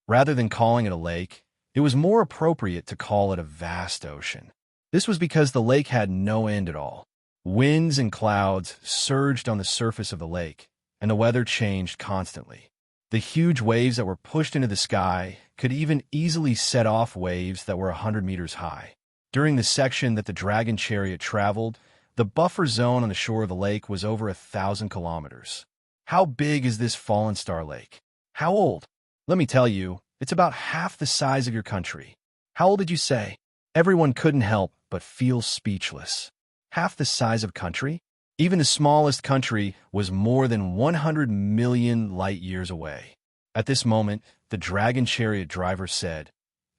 Rather than calling it a lake, it was more appropriate to call it a vast ocean. This was because the lake had no end at all. Winds and clouds surged on the surface of the lake, and the weather changed constantly. The huge waves that were pushed into the sky could even easily set off waves that were 100 meters high. During the section that the dragon chariot traveled, the buffer zone on the shore of the lake was over 1,000 kilometers. How big is this fallen star lake? How old? Let me tell you, it's about half the size of your country. How old did you say? Everyone couldn't help but feel speechless. Half the size of country? Even the smallest country was more than 100 million light years away. At this moment, the dragon chariot driver said,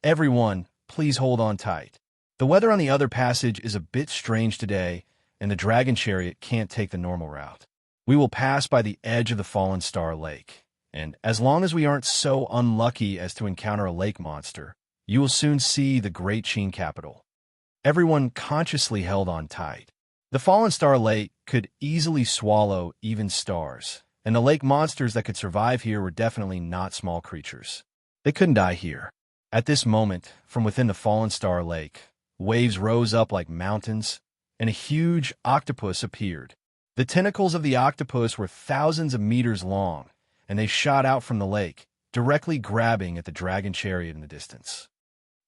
"Everyone, please hold on tight. The weather on the other passage is a bit strange today, and the dragon chariot can't take the normal route. We will pass by the edge of the fallen star lake, and as long as we aren't so unlucky as to encounter a lake monster, you will soon see the Great Qin capital." Everyone consciously held on tight. The fallen star lake could easily swallow even stars, and the lake monsters that could survive here were definitely not small creatures. They couldn't die here. At this moment, from within the fallen star lake, waves rose up like mountains, and a huge octopus appeared. The tentacles of the octopus were thousands of meters long, and they shot out from the lake, directly grabbing at the dragon chariot in the distance.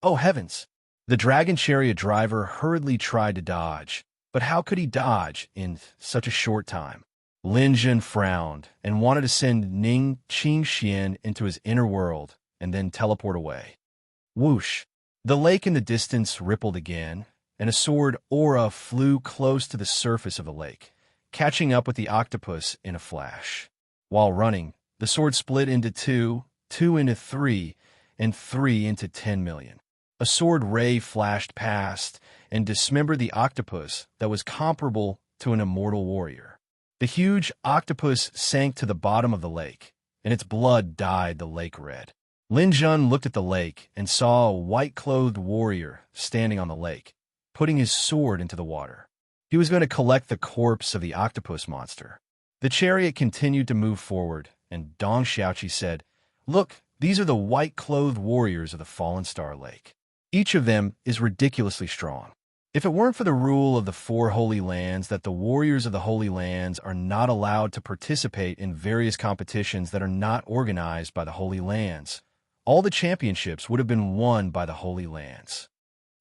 Oh heavens! The dragon chariot driver hurriedly tried to dodge, but how could he dodge in such a short time? Lin Zhen frowned and wanted to send Ning Qingxian into his inner world and then teleport away. Whoosh! The lake in the distance rippled again, and a sword aura flew close to the surface of the lake, catching up with the octopus in a flash. While running, the sword split into two into three, and 3 into 10 million. A sword ray flashed past and dismembered the octopus that was comparable to an immortal warrior. The huge octopus sank to the bottom of the lake, and its blood dyed the lake red. Lin Zhen looked at the lake and saw a white-clothed warrior standing on the lake, putting his sword into the water. He was going to collect the corpse of the octopus monster. The chariot continued to move forward, and Dong Xiaoqi said, "Look, these are the white-clothed warriors of the fallen star lake. Each of them is ridiculously strong. If it weren't for the rule of the 4 holy lands that the warriors of the holy lands are not allowed to participate in various competitions that are not organized by the holy lands, all the championships would have been won by the holy lands."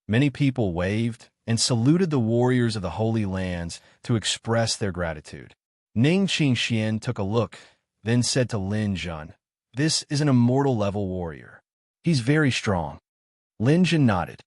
Many people waved and saluted the warriors of the holy lands to express their gratitude. Ning Qingxian took a look, then said to Lin Zhen, "This is an immortal level warrior. He's very strong." Lin Zhen nodded.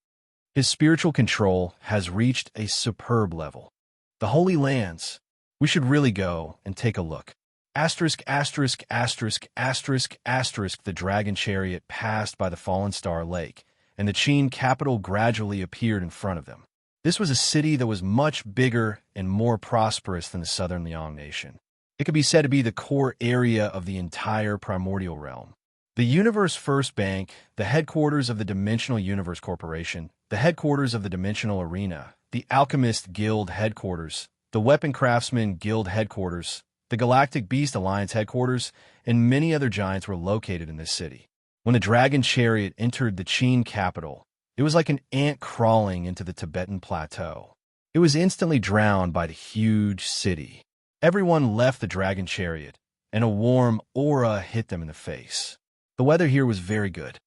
His spiritual control has reached a superb level. The Holy Lands. We should really go and take a look. Asterisk, asterisk, asterisk, asterisk, asterisk. The dragon chariot passed by the fallen star lake, and the Qin capital gradually appeared in front of them. This was a city that was much bigger and more prosperous than the southern Liang nation. It could be said to be the core area of the entire primordial realm. The Universe First Bank, the headquarters of the Dimensional Universe Corporation, the headquarters of the Dimensional Arena, the Alchemist Guild headquarters, the Weapon Craftsman Guild headquarters, the Galactic Beast Alliance headquarters, and many other giants were located in this city. When the dragon chariot entered the Qin capital, it was like an ant crawling into the Tibetan plateau. It was instantly drowned by the huge city. Everyone left the dragon chariot, and a warm aura hit them in the face. The weather here was very good.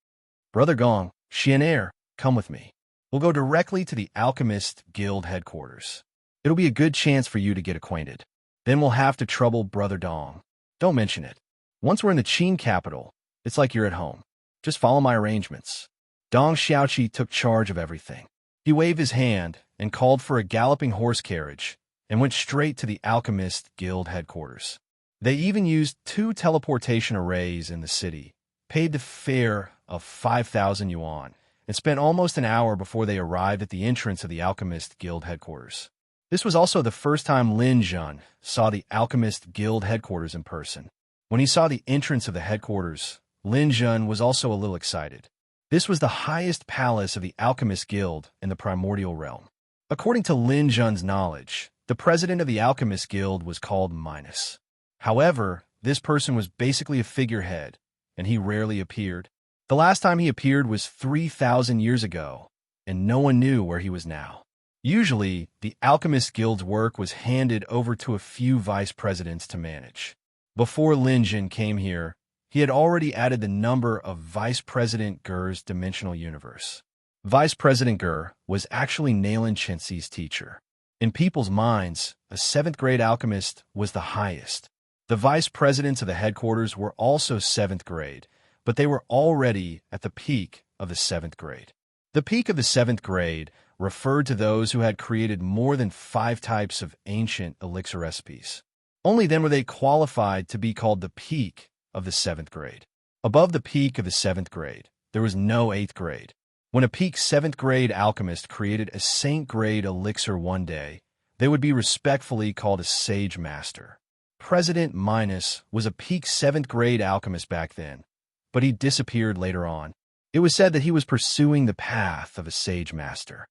"Brother Gong, Xianair, come with me. We'll go directly to the Alchemist Guild headquarters. It'll be a good chance for you to get acquainted. Then we'll have to trouble Brother Dong. Don't mention it. Once we're in the Qin capital, it's like you're at home. Just follow my arrangements." Dong Xiaoqi took charge of everything. He waved his hand and called for a galloping horse carriage and went straight to the Alchemist Guild headquarters. They even used 2 teleportation arrays in the city, paid the fare of 5,000 yuan, and spent almost an hour before they arrived at the entrance of the Alchemist Guild headquarters. This was also the first time Lin Jun saw the Alchemist Guild headquarters in person. When he saw the entrance of the headquarters, Lin Jun was also a little excited. This was the highest palace of the Alchemist Guild in the primordial realm. According to Lin Jun's knowledge, the president of the Alchemist Guild was called Minus. However, this person was basically a figurehead, and he rarely appeared. The last time he appeared was 3,000 years ago, and no one knew where he was now. Usually, the Alchemist Guild's work was handed over to a few vice presidents to manage. Before Lin Jun came here, he had already added the number of Vice President Ger's dimensional universe. Vice President Ger was actually Nailan Chenxi's teacher. In people's minds, a 7th grade alchemist was the highest. The vice presidents of the headquarters were also 7th grade, but they were already at the peak of the 7th grade. The peak of the 7th grade referred to those who had created more than 5 types of ancient elixir recipes. Only then were they qualified to be called the peak of the 7th grade. Above the peak of the 7th grade, there was no 8th grade. When a peak 7th grade alchemist created a saint grade elixir one day, they would be respectfully called a sage master. President Minus was a peak 7th grade alchemist back then, but he disappeared later on. It was said that he was pursuing the path of a sage master.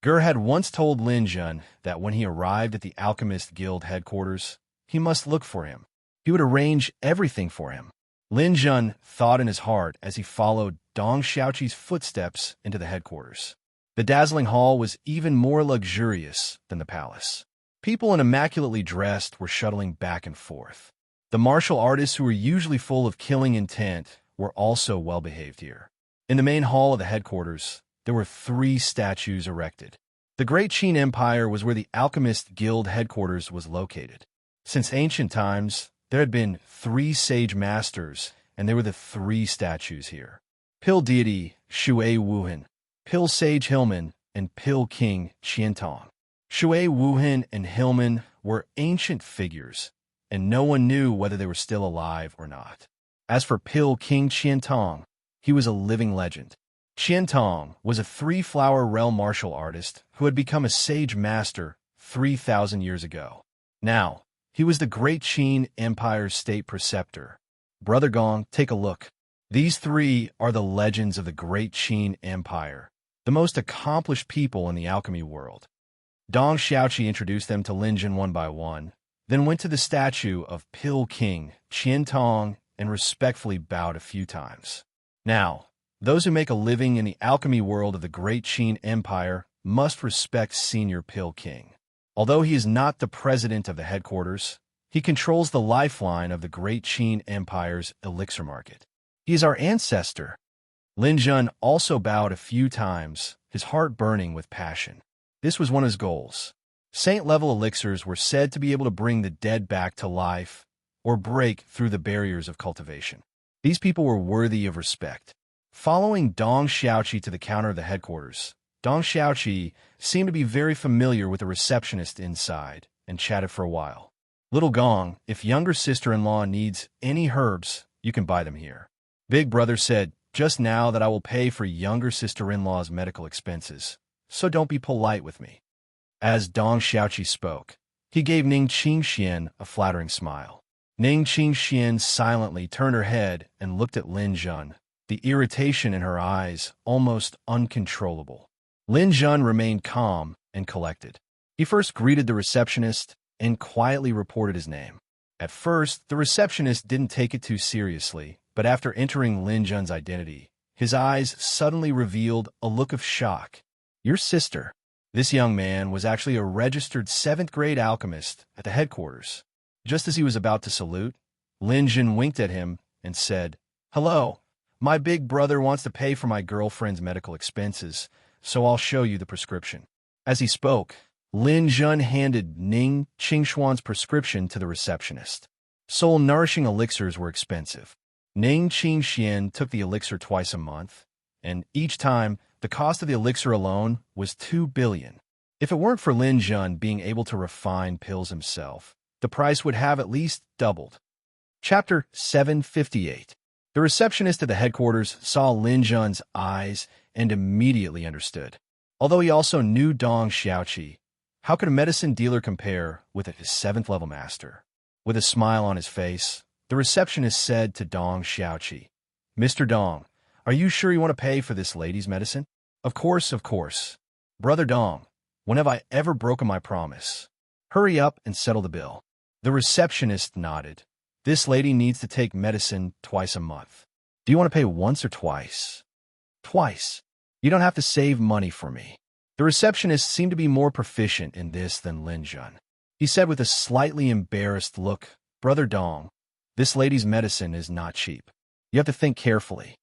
Ger had once told Lin Jun that when he arrived at the Alchemist Guild headquarters, he must look for him. He would arrange everything for him. Lin Jun thought in his heart as he followed Dong Xiaoqi's footsteps into the headquarters. The dazzling hall was even more luxurious than the palace. People in immaculately dressed were shuttling back and forth. The martial artists who were usually full of killing intent were also well-behaved here. In the main hall of the headquarters, there were 3 statues erected. The Great Qin Empire was where the Alchemist Guild headquarters was located. Since ancient times, there had been 3 sage masters, and they were the 3 statues here. Pill deity Shui Wuhan, Pill sage Hillman, and Pill king Qiantong. Shui Wuhan and Hillman were ancient figures, and no one knew whether they were still alive or not. As for Pill king Qiantong, he was a living legend. Qiantong was a 3-flower realm martial artist who had become a sage master 3,000 years ago. Now, he was the Great Qin Empire's state preceptor. Brother Gong, take a look. These 3 are the legends of the Great Qin Empire, the most accomplished people in the alchemy world. Dong Xiaoqi introduced them to Lin Jun one by one, then went to the statue of Pill King Qiantong and respectfully bowed a few times. Now, those who make a living in the alchemy world of the Great Qin Empire must respect Senior Pill King. Although he is not the president of the headquarters, he controls the lifeline of the Great Qin Empire's elixir market. He is our ancestor. Lin Jun also bowed a few times, his heart burning with passion. This was one of his goals. Saint-level elixirs were said to be able to bring the dead back to life or break through the barriers of cultivation. These people were worthy of respect. Following Dong Xiaoqi to the counter of the headquarters, Dong Xiaoqi seemed to be very familiar with the receptionist inside and chatted for a while. Little Gong, if younger sister-in-law needs any herbs, you can buy them here. Big brother said just now that I will pay for younger sister-in-law's medical expenses, so don't be polite with me. As Dong Xiaoqi spoke, he gave Ning Qingxian a flattering smile. Ning Qingxian silently turned her head and looked at Lin Jun, the irritation in her eyes almost uncontrollable. Lin Jun remained calm and collected. He first greeted the receptionist and quietly reported his name. At first, the receptionist didn't take it too seriously, but after entering Lin Jun's identity, his eyes suddenly revealed a look of shock. Your sister. This young man was actually a registered 7th grade alchemist at the headquarters. Just as he was about to salute, Lin Jun winked at him and said, Hello, my big brother wants to pay for my girlfriend's medical expenses, so I'll show you the prescription. As he spoke, Lin Jun handed Ning Qingshuan's prescription to the receptionist. Soul-nourishing elixirs were expensive. Ning Qingxian took the elixir twice a month, and each time, the cost of the elixir alone was 2 billion. If it weren't for Lin Jun being able to refine pills himself, the price would have at least doubled. Chapter 758. The receptionist at the headquarters saw Lin Jun's eyes and immediately understood. Although he also knew Dong Xiaoqi, how could a medicine dealer compare with his 7th-level master? With a smile on his face, the receptionist said to Dong Xiaoqi, "Mr. Dong, are you sure you want to pay for this lady's medicine?" Of course, of course. Brother Dong, when have I ever broken my promise? Hurry up and settle the bill." The receptionist nodded. "This lady needs to take medicine twice a month. Do you want to pay once or twice?" "Twice. You don't have to save money for me." The receptionist seemed to be more proficient in this than Lin Jun. He said with a slightly embarrassed look, "Brother Dong, this lady's medicine is not cheap. You have to think carefully."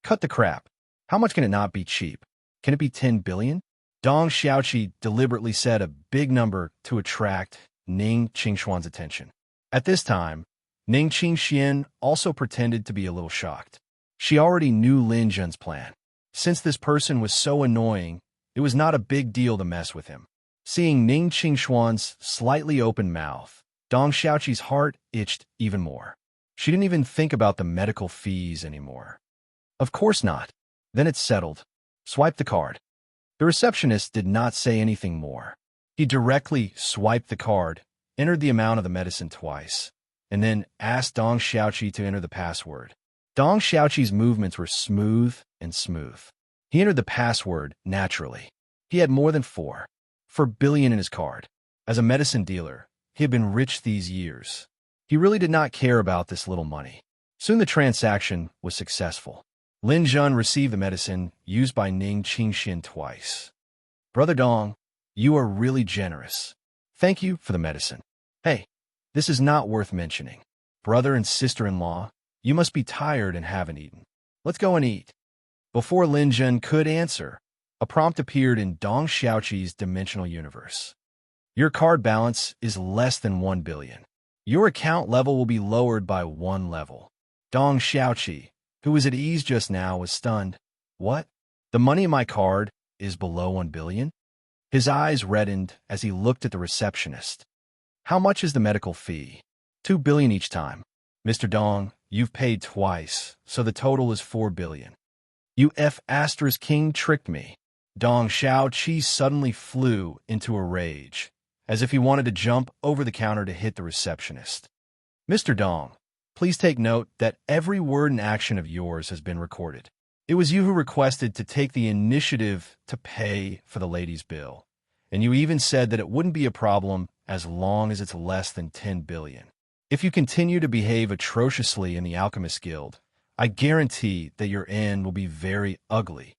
"Cut the crap. How much can it not be cheap? Can it be 10 billion? Dong Xiaoqi deliberately said a big number to attract Ning Qingshuan's attention. At this time, Ning Qingxian also pretended to be a little shocked. She already knew Lin Jun's plan. Since this person was so annoying, it was not a big deal to mess with him. Seeing Ning Qingshuan's slightly open mouth, Dong Xiaoqi's heart itched even more. She didn't even think about the medical fees anymore. Of course not. Then it's settled. Swipe the card. The receptionist did not say anything more. He directly swiped the card, entered the amount of the medicine twice, and then asked Dong Xiaoqi to enter the password. Dong Xiaoqi's movements were smooth and smooth. He entered the password naturally. He had more than 4 billion in his card. As a medicine dealer, he had been rich these years. He really did not care about this little money. Soon the transaction was successful. Lin Jun received the medicine used by Ning Qingxian twice. "Brother Dong, you are really generous. Thank you for the medicine. Hey, this is not worth mentioning. Brother and sister-in-law, you must be tired and haven't eaten. Let's go and eat." Before Lin Jun could answer, a prompt appeared in Dong Xiaoqi's dimensional universe. "Your card balance is less than 1 billion. Your account level will be lowered by 1 level." Dong Xiaoqi, who was at ease just now, was stunned. "What? The money in my card is below 1 billion? His eyes reddened as he looked at the receptionist. "How much is the medical fee?" 2 billion each time. "Mr. Dong, you've paid twice, so the total is 4 billion. You King tricked me." Dong Xiaoqi suddenly flew into a rage, as if he wanted to jump over the counter to hit the receptionist. "Mr. Dong, please take note that every word and action of yours has been recorded. It was you who requested to take the initiative to pay for the lady's bill, and you even said that it wouldn't be a problem as long as it's less than 10 billion. If you continue to behave atrociously in the Alchemist Guild, I guarantee that your end will be very ugly."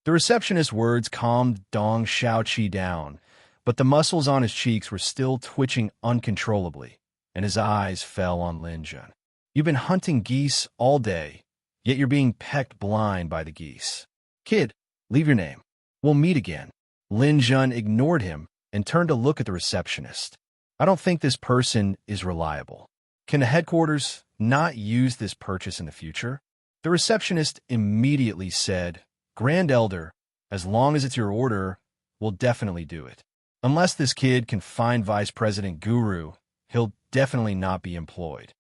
The receptionist's words calmed Dong Xiaoqi down, but the muscles on his cheeks were still twitching uncontrollably, and his eyes fell on Lin Jun. "You've been hunting geese all day, yet you're being pecked blind by the geese. Kid, leave your name. We'll meet again." Lin Jun ignored him and turned to look at the receptionist. "I don't think this person is reliable. Can the headquarters not use this purchase in the future?" The receptionist immediately said, "Grand Elder, as long as it's your order, we'll definitely do it. Unless this kid can find Vice President Guru, he'll definitely not be employed."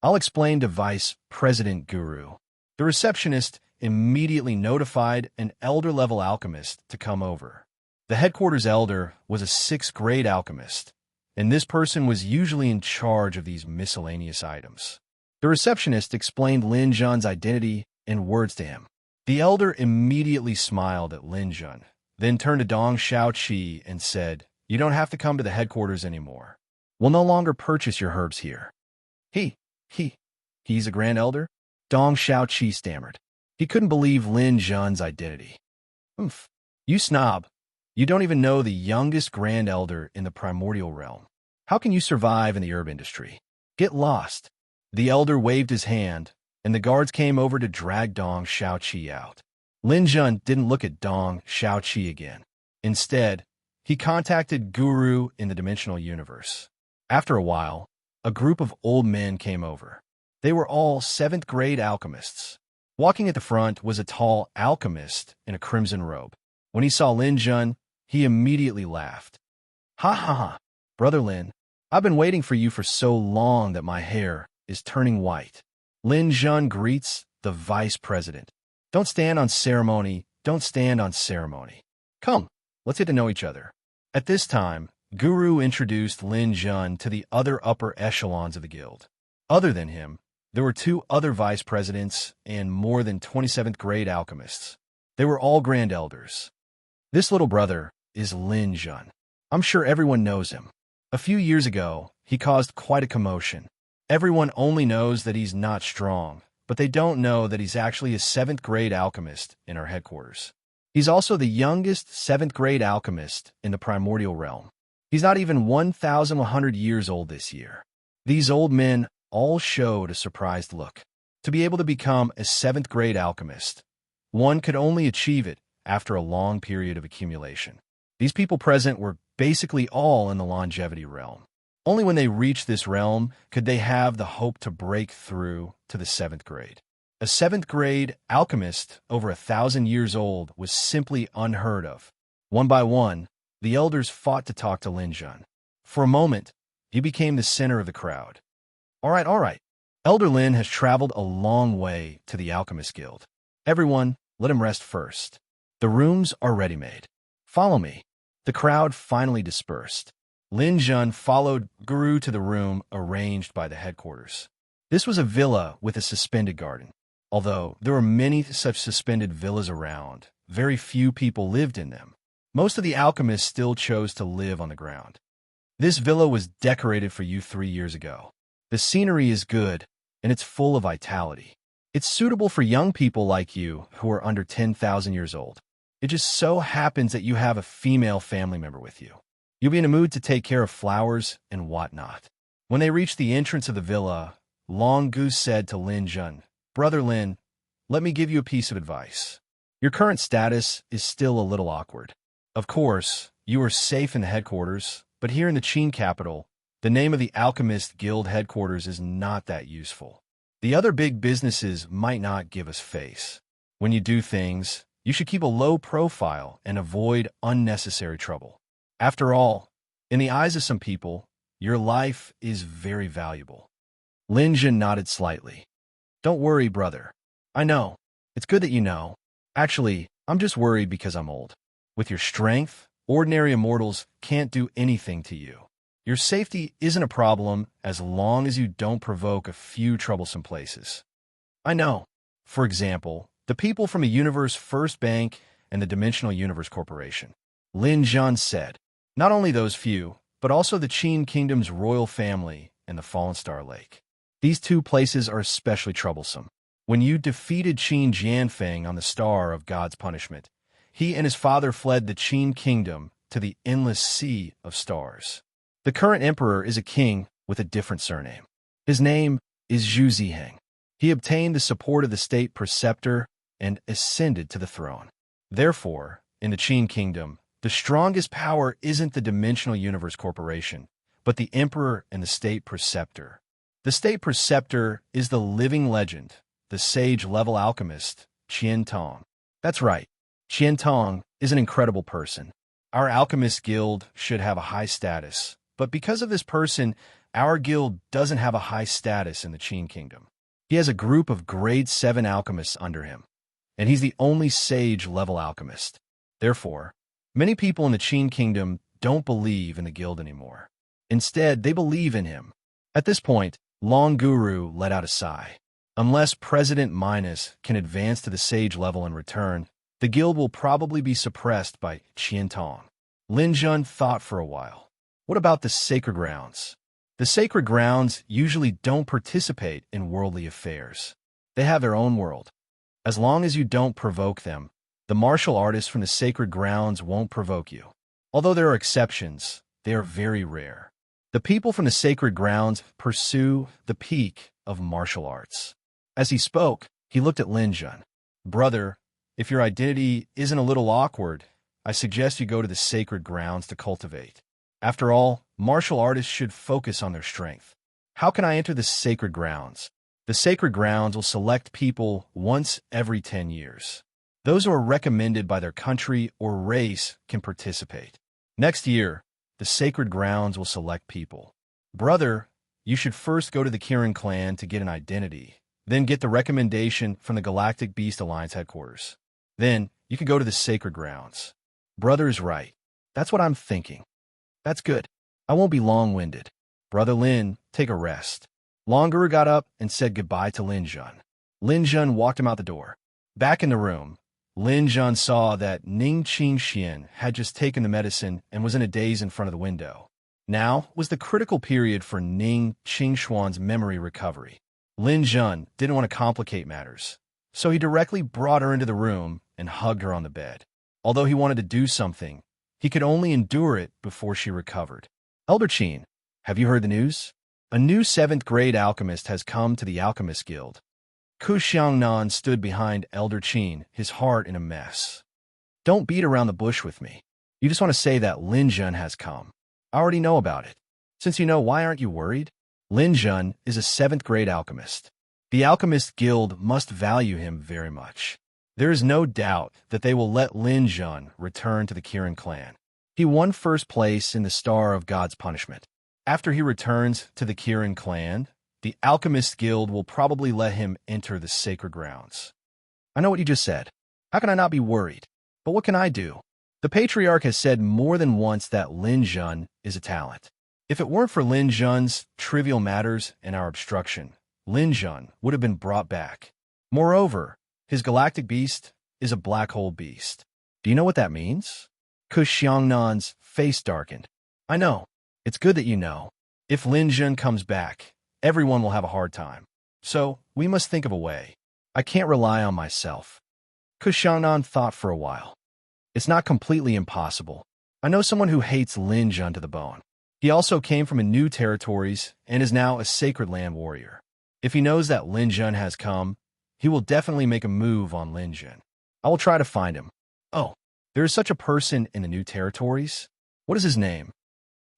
"I'll explain to Vice President Guru." The receptionist immediately notified an elder-level alchemist to come over. The headquarters elder was a 6th-grade alchemist, and this person was usually in charge of these miscellaneous items. The receptionist explained Lin Jun's identity and words to him. The elder immediately smiled at Lin Jun, then turned to Dong Xiaoqi and said, "You don't have to come to the headquarters anymore. We'll no longer purchase your herbs here." He's a Grand Elder?" Dong Xiaoqi stammered. He couldn't believe Lin Jun's identity. "Oomph, you snob. You don't even know the youngest Grand Elder in the primordial realm. How can you survive in the herb industry? Get lost." The elder waved his hand, and the guards came over to drag Dong Xiaoqi out. Lin Jun didn't look at Dong Xiaoqi again. Instead, he contacted Guru in the dimensional universe. After a while, a group of old men came over. They were all 7th-grade alchemists. Walking at the front was a tall alchemist in a crimson robe. When he saw Lin Jun, he immediately laughed. "Ha ha ha, Brother Lin, I've been waiting for you for so long that my hair is turning white." Lin Jun greets the vice president. Don't stand on ceremony, don't stand on ceremony. Come, let's get to know each other. At this time, Guru introduced Lin Jun to the other upper echelons of the guild. Other than him, there were 2 other vice presidents and more than 27th grade alchemists. They were all grand elders. This little brother is Lin Jun. I'm sure everyone knows him. A few years ago, he caused quite a commotion. Everyone only knows that he's not strong, but they don't know that he's actually a 7th grade alchemist in our headquarters. He's also the youngest 7th grade alchemist in the primordial realm. He's not even 1,100 years old this year. These old men all showed a surprised look. To be able to become a 7th grade alchemist, one could only achieve it after a long period of accumulation. These people present were basically all in the longevity realm. Only when they reached this realm could they have the hope to break through to the 7th grade. A 7th grade alchemist over 1,000 years old was simply unheard of. One by one, the elders fought to talk to Lin Jun. For a moment, he became the center of the crowd. All right. Elder Lin has traveled a long way to the Alchemist Guild. Everyone, let him rest first. The rooms are ready-made. Follow me. The crowd finally dispersed. Lin Jun followed Guru to the room arranged by the headquarters. This was a villa with a suspended garden. Although there were many such suspended villas around, very few people lived in them. Most of the alchemists still chose to live on the ground. This villa was decorated for you 3 years ago. The scenery is good, and it's full of vitality. It's suitable for young people like you who are under 10,000 years old. It just so happens that you have a female family member with you. You'll be in a mood to take care of flowers and whatnot. When they reached the entrance of the villa, Long Goose said to Lin Jun, "Brother Lin, let me give you a piece of advice. Your current status is still a little awkward. Of course, you are safe in the headquarters, but here in the Qin capital, the name of the Alchemist Guild headquarters is not that useful. The other big businesses might not give us face. When you do things, you should keep a low profile and avoid unnecessary trouble. After all, in the eyes of some people, your life is very valuable." Lin Jun nodded slightly. "Don't worry, brother. I know. It's good that you know. Actually, I'm just worried because I'm old. With your strength, ordinary immortals can't do anything to you. Your safety isn't a problem as long as you don't provoke a few troublesome places. I know. For example, the people from the Universe First Bank and the Dimensional Universe Corporation," Lin Jun said. "Not only those few, but also the Qin Kingdom's royal family and the Fallen Star Lake. These 2 places are especially troublesome. When you defeated Qin Jianfeng on the Star of God's Punishment, he and his father fled the Qin Kingdom to the Endless Sea of Stars. The current emperor is a king with a different surname. His name is Zhu Ziheng. He obtained the support of the state preceptor and ascended to the throne. Therefore, in the Qin Kingdom, the strongest power isn't the Dimensional Universe Corporation, but the emperor and the state preceptor. The state preceptor is the living legend, the sage-level alchemist, Qian Tong. That's right, Qian Tong is an incredible person. Our alchemist guild should have a high status, but because of this person, our guild doesn't have a high status in the Qin Kingdom. He has a group of grade 7 alchemists under him, and he's the only sage-level alchemist. Therefore, many people in the Qin Kingdom don't believe in the guild anymore. Instead, they believe in him." At this point, Long Guru let out a sigh. Unless President Minus can advance to the sage level in return, the guild will probably be suppressed by Qian Tong. Lin Jun thought for a while. What about the sacred grounds? The sacred grounds usually don't participate in worldly affairs. They have their own world. As long as you don't provoke them, the martial artists from the sacred grounds won't provoke you. Although there are exceptions, they are very rare. The people from the sacred grounds pursue the peak of martial arts. As he spoke, he looked at Lin Jun. "Brother, if your identity isn't a little awkward, I suggest you go to the sacred grounds to cultivate. After all, martial artists should focus on their strength. How can I enter the sacred grounds?" The sacred grounds will select people once every 10 years. Those who are recommended by their country or race can participate. Next year, the sacred grounds will select people. "Brother, you should first go to the Kirin clan to get an identity. Then get the recommendation from the Galactic Beast Alliance headquarters. Then you can go to the sacred grounds. Brother's right. That's what I'm thinking. That's good. I won't be long-winded. Brother Lin, take a rest. Long Guru got up and said goodbye to Lin Jun. Lin Jun walked him out the door. Back in the room, Lin Jun saw that Ning Qingxian had just taken the medicine and was in a daze in front of the window. Now was the critical period for Ning Qingxuan's memory recovery. Lin Jun didn't want to complicate matters, so he directly brought her into the room and hugged her on the bed. Although he wanted to do something, he could only endure it before she recovered. Elder Qin, have you heard the news? A new 7th grade alchemist has come to the Alchemist Guild. Ku Xiangnan stood behind Elder Qin, his heart in a mess. Don't beat around the bush with me. You just want to say that Lin Jun has come. I already know about it. Since you know, why aren't you worried? Lin Jun is a 7th grade alchemist. The Alchemist Guild must value him very much. There is no doubt that they will let Lin Jun return to the Kirin clan. He won first place in the Star of God's Punishment. After he returns to the Kirin clan, the Alchemist Guild will probably let him enter the sacred grounds. I know what you just said. How can I not be worried? But what can I do? The Patriarch has said more than once that Lin Jun is a talent. If it weren't for Lin Jun's trivial matters and our obstruction, Lin Jun would have been brought back. Moreover, his galactic beast is a black hole beast. Do you know what that means? Ku Xiangnan's face darkened. I know. It's good that you know. If Lin Jun comes back, everyone will have a hard time. So, we must think of a way. I can't rely on myself. Ku Xiangnan thought for a while. It's not completely impossible. I know someone who hates Lin Jun to the bone. He also came from a new territories and is now a sacred land warrior. If he knows that Lin Jun has come, he will definitely make a move on Lin Jun. I will try to find him. Oh, there is such a person in the new territories? What is his name?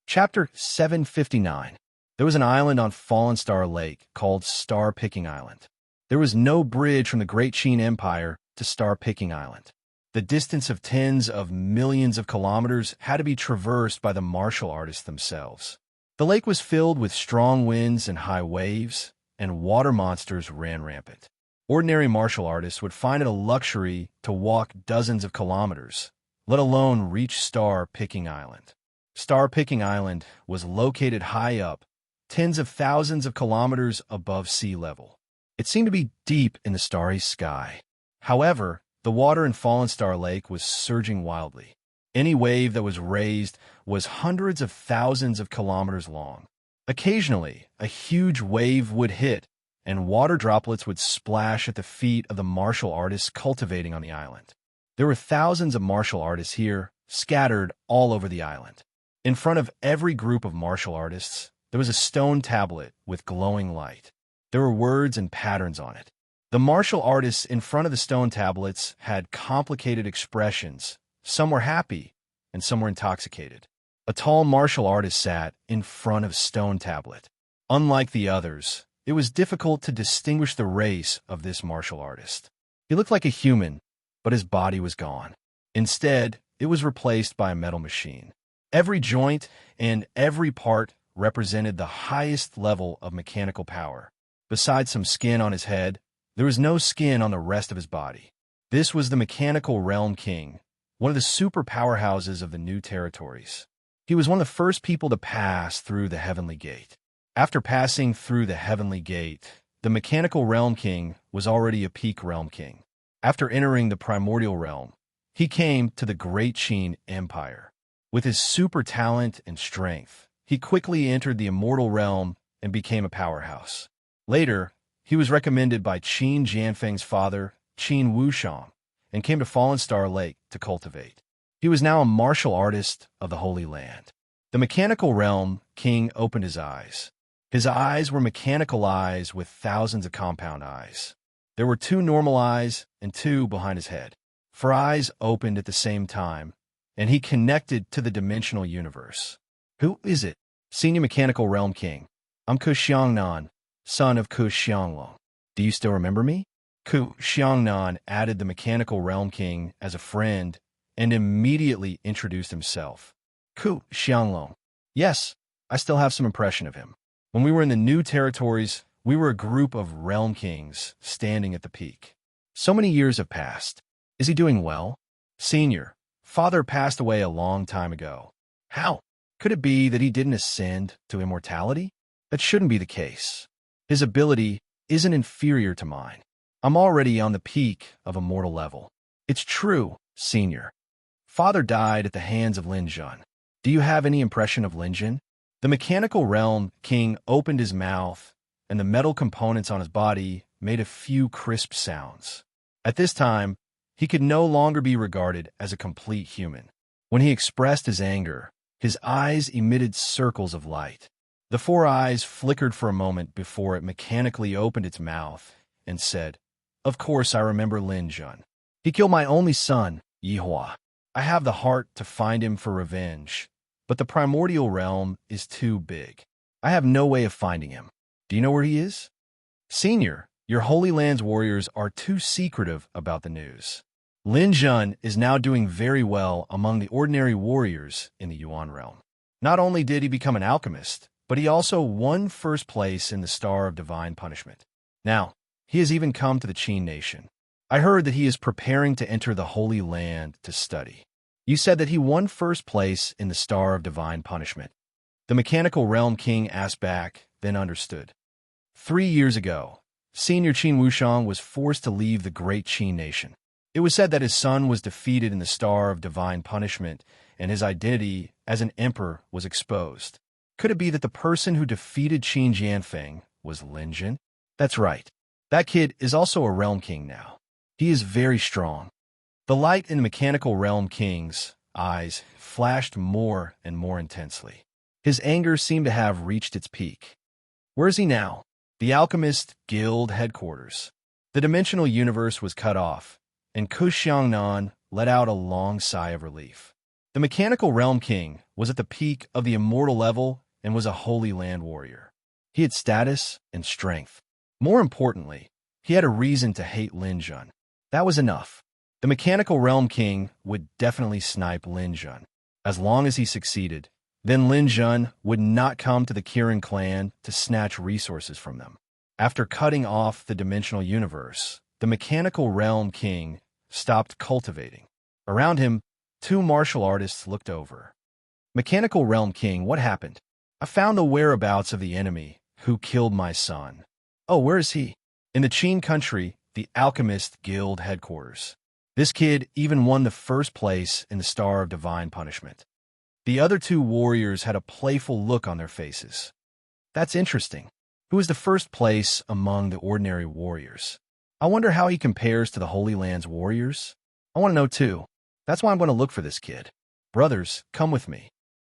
Chapter 759. There was an island on Fallen Star Lake called Star Picking Island. There was no bridge from the Great Qin Empire to Star Picking Island. The distance of tens of millions of kilometers had to be traversed by the martial artists themselves. The lake was filled with strong winds and high waves, and water monsters ran rampant. Ordinary martial artists would find it a luxury to walk dozens of kilometers, let alone reach Star Picking Island. Star Picking Island was located high up, tens of thousands of kilometers above sea level. It seemed to be deep in the starry sky. However, the water in Fallen Star Lake was surging wildly. Any wave that was raised was hundreds of thousands of kilometers long. Occasionally, a huge wave would hit, and water droplets would splash at the feet of the martial artists cultivating on the island. There were thousands of martial artists here, scattered all over the island. In front of every group of martial artists, there was a stone tablet with glowing light. There were words and patterns on it. The martial artists in front of the stone tablets had complicated expressions. Some were happy, and some were intoxicated. A tall martial artist sat in front of stone tablet. Unlike the others, it was difficult to distinguish the race of this martial artist. He looked like a human, but his body was gone. Instead, it was replaced by a metal machine. Every joint and every part represented the highest level of mechanical power. Besides some skin on his head, there was no skin on the rest of his body. This was the Mechanical Realm King, one of the super powerhouses of the new territories. He was one of the first people to pass through the Heavenly Gate. After passing through the Heavenly Gate, the Mechanical Realm King was already a peak Realm King. After entering the Primordial Realm, he came to the Great Qin Empire. With his super talent and strength, he quickly entered the Immortal Realm and became a powerhouse. Later, he was recommended by Qin Jianfeng's father, Qin Wushang, and came to Fallen Star Lake to cultivate. He was now a martial artist of the Holy Land. The Mechanical Realm King opened his eyes. His eyes were mechanical eyes with thousands of compound eyes. There were 2 normal eyes and 2 behind his head. 4 eyes opened at the same time, and he connected to the dimensional universe. Who is it? Senior Mechanical Realm King. I'm Ku Xiangnan, son of Ku Xianglong. Do you still remember me? Ku Xiangnan added the Mechanical Realm King as a friend and immediately introduced himself. Ku Xianglong. Yes, I still have some impression of him. When we were in the new territories, We were a group of realm kings standing at the peak. So many years have passed. Is he doing well? Senior, father passed away a long time ago. How? Could it be that he didn't ascend to immortality? That shouldn't be the case. His ability isn't inferior to mine. I'm already on the peak of immortal level. It's true, Senior. Father died at the hands of Lin Jun. Do you have any impression of Lin Jun? The mechanical realm king opened his mouth, and the metal components on his body made a few crisp sounds. At this time, he could no longer be regarded as a complete human. When he expressed his anger, his eyes emitted circles of light. The four eyes flickered for a moment before it mechanically opened its mouth and said, "Of course I remember Lin Jun. He killed my only son, Yihua. I have the heart to find him for revenge, but the primordial realm is too big. I have no way of finding him. Do you know where he is?" Senior, your Holy Land's warriors are too secretive about the news. Lin Jun is now doing very well among the ordinary warriors in the Yuan realm. Not only did he become an alchemist, but he also won first place in the Star of Divine Punishment. Now, he has even come to the Qin nation. I heard that he is preparing to enter the Holy Land to study. You said that he won first place in the Star of Divine Punishment. The Mechanical Realm King asked back, then understood. 3 years ago, Senior Qin Wushang was forced to leave the great Qin nation. It was said that his son was defeated in the Star of Divine Punishment, and his identity as an emperor was exposed. Could it be that the person who defeated Qin Jianfeng was Lin Jun? That's right. That kid is also a realm king now. He is very strong. The light in the Mechanical Realm King's eyes flashed more and more intensely. His anger seemed to have reached its peak. Where is he now? The Alchemist Guild headquarters. The dimensional universe was cut off, and Ku Xiangnan let out a long sigh of relief. The Mechanical Realm King was at the peak of the immortal level and was a Holy Land warrior. He had status and strength. More importantly, he had a reason to hate Lin Jun. That was enough. The Mechanical Realm King would definitely snipe Lin Jun. As long as he succeeded, then Lin Jun would not come to the Kirin clan to snatch resources from them. After cutting off the dimensional universe, the Mechanical Realm King stopped cultivating. Around him, 2 martial artists looked over. Mechanical Realm King, what happened? I found the whereabouts of the enemy who killed my son. Oh, where is he? In the Qin country, the Alchemist Guild headquarters. This kid even won the first place in the Star of Divine Punishment. The other 2 warriors had a playful look on their faces. That's interesting. Who is the first place among the ordinary warriors? I wonder how he compares to the Holy Land's warriors. I want to know too. That's why I'm going to look for this kid. Brothers, come with me.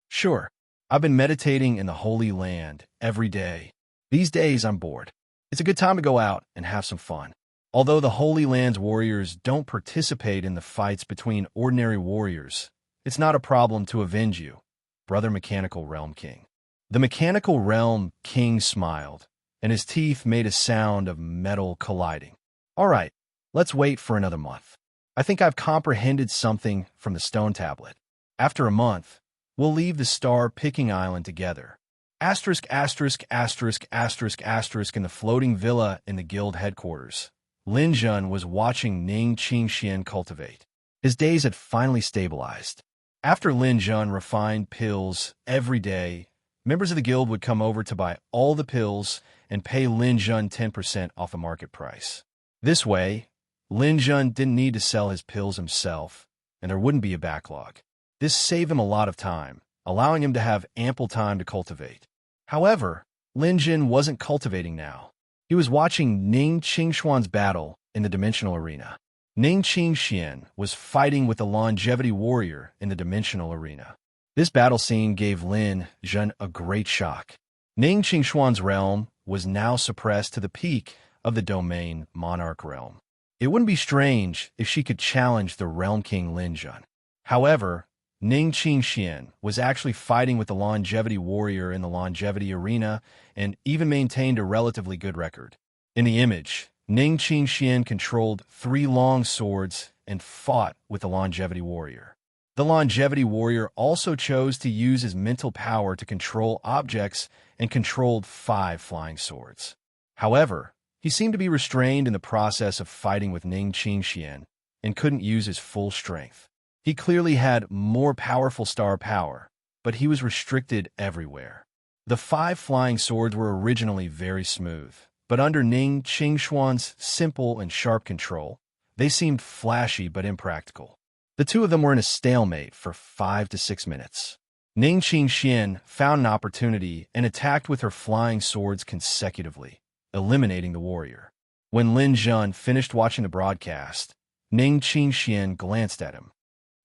Sure. I've been meditating in the Holy Land every day. These days I'm bored. It's a good time to go out and have some fun. Although the Holy Land's warriors don't participate in the fights between ordinary warriors, it's not a problem to avenge you, Brother Mechanical Realm King. The Mechanical Realm King smiled, and his teeth made a sound of metal colliding. All right, let's wait for another month. I think I've comprehended something from the stone tablet. After a month, we'll leave the star-picking island together. Asterisk, asterisk, asterisk, asterisk, asterisk in the floating villa in the guild headquarters. Lin Jun was watching Ning Qingxian cultivate. His days had finally stabilized. After Lin Jun refined pills every day, members of the guild would come over to buy all the pills and pay Lin Jun 10% off the market price. This way, Lin Jun didn't need to sell his pills himself, and there wouldn't be a backlog. This saved him a lot of time, allowing him to have ample time to cultivate. However, Lin Jun wasn't cultivating now. He was watching Ning Qingshuan's battle in the dimensional arena. Ning Qingxian was fighting with the longevity warrior in the dimensional arena. This battle scene gave Lin Jun a great shock. Ning Qingshuan's realm was now suppressed to the peak of the domain monarch realm. It wouldn't be strange if she could challenge the realm king Lin Jun. However, Ning Qingxian was actually fighting with the longevity warrior in the longevity arena and even maintained a relatively good record. In the image, Ning Qingxian controlled 3 long swords and fought with the longevity warrior. The longevity warrior also chose to use his mental power to control objects and controlled 5 flying swords. However, he seemed to be restrained in the process of fighting with Ning Qingxian and couldn't use his full strength. He clearly had more powerful star power, but he was restricted everywhere. The 5 flying swords were originally very smooth, but under Ning Qingxuan's simple and sharp control, they seemed flashy but impractical. The two of them were in a stalemate for 5 to 6 minutes. Ning Qingxian found an opportunity and attacked with her flying swords consecutively, eliminating the warrior. When Lin Zhun finished watching the broadcast, Ning Qingxian glanced at him.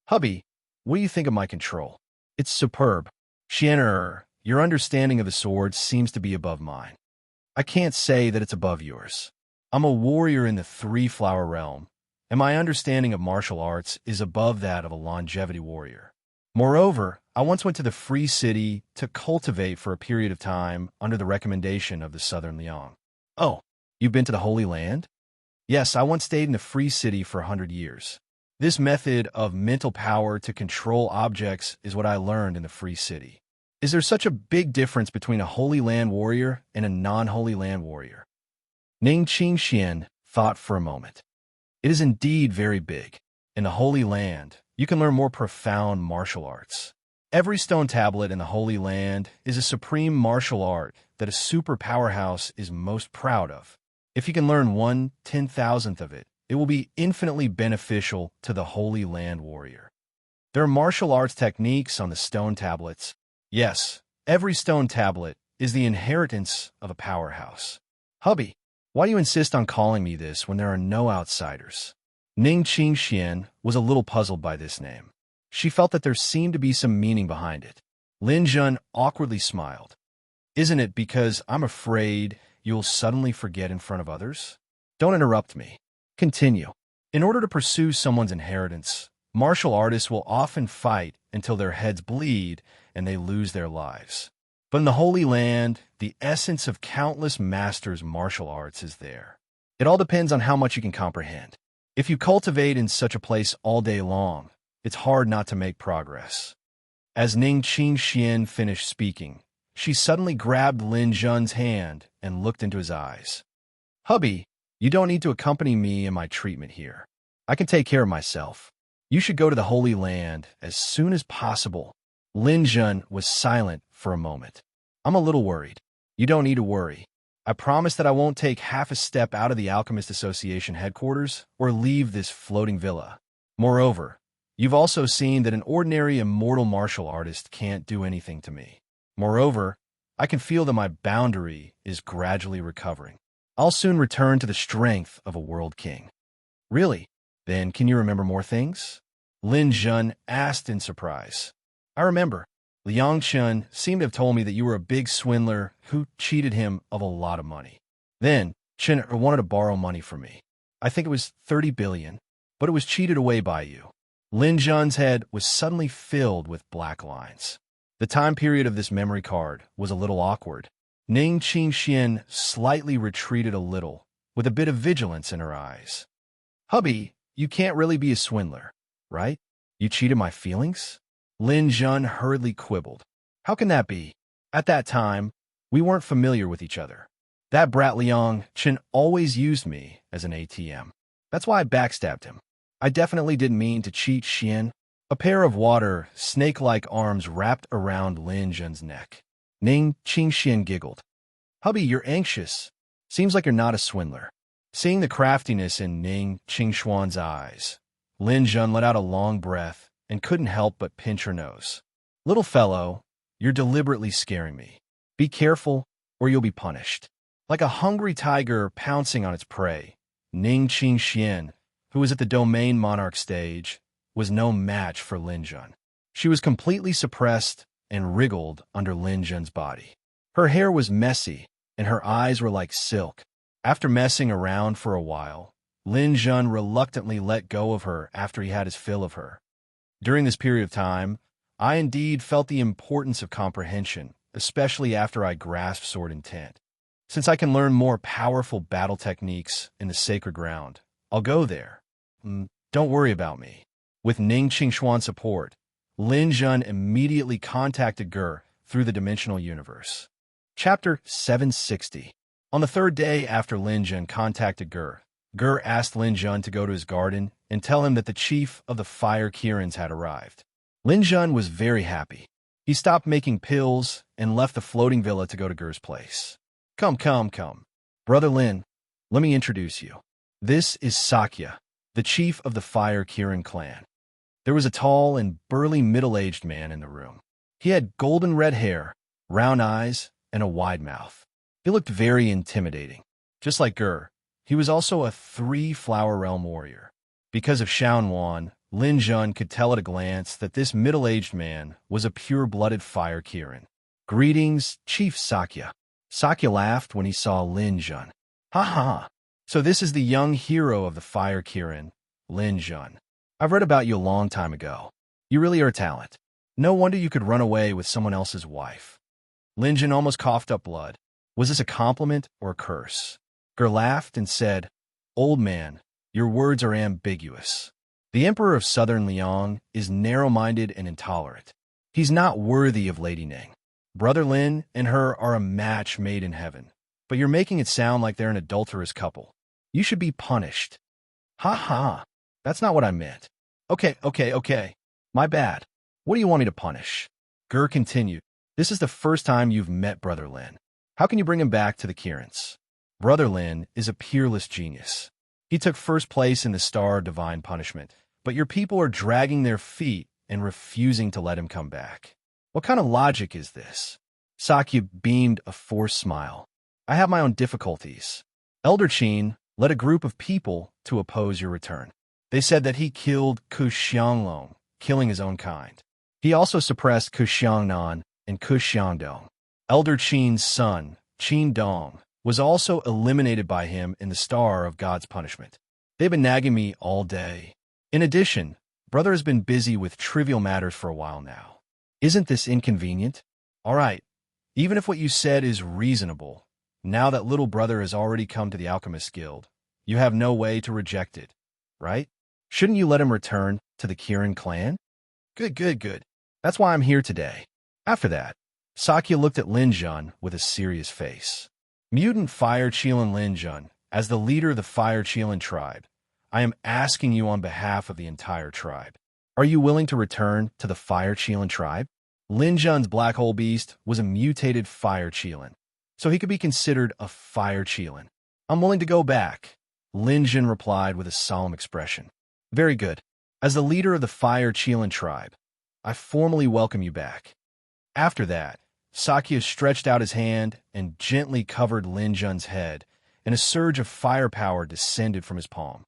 "Hubby, what do you think of my control?" "It's superb. Xian, your understanding of the swords seems to be above mine." "I can't say that it's above yours. I'm a warrior in the 3-flower realm, and my understanding of martial arts is above that of a longevity warrior. Moreover, I once went to the Free City to cultivate for a period of time under the recommendation of the Southern Liang." "Oh, you've been to the Holy Land?" "Yes, I once stayed in the Free City for 100 years. This method of mental power to control objects is what I learned in the Free City." "Is there such a big difference between a Holy Land warrior and a non-Holy Land warrior?" Ning Qingxian thought for a moment. "It is indeed very big. In the Holy Land, you can learn more profound martial arts. Every stone tablet in the Holy Land is a supreme martial art that a super powerhouse is most proud of. If you can learn 1/10,000th of it, it will be infinitely beneficial to the Holy Land warrior. There are martial arts techniques on the stone tablets. Yes, every stone tablet is the inheritance of a powerhouse." "Hubby, why do you insist on calling me this when there are no outsiders?" Ning Qingxian was a little puzzled by this name. She felt that there seemed to be some meaning behind it. Lin Zhun awkwardly smiled. "Isn't it because I'm afraid you'll suddenly forget in front of others?" "Don't interrupt me. Continue." "In order to pursue someone's inheritance, martial artists will often fight until their heads bleed and they lose their lives. But in the Holy Land, the essence of countless masters' martial arts is there. It all depends on how much you can comprehend. If you cultivate in such a place all day long, it's hard not to make progress." As Ning Qingxian finished speaking, she suddenly grabbed Lin Zhun's hand and looked into his eyes. "Hubby, you don't need to accompany me in my treatment here. I can take care of myself. You should go to the Holy Land as soon as possible." Lin Zhun was silent for a moment. "I'm a little worried." "You don't need to worry. I promise that I won't take half a step out of the Alchemist Association headquarters or leave this floating villa. Moreover, you've also seen that an ordinary immortal martial artist can't do anything to me. Moreover, I can feel that my boundary is gradually recovering. I'll soon return to the strength of a world king." "Really? Then can you remember more things?" Lin Zhun asked in surprise. "I remember. Liang Chun seemed to have told me that you were a big swindler who cheated him of a lot of money. Then, Chen wanted to borrow money from me. I think it was 30 billion, but it was cheated away by you." Lin Zhun's head was suddenly filled with black lines. The time period of this memory card was a little awkward. Ning Qingxian slightly retreated a little, with a bit of vigilance in her eyes. "Hubby, you can't really be a swindler, right? You cheated my feelings?" Lin Zhun hurriedly quibbled. "How can that be? At that time, we weren't familiar with each other. That brat Liang Chen always used me as an ATM. That's why I backstabbed him. I definitely didn't mean to cheat Xian." A pair of water, snake-like arms wrapped around Lin Zhun's neck. Ning Qingxian giggled. "Hubby, you're anxious. Seems like you're not a swindler." Seeing the craftiness in Ning Qingxuan's eyes, Lin Zhun let out a long breath and couldn't help but pinch her nose. "Little fellow, you're deliberately scaring me. Be careful, or you'll be punished." Like a hungry tiger pouncing on its prey, Ning Qingxian, who was at the domain monarch stage, was no match for Lin Zhun. She was completely suppressed and wriggled under Lin Zhun's body. Her hair was messy, and her eyes were like silk. After messing around for a while, Lin Zhun reluctantly let go of her after he had his fill of her. During this period of time, I indeed felt the importance of comprehension, especially after I grasped sword intent. Since I can learn more powerful battle techniques in the sacred ground, I'll go there. Don't worry about me. With Ning Qingxuan's support, Lin Zhun immediately contacted Ger through the dimensional universe. Chapter 760. On the third day after Lin Jun contacted Gur asked Lin Jun to go to his garden and tell him that the chief of the fire Kirans had arrived. Lin Jun was very happy. He stopped making pills and left the floating villa to go to Gur's place. Come. Brother Lin, let me introduce you. This is Sakya, the chief of the fire Kiran clan. There was a tall and burly middle-aged man in the room. He had golden red hair, round eyes, and a wide mouth. He looked very intimidating. Just like Gur, he was also a 3-flower realm warrior. Because of Xiaonuan, Lin Jun could tell at a glance that this middle-aged man was a pure-blooded fire Kiran. Greetings, Chief Sakya. Sakya laughed when he saw Lin Jun. Ha ha! So this is the young hero of the fire Kiran, Lin Jun. I've read about you a long time ago. You really are a talent. No wonder you could run away with someone else's wife. Lin Jun almost coughed up blood. Was this a compliment or a curse? Gur laughed and said, Old man, your words are ambiguous. The Emperor of Southern Liang is narrow-minded and intolerant. He's not worthy of Lady Ning. Brother Lin and her are a match made in heaven, but you're making it sound like they're an adulterous couple. You should be punished. Ha ha, that's not what I meant. Okay. My bad. What do you want me to punish? Gur continued, This is the first time you've met Brother Lin. How can you bring him back to the Kirans? Brother Lin is a peerless genius. He took first place in the Star of Divine Punishment, but your people are dragging their feet and refusing to let him come back. What kind of logic is this? Sakya beamed a forced smile. I have my own difficulties. Elder Qin led a group of people to oppose your return. They said that he killed Kush Xianglong, killing his own kind. He also suppressed Kush Xiangnan and Kush Xiangdong. Elder Qin's son, Qin Dong, was also eliminated by him in the Star of God's Punishment. They've been nagging me all day. In addition, Brother has been busy with trivial matters for a while now. Isn't this inconvenient? All right, even if what you said is reasonable, now that little brother has already come to the Alchemist Guild, you have no way to reject it, right? Shouldn't you let him return to the Kiran clan? Good. That's why I'm here today. After that, Sakya looked at Lin Jun with a serious face. Mutant Fire Qilin Lin Jun, as the leader of the Fire Qilin tribe, I am asking you on behalf of the entire tribe. Are you willing to return to the Fire Qilin tribe? Lin Jun's black hole beast was a mutated Fire Qilin, so he could be considered a Fire Qilin. I'm willing to go back, Lin Jun replied with a solemn expression. Very good. As the leader of the Fire Qilin tribe, I formally welcome you back. After that, Sakya stretched out his hand and gently covered Lin Jun's head, and a surge of firepower descended from his palm.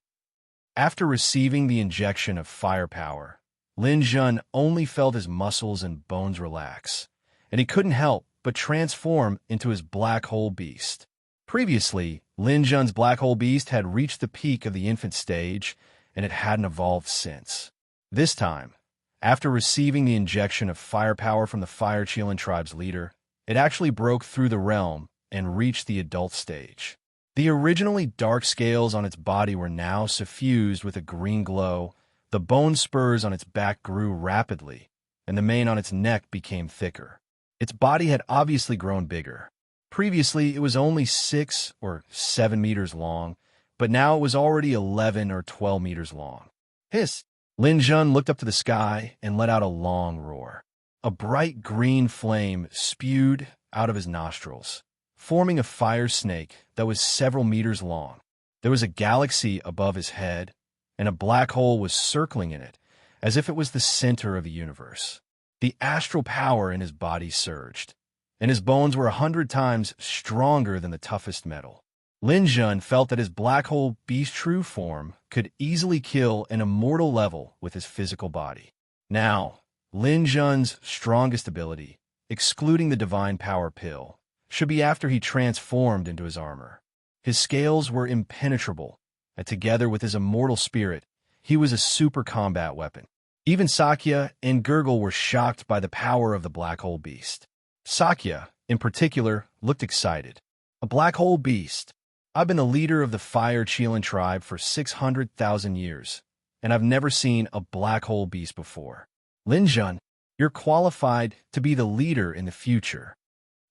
After receiving the injection of firepower, Lin Jun only felt his muscles and bones relax, and he couldn't help but transform into his black hole beast. Previously, Lin Jun's black hole beast had reached the peak of the infant stage, and it hadn't evolved since. This time, after receiving the injection of firepower from the Fire Qilin tribe's leader, it actually broke through the realm and reached the adult stage. The originally dark scales on its body were now suffused with a green glow, the bone spurs on its back grew rapidly, and the mane on its neck became thicker. Its body had obviously grown bigger. Previously, it was only 6 or 7 meters long, but now it was already 11 or 12 meters long. Hiss! Lin Jun looked up to the sky and let out a long roar. A bright green flame spewed out of his nostrils, forming a fire snake that was several meters long. There was a galaxy above his head, and a black hole was circling in it, as if it was the center of the universe. The astral power in his body surged, and his bones were 100 times stronger than the toughest metal. Lin Jun felt that his black hole beast true form could easily kill an immortal level with his physical body. Now, Lin Jun's strongest ability, excluding the divine power pill, should be after he transformed into his armor. His scales were impenetrable, and together with his immortal spirit, he was a super combat weapon. Even Sakya and Gurgle were shocked by the power of the black hole beast. Sakya, in particular, looked excited. A black hole beast. I've been the leader of the Fire Qilin tribe for 600,000 years, and I've never seen a black hole beast before. Lin Jun, you're qualified to be the leader in the future.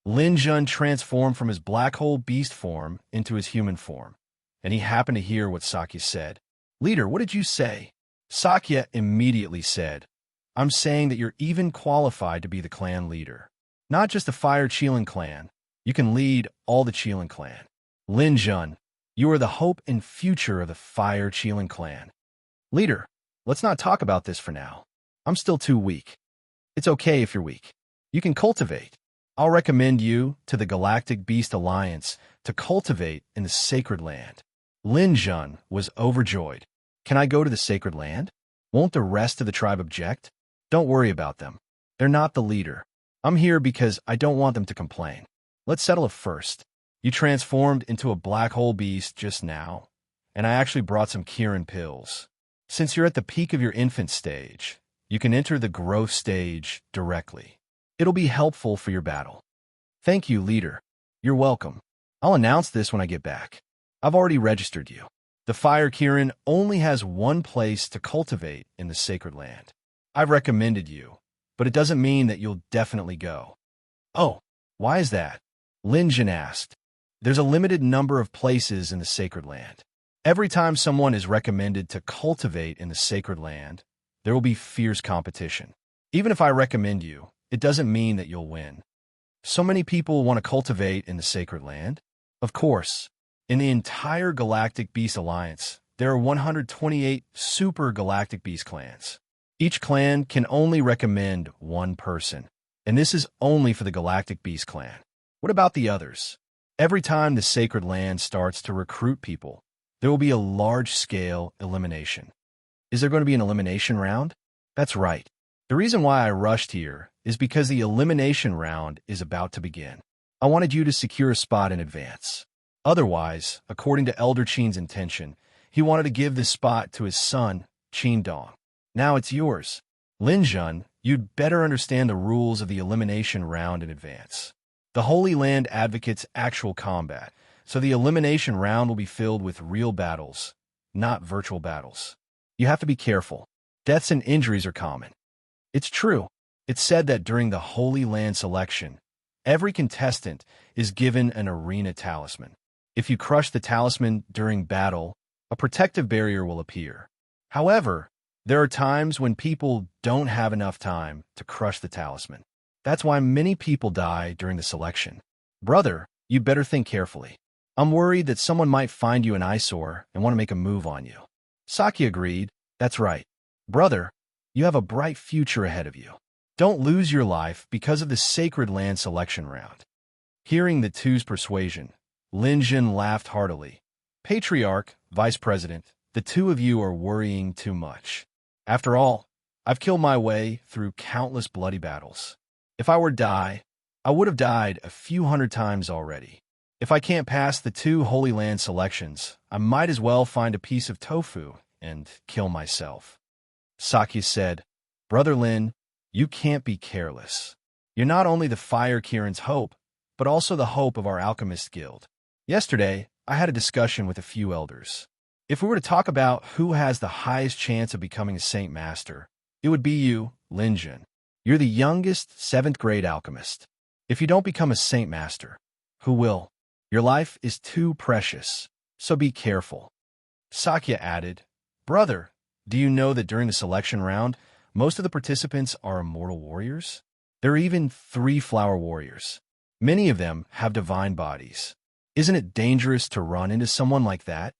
Lin Jun transformed from his black hole beast form into his human form, and he happened to hear what Sakya said. "Leader, what did you say?" Sakya immediately said, "I'm saying that you're even qualified to be the clan leader. Not just the Fire Qilin clan. You can lead all the Qilin clan. Lin Jun, you are the hope and future of the Fire Qilin clan." "Leader, let's not talk about this for now. I'm still too weak." "It's okay if you're weak. You can cultivate. I'll recommend you to the Galactic Beast Alliance to cultivate in the Sacred Land." Lin Jun was overjoyed. "Can I go to the Sacred Land? Won't the rest of the tribe object?" "Don't worry about them. They're not the leader. I'm here because I don't want them to complain. Let's settle it first. You transformed into a black hole beast just now, and I actually brought some Kirin pills. Since you're at the peak of your infant stage, you can enter the growth stage directly. It'll be helpful for your battle." "Thank you, leader." "You're welcome. I'll announce this when I get back. I've already registered you. The Fire Kirin only has one place to cultivate in the Sacred Land. I've recommended you, but it doesn't mean that you'll definitely go." "Oh, why is that?" Lin Jun asked. "There's a limited number of places in the Sacred Land. Every time someone is recommended to cultivate in the Sacred Land, there will be fierce competition. Even if I recommend you, it doesn't mean that you'll win." "So many people want to cultivate in the Sacred Land?" "Of course. In the entire Galactic Beast Alliance, there are 128 super Galactic Beast clans. Each clan can only recommend one person, and this is only for the Galactic Beast clan. What about the others? Every time the Sacred Land starts to recruit people, there will be a large-scale elimination." "Is there going to be an elimination round?" "That's right. The reason why I rushed here is because the elimination round is about to begin. I wanted you to secure a spot in advance. Otherwise, according to Elder Qin's intention, he wanted to give this spot to his son, Qin Dong. Now it's yours. Lin Jun, you'd better understand the rules of the elimination round in advance. The Holy Land advocates actual combat, so the elimination round will be filled with real battles, not virtual battles. You have to be careful. Deaths and injuries are common." "It's true. It's said that during the Holy Land selection, every contestant is given an arena talisman. If you crush the talisman during battle, a protective barrier will appear. However, there are times when people don't have enough time to crush the talisman. That's why many people die during the selection. Brother, you better think carefully. I'm worried that someone might find you an eyesore and want to make a move on you." Sakya agreed. "That's right. Brother, you have a bright future ahead of you. Don't lose your life because of the Sacred Land selection round." Hearing the two's persuasion, Lin Jun laughed heartily. "Patriarch, Vice President, the two of you are worrying too much. After all, I've killed my way through countless bloody battles. If I were to die, I would have died a few hundred times already. If I can't pass the two Holy Land selections, I might as well find a piece of tofu and kill myself." Sakya said, "Brother Lin, you can't be careless. You're not only the Fire Kirin's hope, but also the hope of our Alchemist Guild. Yesterday, I had a discussion with a few elders. If we were to talk about who has the highest chance of becoming a Saint Master, it would be you, Lin Jun. You're the youngest 7th grade alchemist. If you don't become a Saint Master, who will? Your life is too precious, so be careful." Sakya added, "Brother, do you know that during the selection round, most of the participants are immortal warriors? There are even 3 flower warriors. Many of them have divine bodies. Isn't it dangerous to run into someone like that?"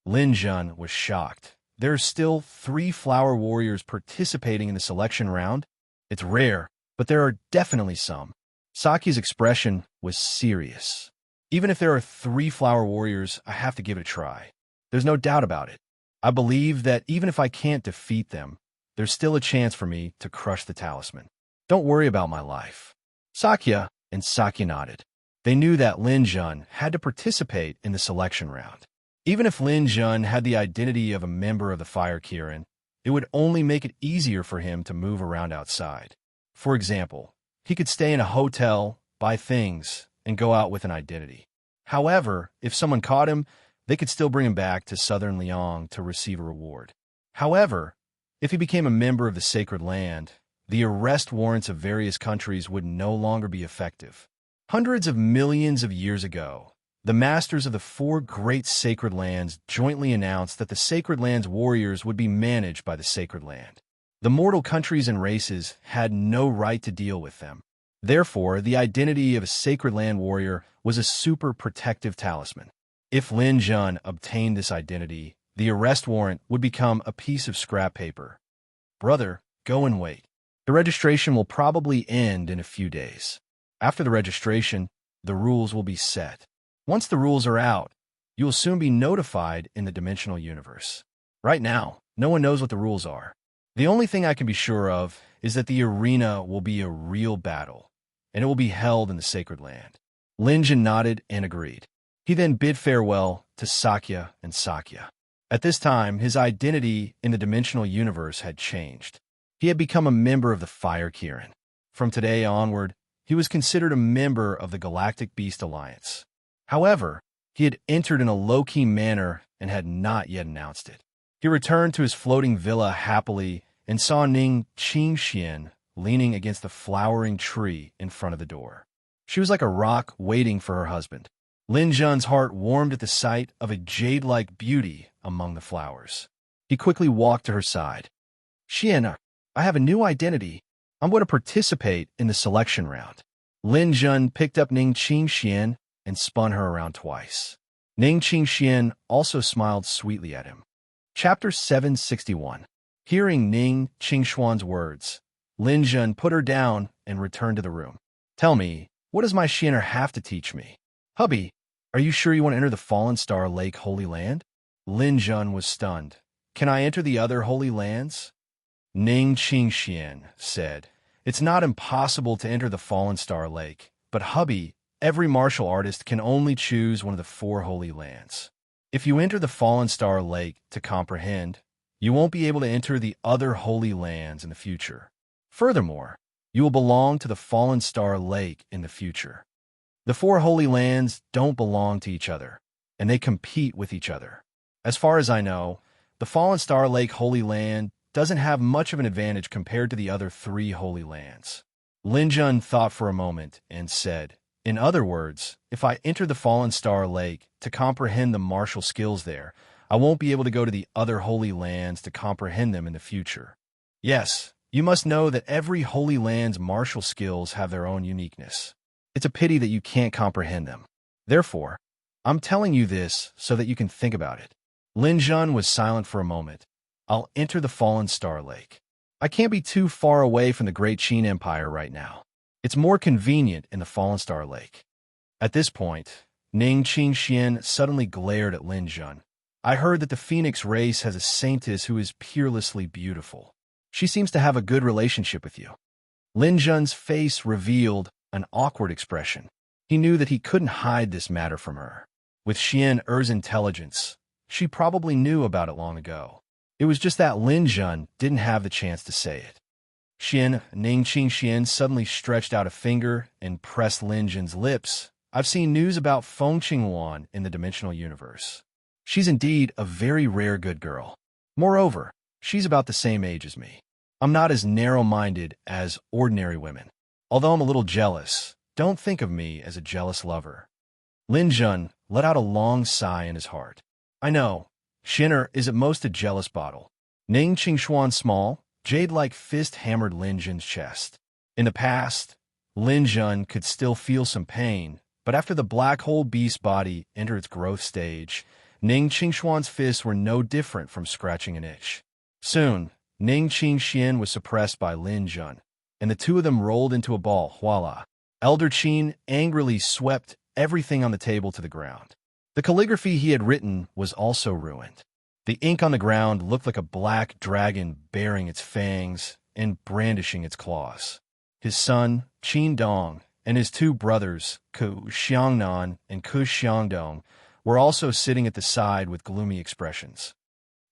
Lin Jun was shocked. There are still 3 flower warriors participating in the selection round? It's rare, but there are definitely some. Sakya's expression was serious. "Even if there are 3 flower warriors, I have to give it a try. There's no doubt about it. I believe that even if I can't defeat them, there's still a chance for me to crush the talisman. Don't worry about my life." Sakya and Sakya nodded. They knew that Lin Jun had to participate in the selection round. Even if Lin Jun had the identity of a member of the Fire Kirin, it would only make it easier for him to move around outside. For example, he could stay in a hotel, buy things, and go out with an identity. However, if someone caught him, they could still bring him back to Southern Liang to receive a reward. However, if he became a member of the Sacred Land, the arrest warrants of various countries would no longer be effective. Hundreds of millions of years ago, the masters of the four great sacred lands jointly announced that the sacred land's warriors would be managed by the sacred land. The mortal countries and races had no right to deal with them. Therefore, the identity of a sacred land warrior was a super protective talisman. If Lin Jun obtained this identity, the arrest warrant would become a piece of scrap paper. Brother, go and wait. The registration will probably end in a few days. After the registration, the rules will be set. Once the rules are out, you will soon be notified in the dimensional universe. Right now, no one knows what the rules are. The only thing I can be sure of is that the arena will be a real battle, and it will be held in the sacred land. Lin Jun nodded and agreed. He then bid farewell to Sakya and Sakya. At this time, his identity in the dimensional universe had changed. He had become a member of the Fire Kirin. From today onward, he was considered a member of the Galactic Beast Alliance. However, he had entered in a low-key manner and had not yet announced it. He returned to his floating villa happily and saw Ning Qingxian leaning against the flowering tree in front of the door. She was like a rock waiting for her husband. Lin Jun's heart warmed at the sight of a jade-like beauty among the flowers. He quickly walked to her side. Xian, I have a new identity. I'm going to participate in the selection round. Lin Jun picked up Ning Qingxian and spun her around twice. Ning Qingxian also smiled sweetly at him. Chapter 761. Hearing Ning Qingxuan's words, Lin Jun put her down and returned to the room. Tell me, what does my Xianer have to teach me? Hubby, are you sure you want to enter the Fallen Star Lake Holy Land? Lin Jun was stunned. Can I enter the other holy lands? Ning Qingxian said, It's not impossible to enter the Fallen Star Lake, but hubby, every martial artist can only choose one of the four holy lands. If you enter the Fallen Star Lake to comprehend, you won't be able to enter the other holy lands in the future. Furthermore, you will belong to the Fallen Star Lake in the future. The four holy lands don't belong to each other, and they compete with each other. As far as I know, the Fallen Star Lake Holy Land doesn't have much of an advantage compared to the other three holy lands. Lin Jun thought for a moment and said, In other words, if I enter the Fallen Star Lake to comprehend the martial skills there, I won't be able to go to the other holy lands to comprehend them in the future. Yes, you must know that every holy land's martial skills have their own uniqueness. It's a pity that you can't comprehend them. Therefore, I'm telling you this so that you can think about it. Lin Jun was silent for a moment. I'll enter the Fallen Star Lake. I can't be too far away from the Great Qin Empire right now. It's more convenient in the Fallen Star Lake. At this point, Ning Qingxian suddenly glared at Lin Jun. I heard that the Phoenix race has a saintess who is peerlessly beautiful. She seems to have a good relationship with you. Lin Jun's face revealed an awkward expression. He knew that he couldn't hide this matter from her. With Xian Er's intelligence, she probably knew about it long ago. It was just that Lin Jun didn't have the chance to say it. Ning Qingxian suddenly stretched out a finger and pressed Lin Jun's lips. I've seen news about Feng Qingwan in the dimensional universe. She's indeed a very rare good girl. Moreover, she's about the same age as me. I'm not as narrow-minded as ordinary women. Although I'm a little jealous, don't think of me as a jealous lover. Lin Jun let out a long sigh in his heart. I know, Xianer is at most a jealous bottle. Ning Qingxuan's small, jade-like fist hammered Lin Jun's chest. In the past, Lin Jun could still feel some pain, but after the black hole beast body entered its growth stage, Ning Qingxuan's fists were no different from scratching an itch. Soon, Ning Qingxian was suppressed by Lin Jun, and the two of them rolled into a ball. Voila! Elder Qin angrily swept everything on the table to the ground. The calligraphy he had written was also ruined. The ink on the ground looked like a black dragon baring its fangs and brandishing its claws. His son, Qin Dong, and his two brothers, Ku Xiangnan and Ku Xiangdong, were also sitting at the side with gloomy expressions.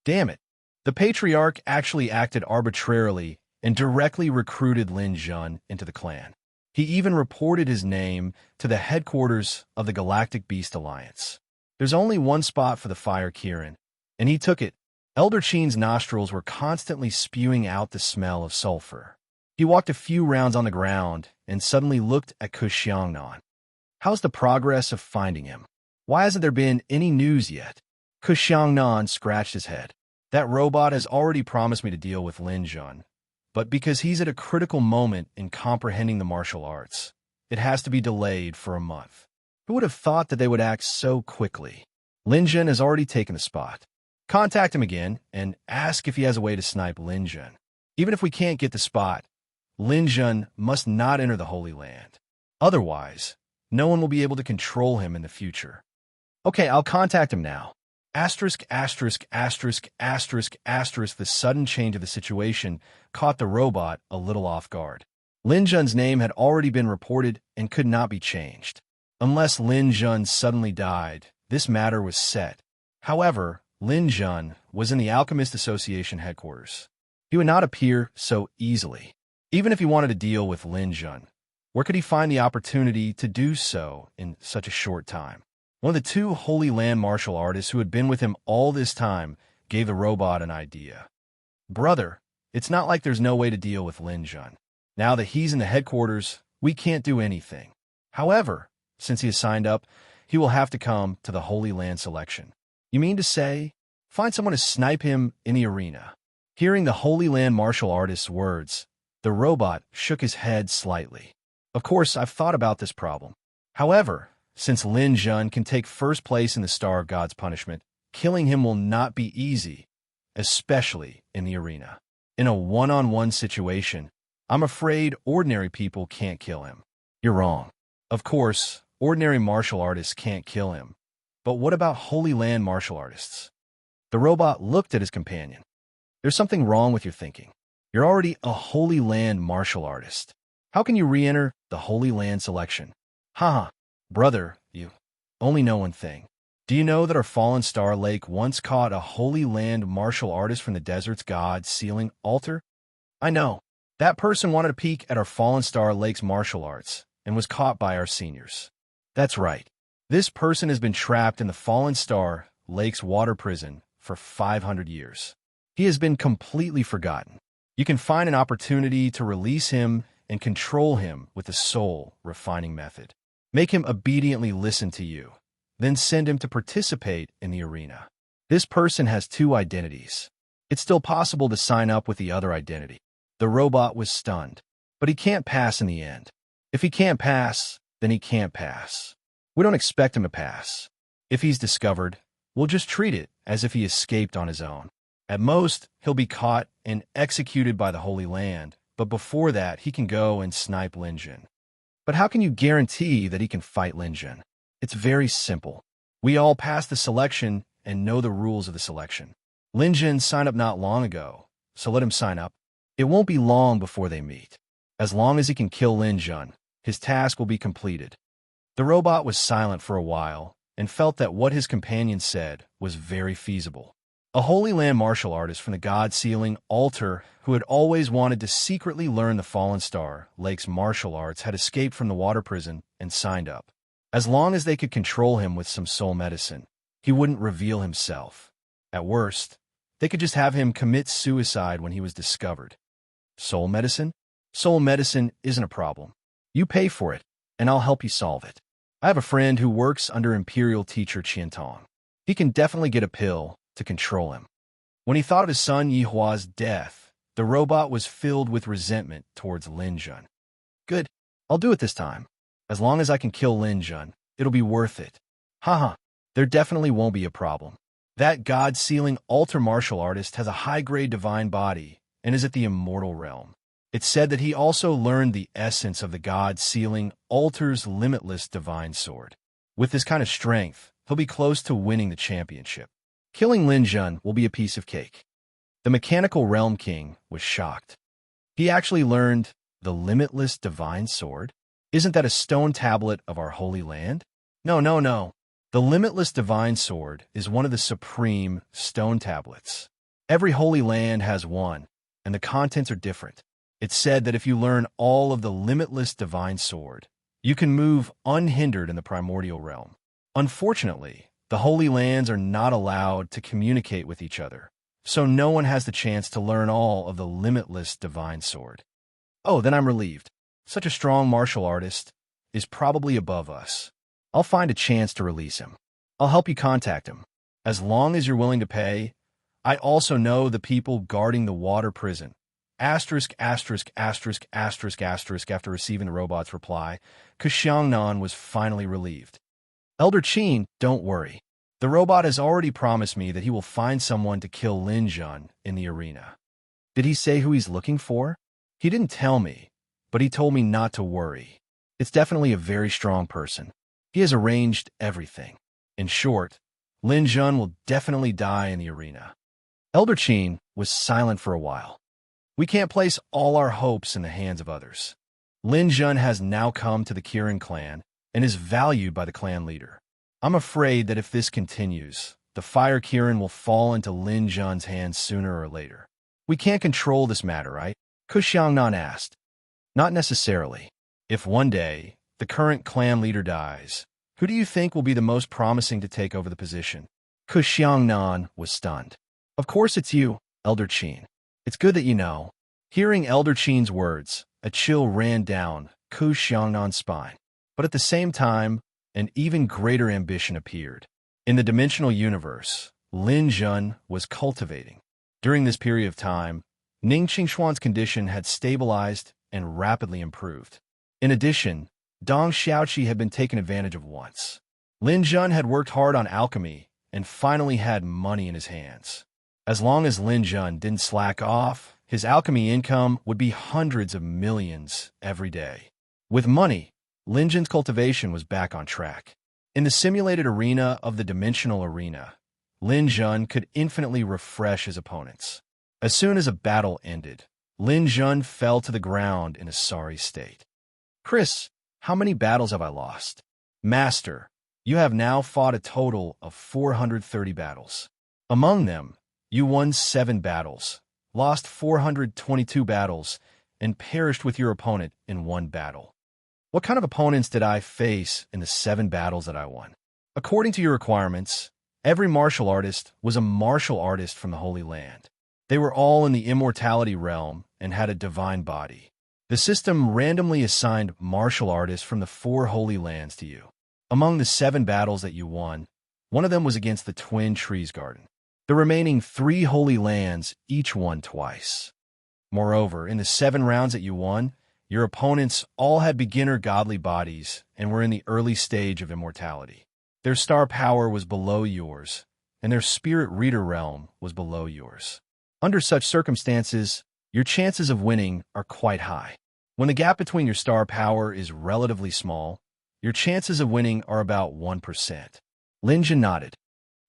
Damn it! The patriarch actually acted arbitrarily and directly recruited Lin Jun into the clan. He even reported his name to the headquarters of the Galactic Beast Alliance. There's only one spot for the Fire Kirin, and he took it. Elder Qin's nostrils were constantly spewing out the smell of sulfur. He walked a few rounds on the ground and suddenly looked at Ku Xiangnan. How's the progress of finding him? Why hasn't there been any news yet? Xiangnan scratched his head. That robot has already promised me to deal with Lin Jun, but because he's at a critical moment in comprehending the martial arts, it has to be delayed for a month. Who would have thought that they would act so quickly? Lin Jun has already taken the spot. Contact him again and ask if he has a way to snipe Lin Jun. Even if we can't get the spot, Lin Jun must not enter the Holy Land. Otherwise, no one will be able to control him in the future. Okay, I'll contact him now. Asterisk, asterisk, asterisk, asterisk, asterisk. The sudden change of the situation caught the robot a little off guard. Lin Jun's name had already been reported and could not be changed. Unless Lin Jun suddenly died, this matter was set. However, Lin Jun was in the Alchemist Association headquarters. He would not appear so easily. Even if he wanted to deal with Lin Jun, where could he find the opportunity to do so in such a short time? One of the two Holy Land martial artists who had been with him all this time gave the robot an idea. Brother, it's not like there's no way to deal with Lin Jun. Now that he's in the headquarters, we can't do anything. However, since he has signed up, he will have to come to the Holy Land selection. You mean to say, find someone to snipe him in the arena? Hearing the Holy Land martial artist's words, the robot shook his head slightly. Of course, I've thought about this problem. However, since Lin Jun can take first place in the Star of God's punishment, killing him will not be easy, especially in the arena. In a one-on-one situation, I'm afraid ordinary people can't kill him. You're wrong. Of course, ordinary martial artists can't kill him. But what about Holy Land martial artists? The robot looked at his companion. There's something wrong with your thinking. You're already a Holy Land martial artist. How can you re-enter the Holy Land selection? Haha. Brother, you only know one thing. Do you know that our fallen star lake once caught a Holy Land martial artist from the desert's god sealing altar? I know. That person wanted a peek at our fallen star lake's martial arts and was caught by our seniors. That's right. This person has been trapped in the fallen star lake's water prison for 500 years. He has been completely forgotten. You can find an opportunity to release him and control him with the soul refining method. Make him obediently listen to you, then send him to participate in the arena. This person has two identities. It's still possible to sign up with the other identity. The robot was stunned, but he can't pass in the end. If he can't pass, then he can't pass. We don't expect him to pass. If he's discovered, we'll just treat it as if he escaped on his own. At most, he'll be caught and executed by the Holy Land, but before that, he can go and snipe Lin Jun. But how can you guarantee that he can fight Lin Jun? It's very simple. We all passed the selection and know the rules of the selection. Lin Jun signed up not long ago, so let him sign up. It won't be long before they meet. As long as he can kill Lin Jun, his task will be completed. The robot was silent for a while and felt that what his companion said was very feasible. A Holy Land martial artist from the god-sealing altar who had always wanted to secretly learn the Fallen Star Lake's martial arts had escaped from the water prison and signed up. As long as they could control him with some soul medicine, he wouldn't reveal himself. At worst, they could just have him commit suicide when he was discovered. Soul medicine? Soul medicine isn't a problem. You pay for it, and I'll help you solve it. I have a friend who works under Imperial Teacher Qiantong. He can definitely get a pill to control him. When he thought of his son Yihua's death, the robot was filled with resentment towards Lin Jun. Good, I'll do it this time. As long as I can kill Lin Jun, it'll be worth it. Haha, there definitely won't be a problem. That god-sealing altar martial artist has a high-grade divine body and is at the immortal realm. It's said that he also learned the essence of the god-sealing altar's limitless divine sword. With this kind of strength, he'll be close to winning the championship. Killing Lin Jun will be a piece of cake. The Mechanical Realm King was shocked. He actually learned the limitless divine sword? Isn't that a stone tablet of our holy land? No. The limitless divine sword is one of the supreme stone tablets. Every holy land has one, and the contents are different. It's said that if you learn all of the limitless divine sword, you can move unhindered in the primordial realm. Unfortunately, the Holy Lands are not allowed to communicate with each other, so no one has the chance to learn all of the limitless divine sword. Oh, then I'm relieved. Such a strong martial artist is probably above us. I'll find a chance to release him. I'll help you contact him. As long as you're willing to pay. I also know the people guarding the water prison. Asterisk, asterisk, asterisk, asterisk, asterisk. After receiving the robot's reply, Kuxiangnan was finally relieved. Elder Qin, don't worry. The robot has already promised me that he will find someone to kill Lin Jun in the arena. Did he say who he's looking for? He didn't tell me, but he told me not to worry. It's definitely a very strong person. He has arranged everything. In short, Lin Jun will definitely die in the arena. Elder Qin was silent for a while. We can't place all our hopes in the hands of others. Lin Jun has now come to the Kirin clan and is valued by the clan leader. I'm afraid that if this continues, the Fire Kirin will fall into Lin Jun's hands sooner or later. We can't control this matter, right? Kuxiangnan asked. Not necessarily. If one day the current clan leader dies, who do you think will be the most promising to take over the position? Kuxiangnan was stunned. Of course it's you, Elder Qin. It's good that you know. Hearing Elder Qin's words, a chill ran down Kuxiangnan's spine. But at the same time, an even greater ambition appeared. In the dimensional universe, Lin Jun was cultivating. During this period of time, Ning Qingshuan's condition had stabilized and rapidly improved. In addition, Dong Xiaoqi had been taken advantage of once. Lin Jun had worked hard on alchemy and finally had money in his hands. As long as Lin Jun didn't slack off, his alchemy income would be hundreds of millions every day. With money, Lin Jun's cultivation was back on track. In the simulated arena of the dimensional arena, Lin Jun could infinitely refresh his opponents. As soon as a battle ended, Lin Jun fell to the ground in a sorry state. Chris, how many battles have I lost? Master, you have now fought a total of 430 battles. Among them, you won 7 battles, lost 422 battles, and perished with your opponent in 1 battle. What kind of opponents did I face in the 7 battles that I won? According to your requirements, every martial artist was a martial artist from the Holy Land. They were all in the immortality realm and had a divine body. The system randomly assigned martial artists from the 4 Holy Lands to you. Among the 7 battles that you won, one of them was against the Twin Trees Garden. The remaining 3 Holy Lands each won twice. Moreover, in the 7 rounds that you won, your opponents all had beginner godly bodies and were in the early stage of immortality. Their star power was below yours, and their spirit reader realm was below yours. Under such circumstances, your chances of winning are quite high. When the gap between your star power is relatively small, your chances of winning are about 1%. Lin Jun nodded.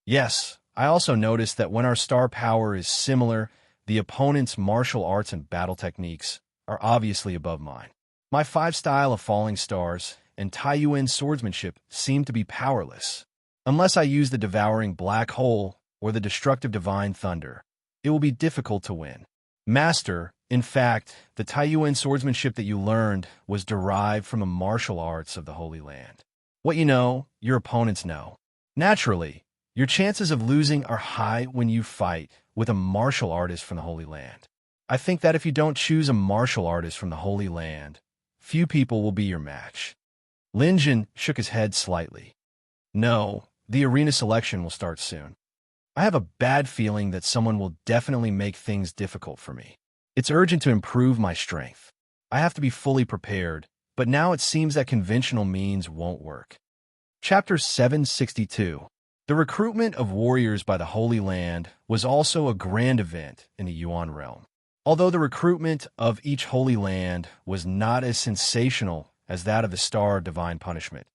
Yes, I also noticed that when our star power is similar, the opponent's martial arts and battle techniques are obviously above mine. My 5 style of falling stars and Taiyuan swordsmanship seem to be powerless. Unless I use the devouring black hole or the destructive divine thunder, it will be difficult to win. Master, in fact, the Taiyuan swordsmanship that you learned was derived from the martial arts of the Holy Land. What you know, your opponents know. Naturally, your chances of losing are high when you fight with a martial artist from the Holy Land. I think that if you don't choose a martial artist from the Holy Land, few people will be your match. Lin Jun shook his head slightly. No, the arena selection will start soon. I have a bad feeling that someone will definitely make things difficult for me. It's urgent to improve my strength. I have to be fully prepared, but now it seems that conventional means won't work. Chapter 762. The recruitment of warriors by the Holy Land was also a grand event in the Yuan realm. Although the recruitment of each Holy Land was not as sensational as that of the Star of Divine Punishment,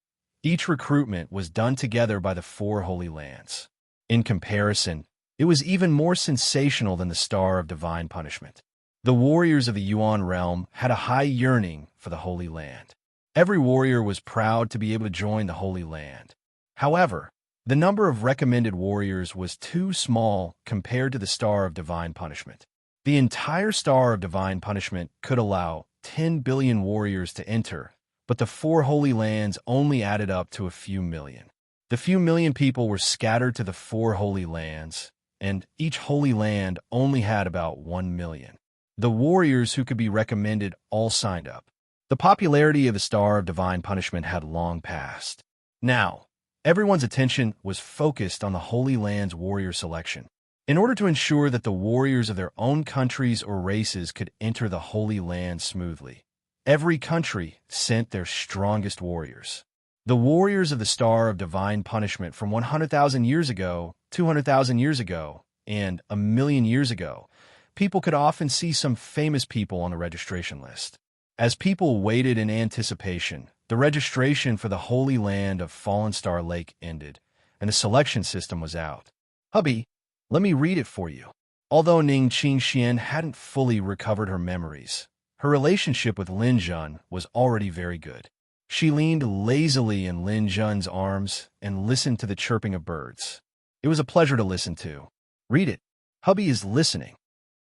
each recruitment was done together by the 4 Holy Lands. In comparison, it was even more sensational than the Star of Divine Punishment. The warriors of the Yuan realm had a high yearning for the Holy Land. Every warrior was proud to be able to join the Holy Land. However, the number of recommended warriors was too small compared to the Star of Divine Punishment. The entire Star of Divine Punishment could allow 10 billion warriors to enter, but the 4 Holy Lands only added up to a few million. The few million people were scattered to the 4 Holy Lands, and each Holy Land only had about 1 million. The warriors who could be recommended all signed up. The popularity of the Star of Divine Punishment had long passed. Now, everyone's attention was focused on the Holy Land's warrior selection. In order to ensure that the warriors of their own countries or races could enter the Holy Land smoothly, every country sent their strongest warriors. The warriors of the Star of Divine Punishment from 100,000 years ago, 200,000 years ago, and 1,000,000 years ago, people could often see some famous people on the registration list. As people waited in anticipation, the registration for the Holy Land of Fallen Star Lake ended, and the selection system was out. Hubby, let me read it for you. Although Ning Qingxian hadn't fully recovered her memories, her relationship with Lin Jun was already very good. She leaned lazily in Lin Jun's arms and listened to the chirping of birds. It was a pleasure to listen to. Read it. Hubby is listening.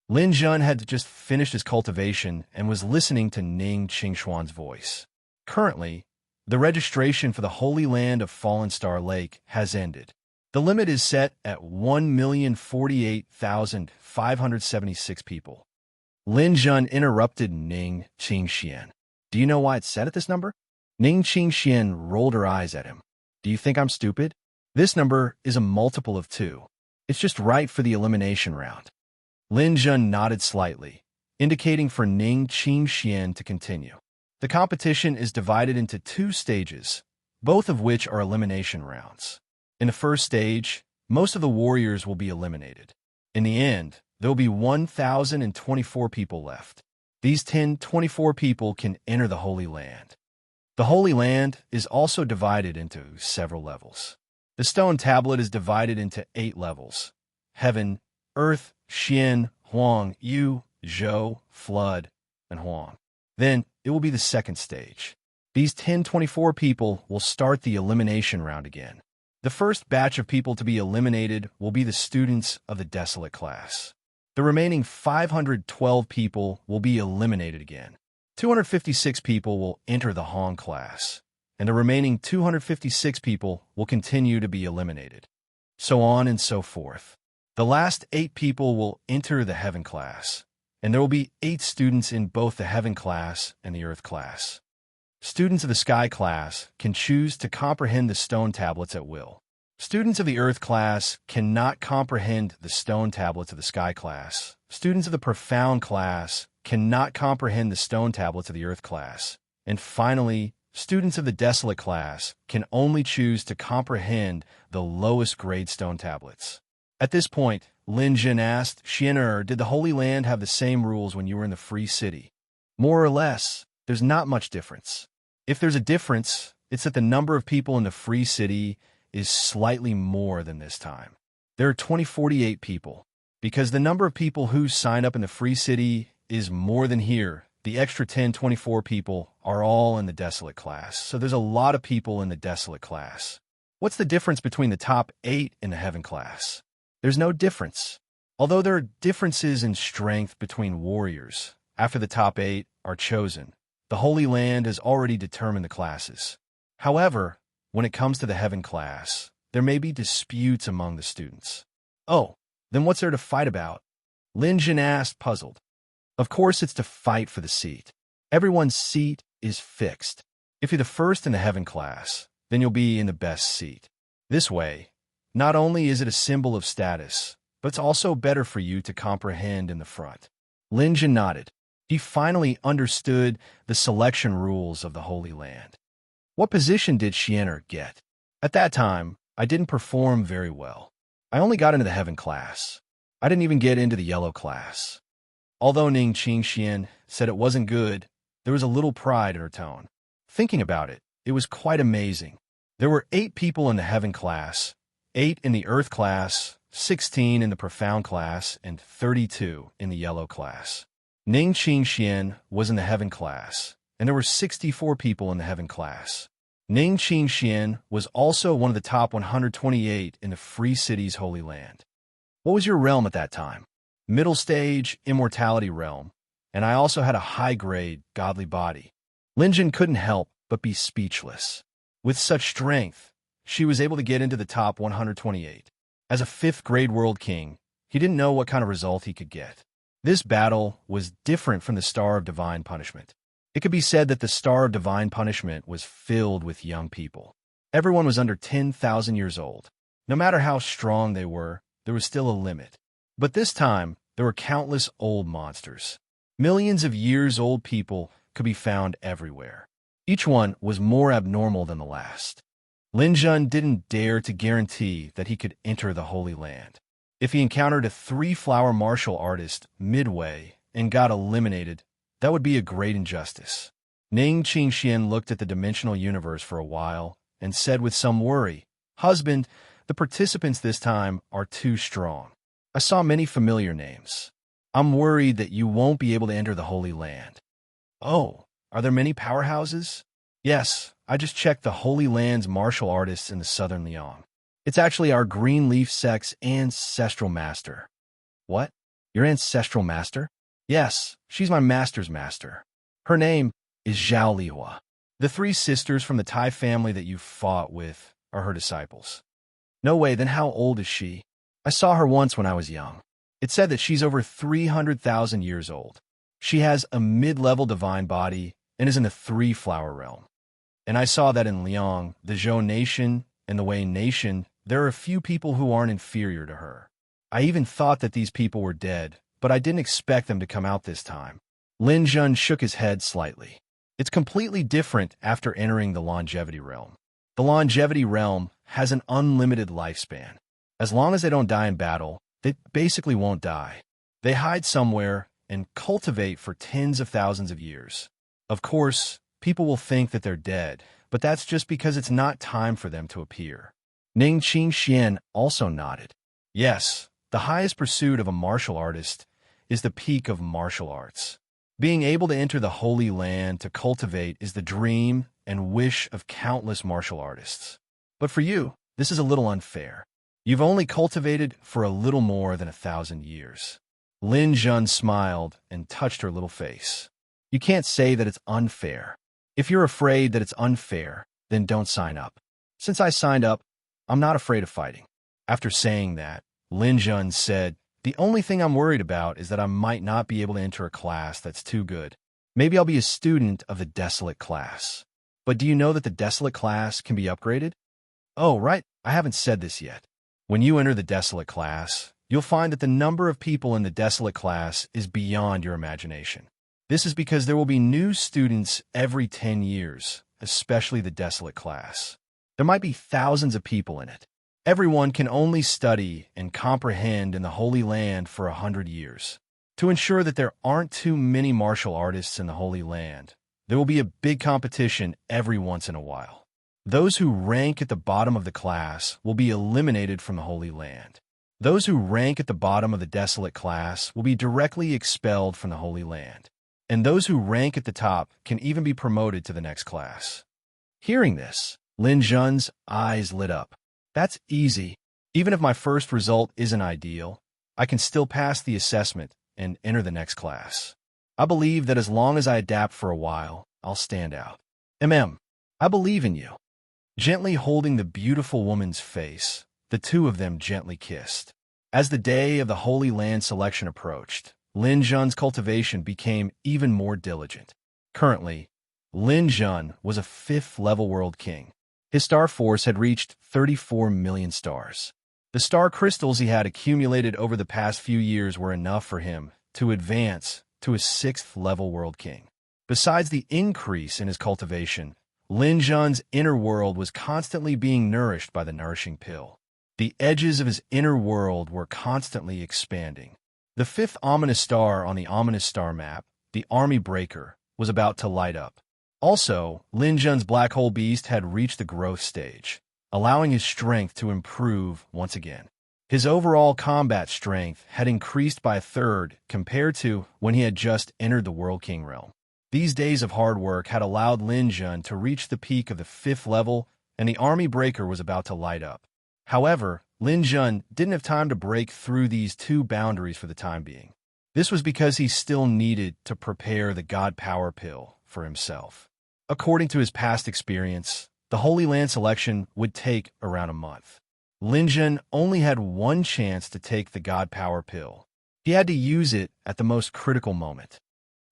Lin Jun had just finished his cultivation and was listening to Ning Qingxuan's voice. Currently, the registration for the Holy Land of Fallen Star Lake has ended. The limit is set at 1,048,576 people. Lin Jun interrupted Ning Qingxian. Do you know why it's set at this number? Ning Qingxian rolled her eyes at him. Do you think I'm stupid? This number is a multiple of 2. It's just right for the elimination round. Lin Jun nodded slightly, indicating for Ning Qingxian to continue. The competition is divided into 2 stages, both of which are elimination rounds. In the first stage, most of the warriors will be eliminated. In the end, there will be 1,024 people left. These 1,024 people can enter the Holy Land. The Holy Land is also divided into several levels. The stone tablet is divided into 8 levels: Heaven, Earth, Xian, Huang, Yu, Zhou, Flood, and Huang. Then it will be the second stage. These 1,024 people will start the elimination round again. The first batch of people to be eliminated will be the students of the Desolate class. The remaining 512 people will be eliminated again. 256 people will enter the Hong class, and the remaining 256 people will continue to be eliminated. So on and so forth. The last 8 people will enter the Heaven class, and there will be 8 students in both the Heaven class and the Earth class. Students of the Sky class can choose to comprehend the stone tablets at will. Students of the Earth class cannot comprehend the stone tablets of the Sky class. Students of the Profound class cannot comprehend the stone tablets of the Earth class. And finally, students of the Desolate class can only choose to comprehend the lowest grade stone tablets. At this point, Lin Jin asked, Xianer, did the Holy Land have the same rules when you were in the Free City? More or less, there's not much difference. If there's a difference, it's that the number of people in the Free City is slightly more than this time. There are 2,048 people. Because the number of people who sign up in the Free City is more than here, the extra 1,024 people are all in the Desolate class, so there's a lot of people in the Desolate class. What's the difference between the top 8 in the Heaven class? There's no difference. Although there are differences in strength between warriors, after the top 8 are chosen, the Holy Land has already determined the classes. However, when it comes to the Heaven class, there may be disputes among the students. Oh, then what's there to fight about? Lin Jin asked, puzzled. Of course it's to fight for the seat. Everyone's seat is fixed. If you're the first in the Heaven class, then you'll be in the best seat. This way, not only is it a symbol of status, but it's also better for you to comprehend in the front. Lin Jin nodded. He finally understood the selection rules of the Holy Land. What position did Xianer get? At that time, I didn't perform very well. I only got into the Heaven class. I didn't even get into the Yellow class. Although Ning Qingxian said it wasn't good, there was a little pride in her tone. Thinking about it, it was quite amazing. There were 8 people in the Heaven class, 8 in the Earth class, 16 in the Profound class, and 32 in the Yellow class. Ning Qingxian was in the Heaven class, and there were 64 people in the Heaven class. Ning Qingxian was also one of the top 128 in the Free City's Holy Land. What was your realm at that time? Middle stage, immortality realm, and I also had a high-grade, godly body. Lin Jin couldn't help but be speechless. With such strength, she was able to get into the top 128. As a 5th-grade world king, he didn't know what kind of result he could get. This battle was different from the Star of Divine Punishment. It could be said that the Star of Divine Punishment was filled with young people. Everyone was under 10,000 years old. No matter how strong they were, there was still a limit. But this time, there were countless old monsters. Millions of years old people could be found everywhere. Each one was more abnormal than the last. Lin Jun didn't dare to guarantee that he could enter the Holy Land. If he encountered a three-flower martial artist midway and got eliminated, that would be a great injustice. Ning Qingxian looked at the dimensional universe for a while and said with some worry, "Husband, the participants this time are too strong. I saw many familiar names. I'm worried that you won't be able to enter the Holy Land." "Oh, are there many powerhouses?" "Yes, I just checked the Holy Land's martial artists in the southern Liang. It's actually our Green Leaf sect's ancestral master." "What? Your ancestral master?" "Yes, she's my master's master. Her name is Zhao Lihua. The three sisters from the Tai family that you fought with are her disciples." "No way, then how old is she?" "I saw her once when I was young. It said that she's over 300,000 years old. She has a mid-level divine body and is in the three-flower realm. And I saw that in Liang, the Zhou nation, and the Wei nation, there are a few people who aren't inferior to her. I even thought that these people were dead, but I didn't expect them to come out this time." Lin Jun shook his head slightly. It's completely different after entering the longevity realm. The longevity realm has an unlimited lifespan. As long as they don't die in battle, they basically won't die. They hide somewhere and cultivate for tens of thousands of years. Of course, people will think that they're dead, but that's just because it's not time for them to appear. Ning Qingxian also nodded. Yes, the highest pursuit of a martial artist is the peak of martial arts. Being able to enter the Holy Land to cultivate is the dream and wish of countless martial artists. But for you, this is a little unfair. You've only cultivated for a little more than 1,000 years. Lin Jun smiled and touched her little face. You can't say that it's unfair. If you're afraid that it's unfair, then don't sign up. Since I signed up, I'm not afraid of fighting. After saying that, Lin Jun said, "The only thing I'm worried about is that I might not be able to enter a class that's too good. Maybe I'll be a student of the Desolate class. But do you know that the Desolate class can be upgraded?" "Oh, right, I haven't said this yet. When you enter the Desolate class, you'll find that the number of people in the Desolate class is beyond your imagination. This is because there will be new students every 10 years, especially the Desolate class. There might be thousands of people in it. Everyone can only study and comprehend in the Holy Land for 100 years. To ensure that there aren't too many martial artists in the Holy Land, there will be a big competition every once in a while. Those who rank at the bottom of the class will be eliminated from the Holy Land. Those who rank at the bottom of the Desolate class will be directly expelled from the Holy Land. And those who rank at the top can even be promoted to the next class." Hearing this, Lin Jun's eyes lit up. "That's easy. Even if my first result isn't ideal, I can still pass the assessment and enter the next class. I believe that as long as I adapt for a while, I'll stand out. I believe in you." Gently holding the beautiful woman's face, the two of them gently kissed. As the day of the Holy Land selection approached, Lin Jun's cultivation became even more diligent. Currently, Lin Jun was a 5th-level world king. His star force had reached 34 million stars. The star crystals he had accumulated over the past few years were enough for him to advance to a 6th-level world king. Besides the increase in his cultivation, Lin Jun's inner world was constantly being nourished by the nourishing pill. The edges of his inner world were constantly expanding. The 5th ominous star on the ominous star map, the Army Breaker, was about to light up. Also, Lin Jun's black hole beast had reached the growth stage, allowing his strength to improve once again. His overall combat strength had increased by 1/3 compared to when he had just entered the World King realm. These days of hard work had allowed Lin Jun to reach the peak of the 5th level, and the Army Breaker was about to light up. However, Lin Jun didn't have time to break through these two boundaries for the time being. This was because he still needed to prepare the God Power Pill for himself. According to his past experience, the Holy Land selection would take around a month. Lin Jun only had one chance to take the God Power Pill. He had to use it at the most critical moment.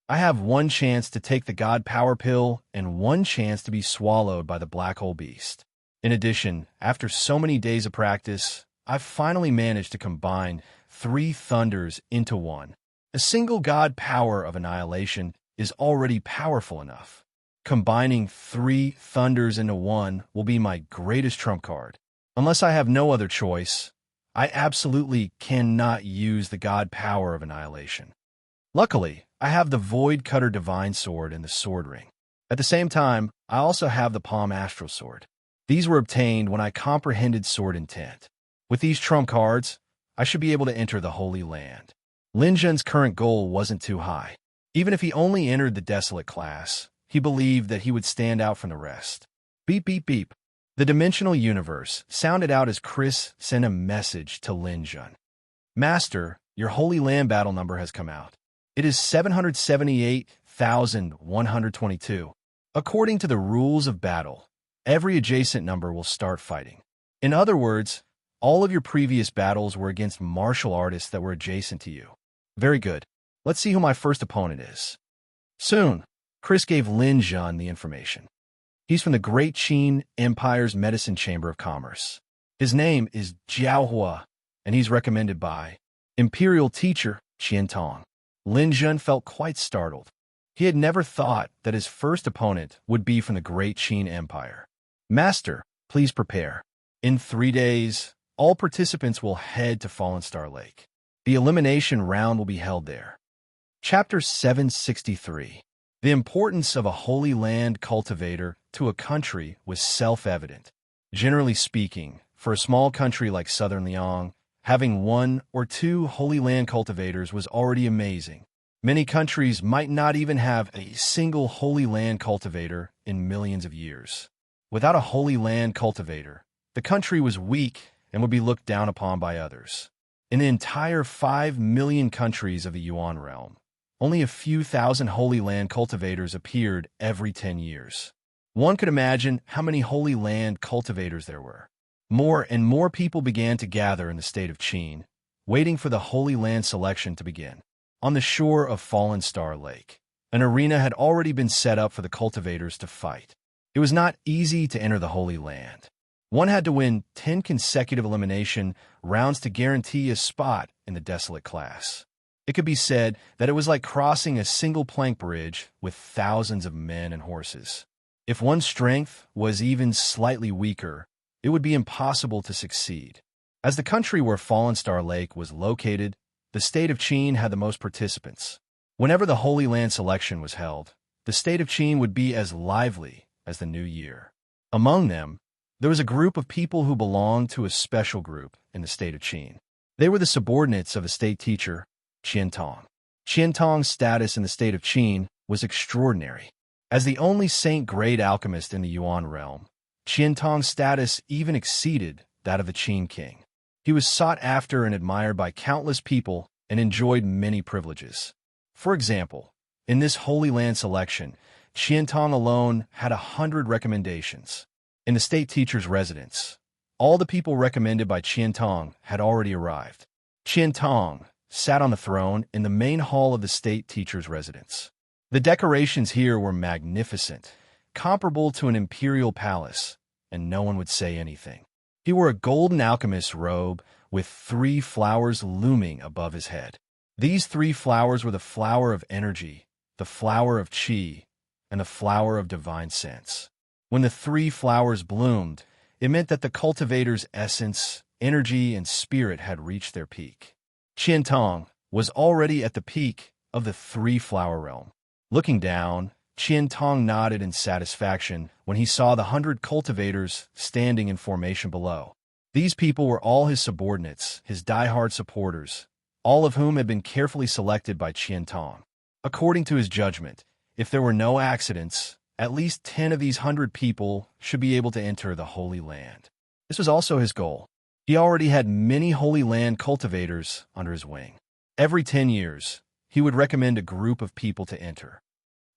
I have one chance to take the God Power Pill and one chance to be swallowed by the Black Hole Beast. In addition, after so many days of practice, I've finally managed to combine 3 thunders into one. A single God Power of Annihilation is already powerful enough. Combining 3 thunders into one will be my greatest trump card. Unless I have no other choice, I absolutely cannot use the God Power of Annihilation. Luckily, I have the Void Cutter Divine Sword and the Sword Ring. At the same time, I also have the Palm Astral Sword. These were obtained when I comprehended Sword Intent. With these trump cards, I should be able to enter the Holy Land. Lin Zhen's current goal wasn't too high. Even if he only entered the Desolate class, he believed that he would stand out from the rest. Beep, beep, beep. The dimensional universe sounded out as Chris sent a message to Lin Zhen. Master, your Holy Land battle number has come out. It is 778,122. According to the rules of battle, every adjacent number will start fighting. In other words, all of your previous battles were against martial artists that were adjacent to you. Very good. Let's see who my first opponent is. Soon, Chris gave Lin Zhen the information. He's from the Great Qin Empire's Medicine Chamber of Commerce. His name is Jiao Hua, and he's recommended by Imperial Teacher Qian Tong. Lin Zhen felt quite startled. He had never thought that his first opponent would be from the Great Qin Empire. Master, please prepare. In 3 days, all participants will head to Fallen Star Lake. The elimination round will be held there. Chapter 763. The importance of a Holy Land cultivator to a country was self-evident. Generally speaking, for a small country like Southern Liang, having 1 or 2 Holy Land cultivators was already amazing. Many countries might not even have a single Holy Land cultivator in millions of years. Without a Holy Land cultivator, the country was weak and would be looked down upon by others. In the entire 5 million countries of the Yuan realm, only a few thousand Holy Land cultivators appeared every 10 years. One could imagine how many Holy Land cultivators there were. More and more people began to gather in the state of Qin, waiting for the Holy Land selection to begin. On the shore of Fallen Star Lake, an arena had already been set up for the cultivators to fight. It was not easy to enter the Holy Land. One had to win 10 consecutive elimination rounds to guarantee a spot in the Desolate class. It could be said that it was like crossing a single plank bridge with thousands of men and horses. If one's strength was even slightly weaker, it would be impossible to succeed. As the country where Fallen Star Lake was located, the state of Qin had the most participants. Whenever the Holy Land selection was held, the state of Qin would be as lively as the new year. Among them, there was a group of people who belonged to a special group in the state of Qin. They were the subordinates of a state teacher, Qian Tong. Qian Tong's status in the state of Qin was extraordinary. As the only saint-grade alchemist in the Yuan realm, Qian Tong's status even exceeded that of the Qin king. He was sought after and admired by countless people and enjoyed many privileges. For example, in this Holy Land selection, Qian Tong alone had 100 recommendations. In the state teacher's residence, all the people recommended by Qian Tong had already arrived. Qian Tong sat on the throne in the main hall of the state teacher's residence. The decorations here were magnificent, comparable to an imperial palace, and no one would say anything. He wore a golden alchemist's robe with 3 flowers looming above his head. These 3 flowers were the flower of energy, the flower of qi, and the flower of divine sense. When the 3 flowers bloomed, it meant that the cultivator's essence, energy, and spirit had reached their peak. Qian Tong was already at the peak of the 3-flower realm. Looking down, Qian Tong nodded in satisfaction when he saw the 100 cultivators standing in formation below. These people were all his subordinates, his die-hard supporters, all of whom had been carefully selected by Qian Tong. According to his judgment, if there were no accidents, at least 10 of these 100 people should be able to enter the Holy Land. This was also his goal. He already had many Holy Land cultivators under his wing. Every 10 years, he would recommend a group of people to enter.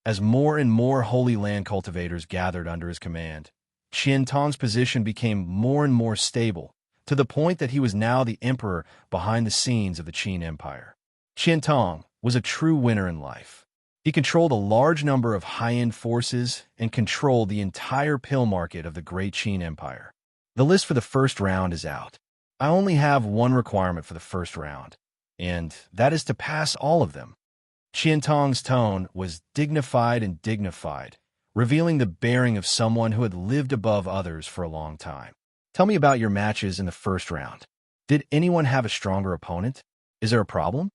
As more and more Holy Land cultivators gathered under his command, Qian Tong's position became more and more stable, to the point that he was now the emperor behind the scenes of the Qin Empire. Qian Tong was a true winner in life. He controlled a large number of high-end forces and controlled the entire pill market of the Great Qin Empire. The list for the first round is out. I only have one requirement for the first round, and that is to pass all of them. Qian Tong's tone was dignified, revealing the bearing of someone who had lived above others for a long time. Tell me about your matches in the first round. Did anyone have a stronger opponent? Is there a problem?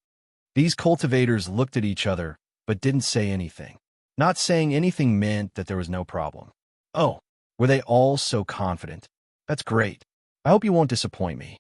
These cultivators looked at each other, but didn't say anything. Not saying anything meant that there was no problem. Oh, were they all so confident? That's great. I hope you won't disappoint me.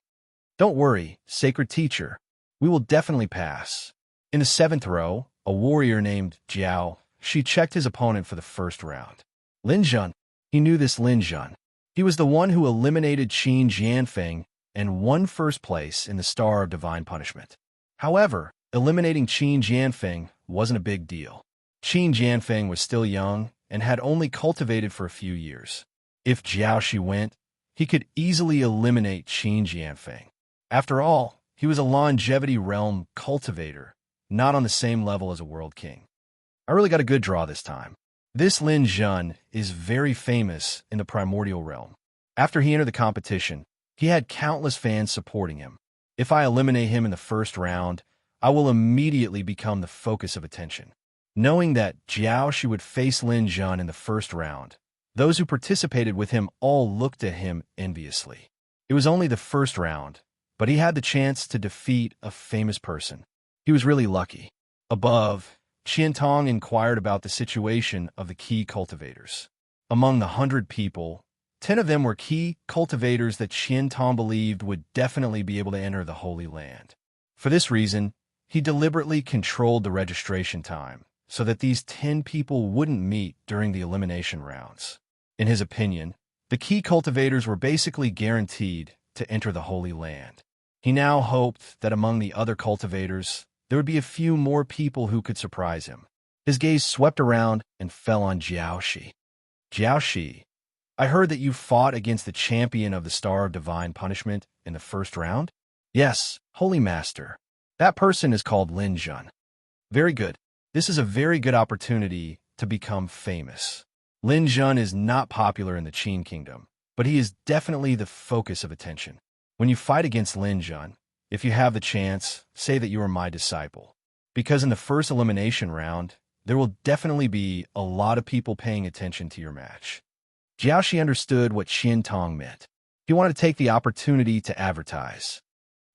Don't worry, sacred teacher. We will definitely pass. In the seventh row, a warrior named Jiao, she checked his opponent for the first round. Lin Zhun. He knew this Lin Zhun. He was the one who eliminated Qin Jianfeng and won first place in the Star of Divine Punishment. However, eliminating Qin Jianfeng wasn't a big deal. Qin Jianfeng was still young and had only cultivated for a few years. If Jiao Shi went, he could easily eliminate Qin Jianfeng. After all, he was a longevity realm cultivator, not on the same level as a world king. I really got a good draw this time. This Lin Zhun is very famous in the primordial realm. After he entered the competition, he had countless fans supporting him. If I eliminate him in the first round, I will immediately become the focus of attention. Knowing that Jiao Shi would face Lin Zhun in the first round, those who participated with him all looked at him enviously. It was only the first round, but he had the chance to defeat a famous person. He was really lucky. Above, Qian Tong inquired about the situation of the key cultivators. Among the 100 people, 10 of them were key cultivators that Qian Tong believed would definitely be able to enter the Holy Land. For this reason, he deliberately controlled the registration time so that these 10 people wouldn't meet during the elimination rounds. In his opinion, the key cultivators were basically guaranteed to enter the Holy Land. He now hoped that among the other cultivators, there would be a few more people who could surprise him. His gaze swept around and fell on Jiao Shi. Jiao Shi, I heard that you fought against the champion of the Star of Divine Punishment in the first round? Yes, Holy Master. That person is called Lin Zhun. Very good. This is a very good opportunity to become famous. Lin Zhun is not popular in the Qin Kingdom, but he is definitely the focus of attention. When you fight against Lin Zhun, if you have the chance, say that you are my disciple. Because in the first elimination round, there will definitely be a lot of people paying attention to your match. Jiao Shi understood what Qian Tong meant. He wanted to take the opportunity to advertise.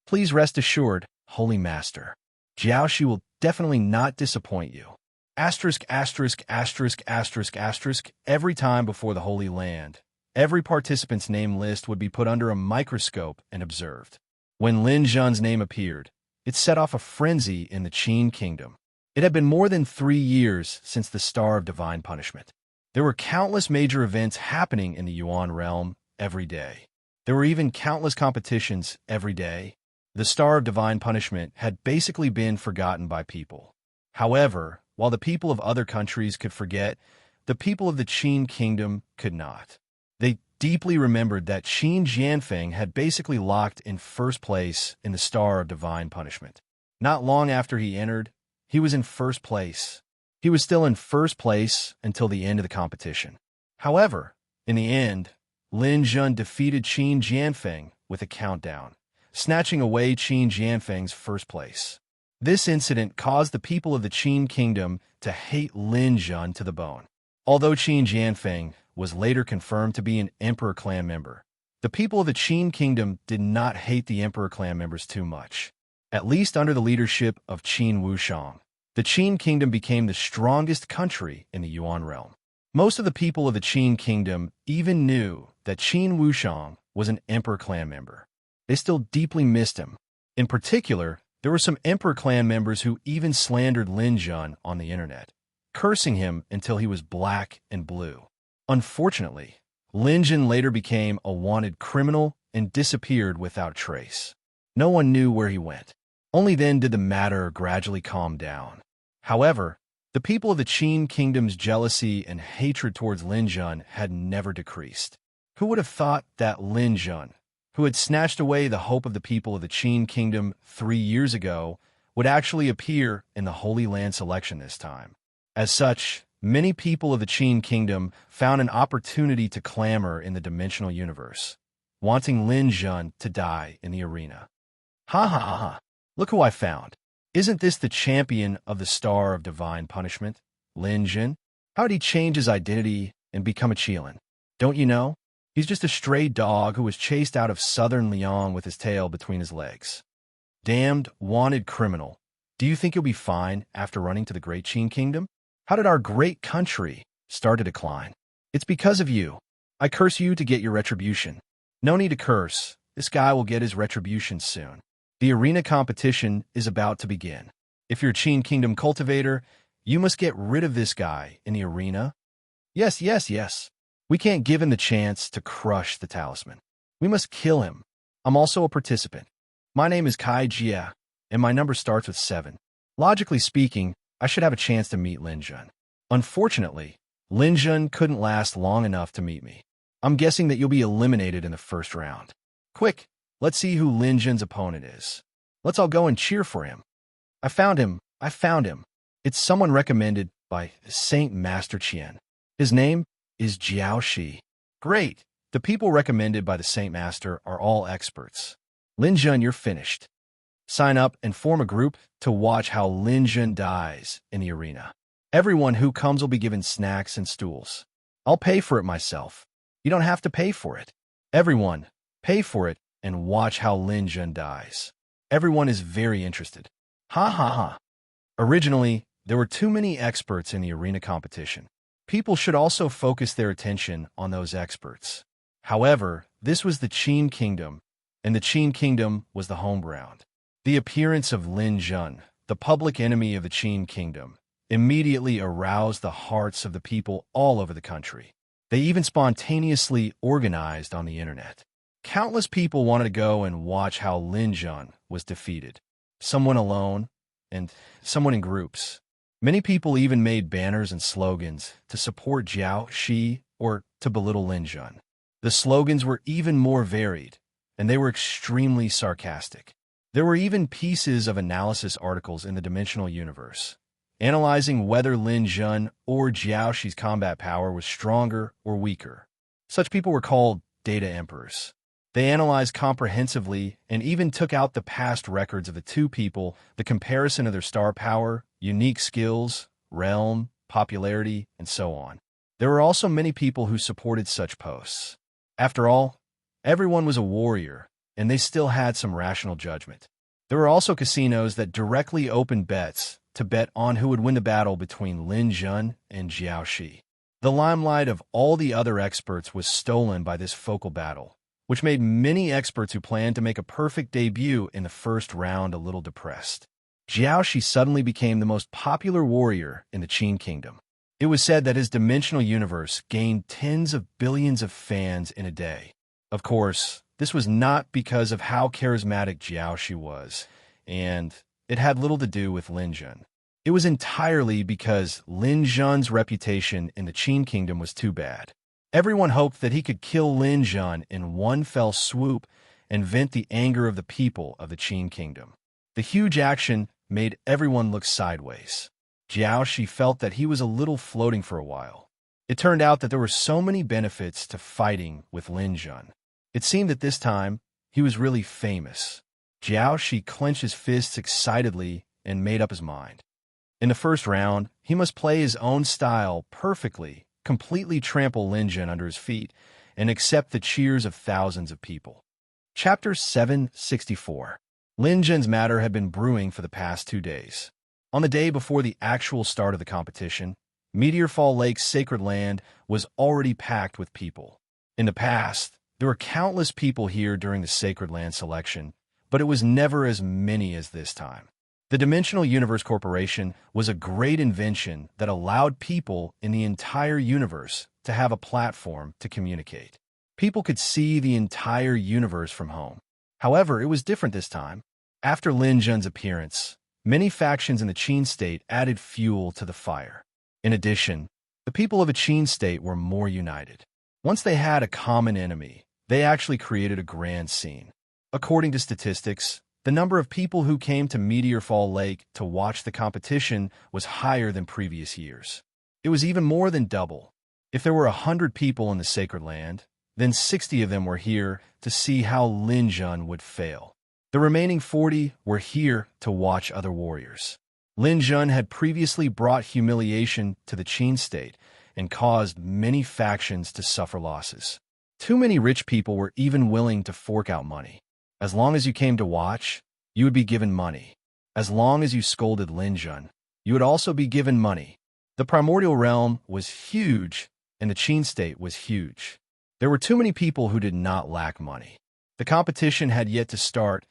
Please rest assured, Holy Master. Jiao Shi will definitely not disappoint you. Asterisk, asterisk, asterisk, asterisk, asterisk, every time before the Holy Land, every participant's name list would be put under a microscope and observed. When Lin Zhun's name appeared, it set off a frenzy in the Qin Kingdom. It had been more than 3 years since the Star of Divine Punishment. There were countless major events happening in the Yuan realm every day. There were even countless competitions every day. The Star of Divine Punishment had basically been forgotten by people. However, while the people of other countries could forget, the people of the Qin Kingdom could not. They deeply remembered that Qin Jianfeng had basically locked in first place in the Star of Divine Punishment. Not long after he entered, he was in first place. He was still in first place until the end of the competition. However, in the end, Lin Zhun defeated Qin Jianfeng with a countdown, snatching away Qin Jianfeng's first place. This incident caused the people of the Qin Kingdom to hate Lin Zhun to the bone. Although Qin Jianfeng was later confirmed to be an Emperor clan member, the people of the Qin Kingdom did not hate the Emperor clan members too much. At least under the leadership of Qin Wushang, the Qin Kingdom became the strongest country in the Yuan realm. Most of the people of the Qin Kingdom even knew that Qin Wushang was an Emperor clan member. They still deeply missed him. In particular, there were some Emperor clan members who even slandered Lin Zhun on the internet, cursing him until he was black and blue. Unfortunately, Lin Zhun later became a wanted criminal and disappeared without trace. No one knew where he went. Only then did the matter gradually calm down. However, the people of the Qin Kingdom's jealousy and hatred towards Lin Zhun had never decreased. Who would have thought that Lin Zhun, who had snatched away the hope of the people of the Qin Kingdom 3 years ago, would actually appear in the Holy Land selection this time? As such, many people of the Qin Kingdom found an opportunity to clamor in the dimensional universe, wanting Lin Jun to die in the arena. Ha ha ha ha! Look who I found. Isn't this the champion of the Star of Divine Punishment, Lin Jun? How'd he change his identity and become a Qilin? Don't you know? He's just a stray dog who was chased out of southern Liang with his tail between his legs. Damned, wanted criminal. Do you think you'll be fine after running to the great Qin Kingdom? How did our great country start to decline? It's because of you. I curse you to get your retribution. No need to curse. This guy will get his retribution soon. The arena competition is about to begin. If you're a Qin Kingdom cultivator, you must get rid of this guy in the arena. Yes, yes, yes. We can't give him the chance to crush the talisman. We must kill him. I'm also a participant. My name is Kai Jia, and my number starts with 7. Logically speaking, I should have a chance to meet Lin Jun. Unfortunately, Lin Jun couldn't last long enough to meet me. I'm guessing that you'll be eliminated in the first round. Quick, let's see who Lin Jun's opponent is. Let's all go and cheer for him. I found him. I found him. It's someone recommended by Saint Master Qian. His name is Jiao Shi. Great. The people recommended by the Saint Master are all experts. Lin Jun, you're finished. Sign up and form a group to watch how Lin Jun dies in the arena. Everyone who comes will be given snacks and stools. I'll pay for it myself. You don't have to pay for it. Everyone, pay for it and watch how Lin Jun dies. Everyone is very interested. Ha ha ha. Originally, there were too many experts in the arena competition. People should also focus their attention on those experts. However, this was the Qin Kingdom, and the Qin Kingdom was the home ground. The appearance of Lin Jun, the public enemy of the Qin Kingdom, immediately aroused the hearts of the people all over the country. They even spontaneously organized on the internet. Countless people wanted to go and watch how Lin Jun was defeated. Someone alone, and someone in groups. Many people even made banners and slogans to support Jiao Shi or to belittle Lin Jun. The slogans were even more varied, and they were extremely sarcastic. There were even pieces of analysis articles in the dimensional universe, analyzing whether Lin Jun or Jiao Shi's combat power was stronger or weaker. Such people were called data emperors. They analyzed comprehensively and even took out the past records of the two people, the comparison of their star power, unique skills, realm, popularity, and so on. There were also many people who supported such posts. After all, everyone was a warrior, and they still had some rational judgment. There were also casinos that directly opened bets to bet on who would win the battle between Lin Jun and Jiao Shi. The limelight of all the other experts was stolen by this focal battle, which made many experts who planned to make a perfect debut in the first round a little depressed. Jiao Shi suddenly became the most popular warrior in the Qin Kingdom. It was said that his dimensional universe gained tens of billions of fans in a day. Of course, this was not because of how charismatic Jiao Shi was, and it had little to do with Lin Jun. It was entirely because Lin Jun's reputation in the Qin Kingdom was too bad. Everyone hoped that he could kill Lin Jun in one fell swoop and vent the anger of the people of the Qin Kingdom. The huge action made everyone look sideways. Jiao Shi felt that he was a little floating for a while. It turned out that there were so many benefits to fighting with Lin Jun. It seemed that this time, he was really famous. Jiao Shi clenched his fists excitedly and made up his mind. In the first round, he must play his own style perfectly, completely trample Lin Jun under his feet, and accept the cheers of thousands of people. Chapter 764. Lin Jun's matter had been brewing for the past 2 days. On the day before the actual start of the competition, Meteorfall Lake's sacred land was already packed with people. In the past, there were countless people here during the sacred land selection, but it was never as many as this time. The Dimensional Universe Corporation was a great invention that allowed people in the entire universe to have a platform to communicate. People could see the entire universe from home. However, it was different this time. After Lin Jun's appearance, many factions in the Qin state added fuel to the fire. In addition, the people of a Qin state were more united. Once they had a common enemy, they actually created a grand scene. According to statistics, The number of people who came to Meteor Fall Lake to watch the competition was higher than previous years. It was even more than double. If there were 100 people in the sacred land, then 60 of them were here to see how Lin Jun would fail. The remaining 40 were here to watch other warriors. Lin Jun had previously brought humiliation to the Qin state and caused many factions to suffer losses. Too many rich people were even willing to fork out money. As long as you came to watch, you would be given money. As long as you scolded Lin Jun, you would also be given money. The primordial realm was huge, and the Qin state was huge. There were too many people who did not lack money. The competition had yet to start,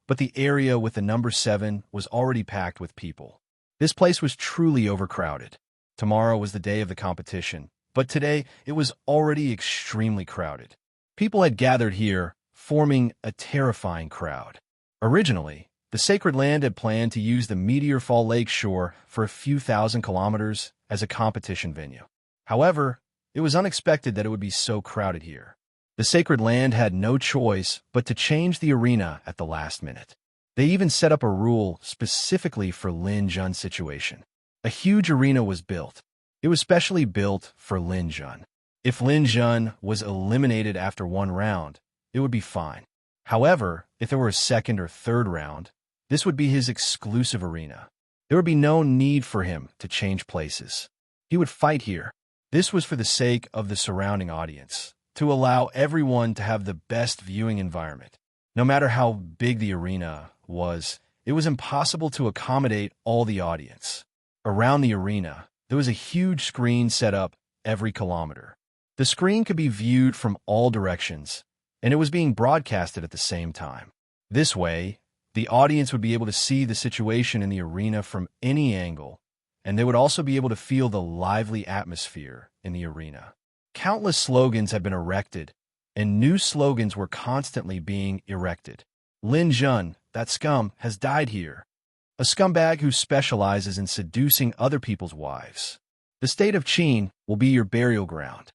but the area with the number 7 was already packed with people. This place was truly overcrowded. Tomorrow was the day of the competition, but today it was already extremely crowded. People had gathered here, forming a terrifying crowd. Originally, the sacred land had planned to use the Meteor Fall Lake shore for a few thousand kilometers as a competition venue. However, it was unexpected that it would be so crowded here. The sacred land had no choice but to change the arena at the last minute. They even set up a rule specifically for Lin Jun's situation. A huge arena was built. It was specially built for Lin Jun. If Lin Jun was eliminated after one round, it would be fine. However, if there were a second or third round, this would be his exclusive arena. There would be no need for him to change places. He would fight here. This was for the sake of the surrounding audience, to allow everyone to have the best viewing environment. No matter how big the arena was, it was impossible to accommodate all the audience. Around the arena, there was a huge screen set up every kilometer. The screen could be viewed from all directions, and it was being broadcasted at the same time. This way, the audience would be able to see the situation in the arena from any angle, and they would also be able to feel the lively atmosphere in the arena. Countless slogans had been erected, and new slogans were constantly being erected. Lin Jun, that scum, has died here. A scumbag who specializes in seducing other people's wives. The state of Qin will be your burial ground.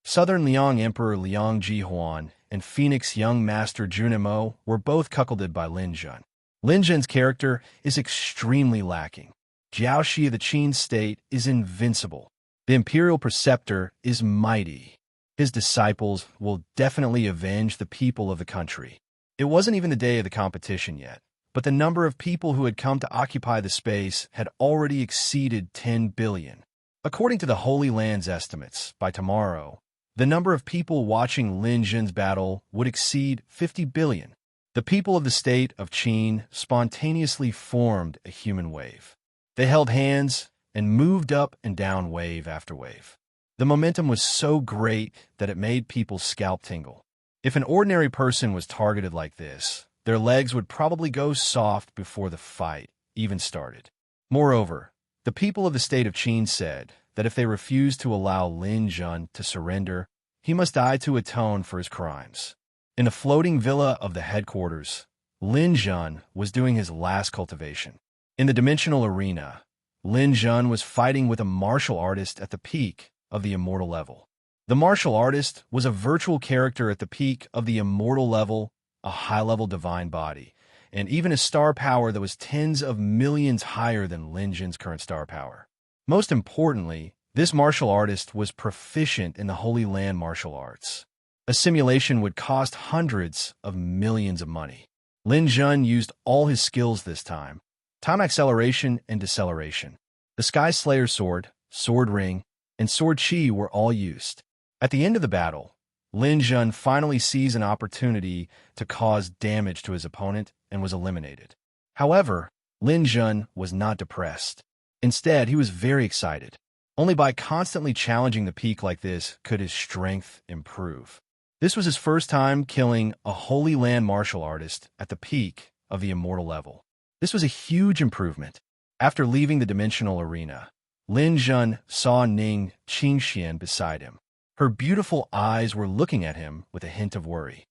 Southern Liang Emperor Liang Jihuan and Phoenix Young Master Junimo were both cuckolded by Lin Jun. Lin Jun's character is extremely lacking. Jiao Shi of the Qin state is invincible. The imperial preceptor is mighty. His disciples will definitely avenge the people of the country. It wasn't even the day of the competition yet, but the number of people who had come to occupy the space had already exceeded 10 billion. According to the Holy Land's estimates, by tomorrow, the number of people watching Lin Jun's battle would exceed 50 billion. The people of the state of Qin spontaneously formed a human wave. They held hands and moved up and down wave after wave. The momentum was so great that it made people's scalp tingle. If an ordinary person was targeted like this, their legs would probably go soft before the fight even started. Moreover, the people of the state of Qin said that if they refused to allow Lin Jun to surrender, he must die to atone for his crimes. In the floating villa of the headquarters, Lin Jun was doing his last cultivation. In the dimensional arena, Lin Jun was fighting with a martial artist at the peak of the immortal level. The martial artist was a virtual character at the peak of the immortal level, a high-level divine body, and even a star power that was tens of millions higher than Lin Jun's current star power. Most importantly, this martial artist was proficient in the Holy Land martial arts. A simulation would cost hundreds of millions of money. Lin Jun used all his skills this time: time acceleration and deceleration. The Sky Slayer sword, sword ring, and sword chi were all used. At the end of the battle, Lin Jun finally sees an opportunity to cause damage to his opponent and was eliminated. However, Lin Jun was not depressed. Instead, he was very excited. Only by constantly challenging the peak like this could his strength improve. This was his first time killing a Holy Land martial artist at the peak of the immortal level. This was a huge improvement. After leaving the dimensional arena, Lin Jun saw Ning Qingxian beside him. Her beautiful eyes were looking at him with a hint of worry.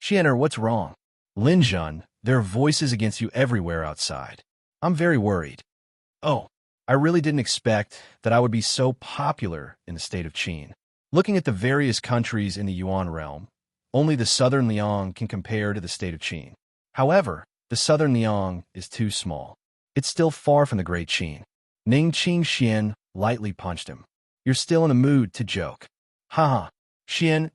"Xianer, what's wrong?" "Lin Jun, there are voices against you everywhere outside. I'm very worried." "Oh, I really didn't expect that I would be so popular in the state of Qin." Looking at the various countries in the Yuan realm, only the southern Liang can compare to the state of Qin. However, The southern Liang is too small. It's still far from the great Qin. Ning Qingxian lightly punched him. You're still in the mood to joke. Haha. Xian,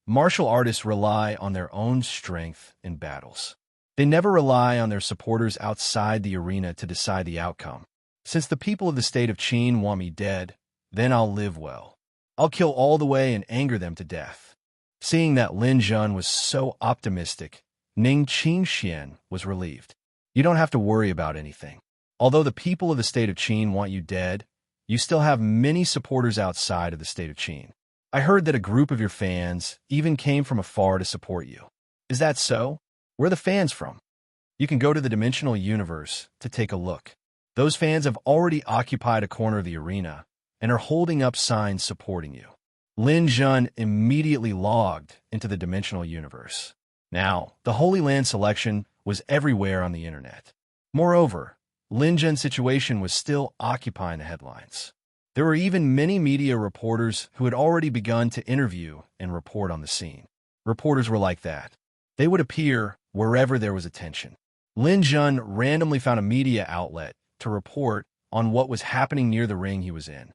martial artists rely on their own strength in battles. They never rely on their supporters outside the arena to decide the outcome. Since the people of the state of Qin want me dead, then I'll live well. I'll kill all the way and anger them to death. Seeing that Lin Jun was so optimistic, Ning Qingxian was relieved. You don't have to worry about anything. Although the people of the state of Qin want you dead, you still have many supporters outside of the state of Qin. I heard that a group of your fans even came from afar to support you. Is that so? Where are the fans from? You can go to the dimensional universe to take a look. Those fans have already occupied a corner of the arena and are holding up signs supporting you. Lin Jun immediately logged into the dimensional universe. Now, the Holy Land selection was everywhere on the internet. Moreover, Lin Jun's situation was still occupying the headlines. There were even many media reporters who had already begun to interview and report on the scene. Reporters were like that. They would appear wherever there was attention. Lin Jun randomly found a media outlet to report on what was happening near the ring he was in.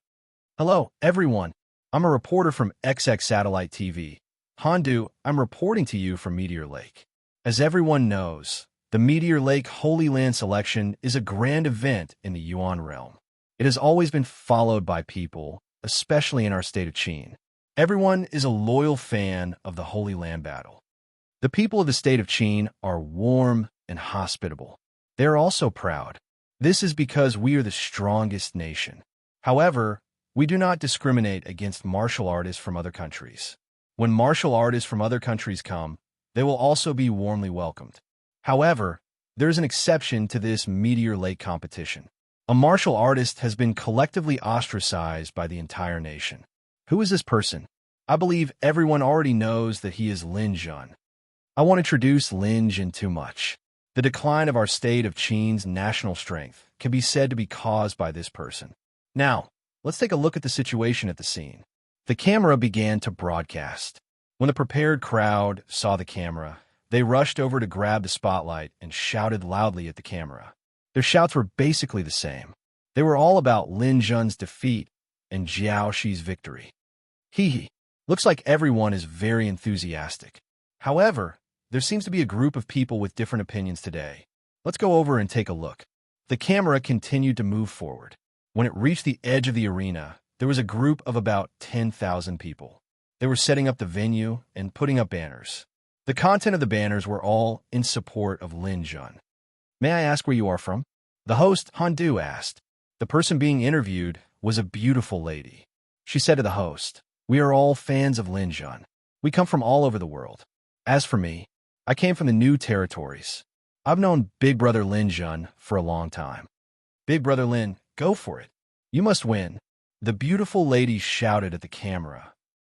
Hello, everyone. I'm a reporter from XX Satellite TV. Handu, I'm reporting to you from Meteor Lake. As everyone knows, the Meteor Lake Holy Land selection is a grand event in the Yuan realm. It has always been followed by people, especially in our state of Qin. Everyone is a loyal fan of the Holy Land battle. The people of the state of Qin are warm and hospitable. They are also proud. This is because we are the strongest nation. However, we do not discriminate against martial artists from other countries. When martial artists from other countries come, they will also be warmly welcomed. However, there is an exception to this Meteor Lake competition. A martial artist has been collectively ostracized by the entire nation. Who is this person? I believe everyone already knows that he is Lin Jun. I won't introduce Lin Jun too much. The decline of our state of Qin's national strength can be said to be caused by this person. Now, let's take a look at the situation at the scene. The camera began to broadcast. When the prepared crowd saw the camera, they rushed over to grab the spotlight and shouted loudly at the camera. Their shouts were basically the same. They were all about Lin Jun's defeat and Jiao Shi's victory. Hee. Looks like everyone is very enthusiastic. However, there seems to be a group of people with different opinions today. Let's go over and take a look. The camera continued to move forward. When it reached the edge of the arena, there was a group of about 10,000 people. They were setting up the venue and putting up banners. The content of the banners were all in support of Lin Jun. May I ask where you are from? The host, Handu, asked. The person being interviewed was a beautiful lady. She said to the host, "We are all fans of Lin Jun. We come from all over the world. As for me, I came from the New Territories. I've known Big Brother Lin Jun for a long time." "Big Brother Lin, go for it. You must win," the beautiful lady shouted at the camera.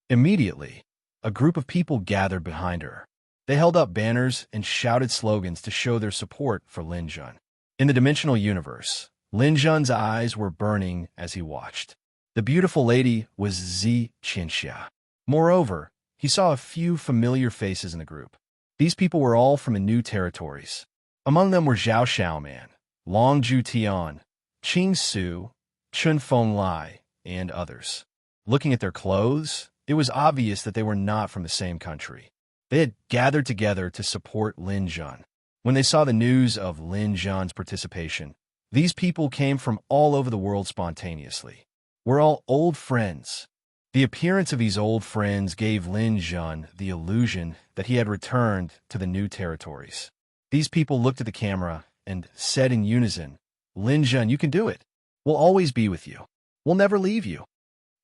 Immediately, a group of people gathered behind her. They held up banners and shouted slogans to show their support for Lin Jun. In the dimensional universe, Lin Jun's eyes were burning as he watched. The beautiful lady was Zi Qianxia. Moreover, he saw a few familiar faces in the group. These people were all from the New Territories. Among them were Zhao Xiaoman, Long Ju Tian, Qing Su, Chun Feng Lai, and others. Looking at their clothes, it was obvious that they were not from the same country. They had gathered together to support Lin Jun. When they saw the news of Lin Jun's participation, these people came from all over the world spontaneously. We're all old friends. The appearance of these old friends gave Lin Jun the illusion that he had returned to the New Territories. These people looked at the camera and said in unison, "Lin Jun, you can do it. We'll always be with you. We'll never leave you.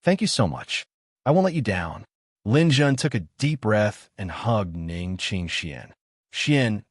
Thank you so much. I won't let you down." Lin Jun took a deep breath and hugged Ning Qingxian. "Xian,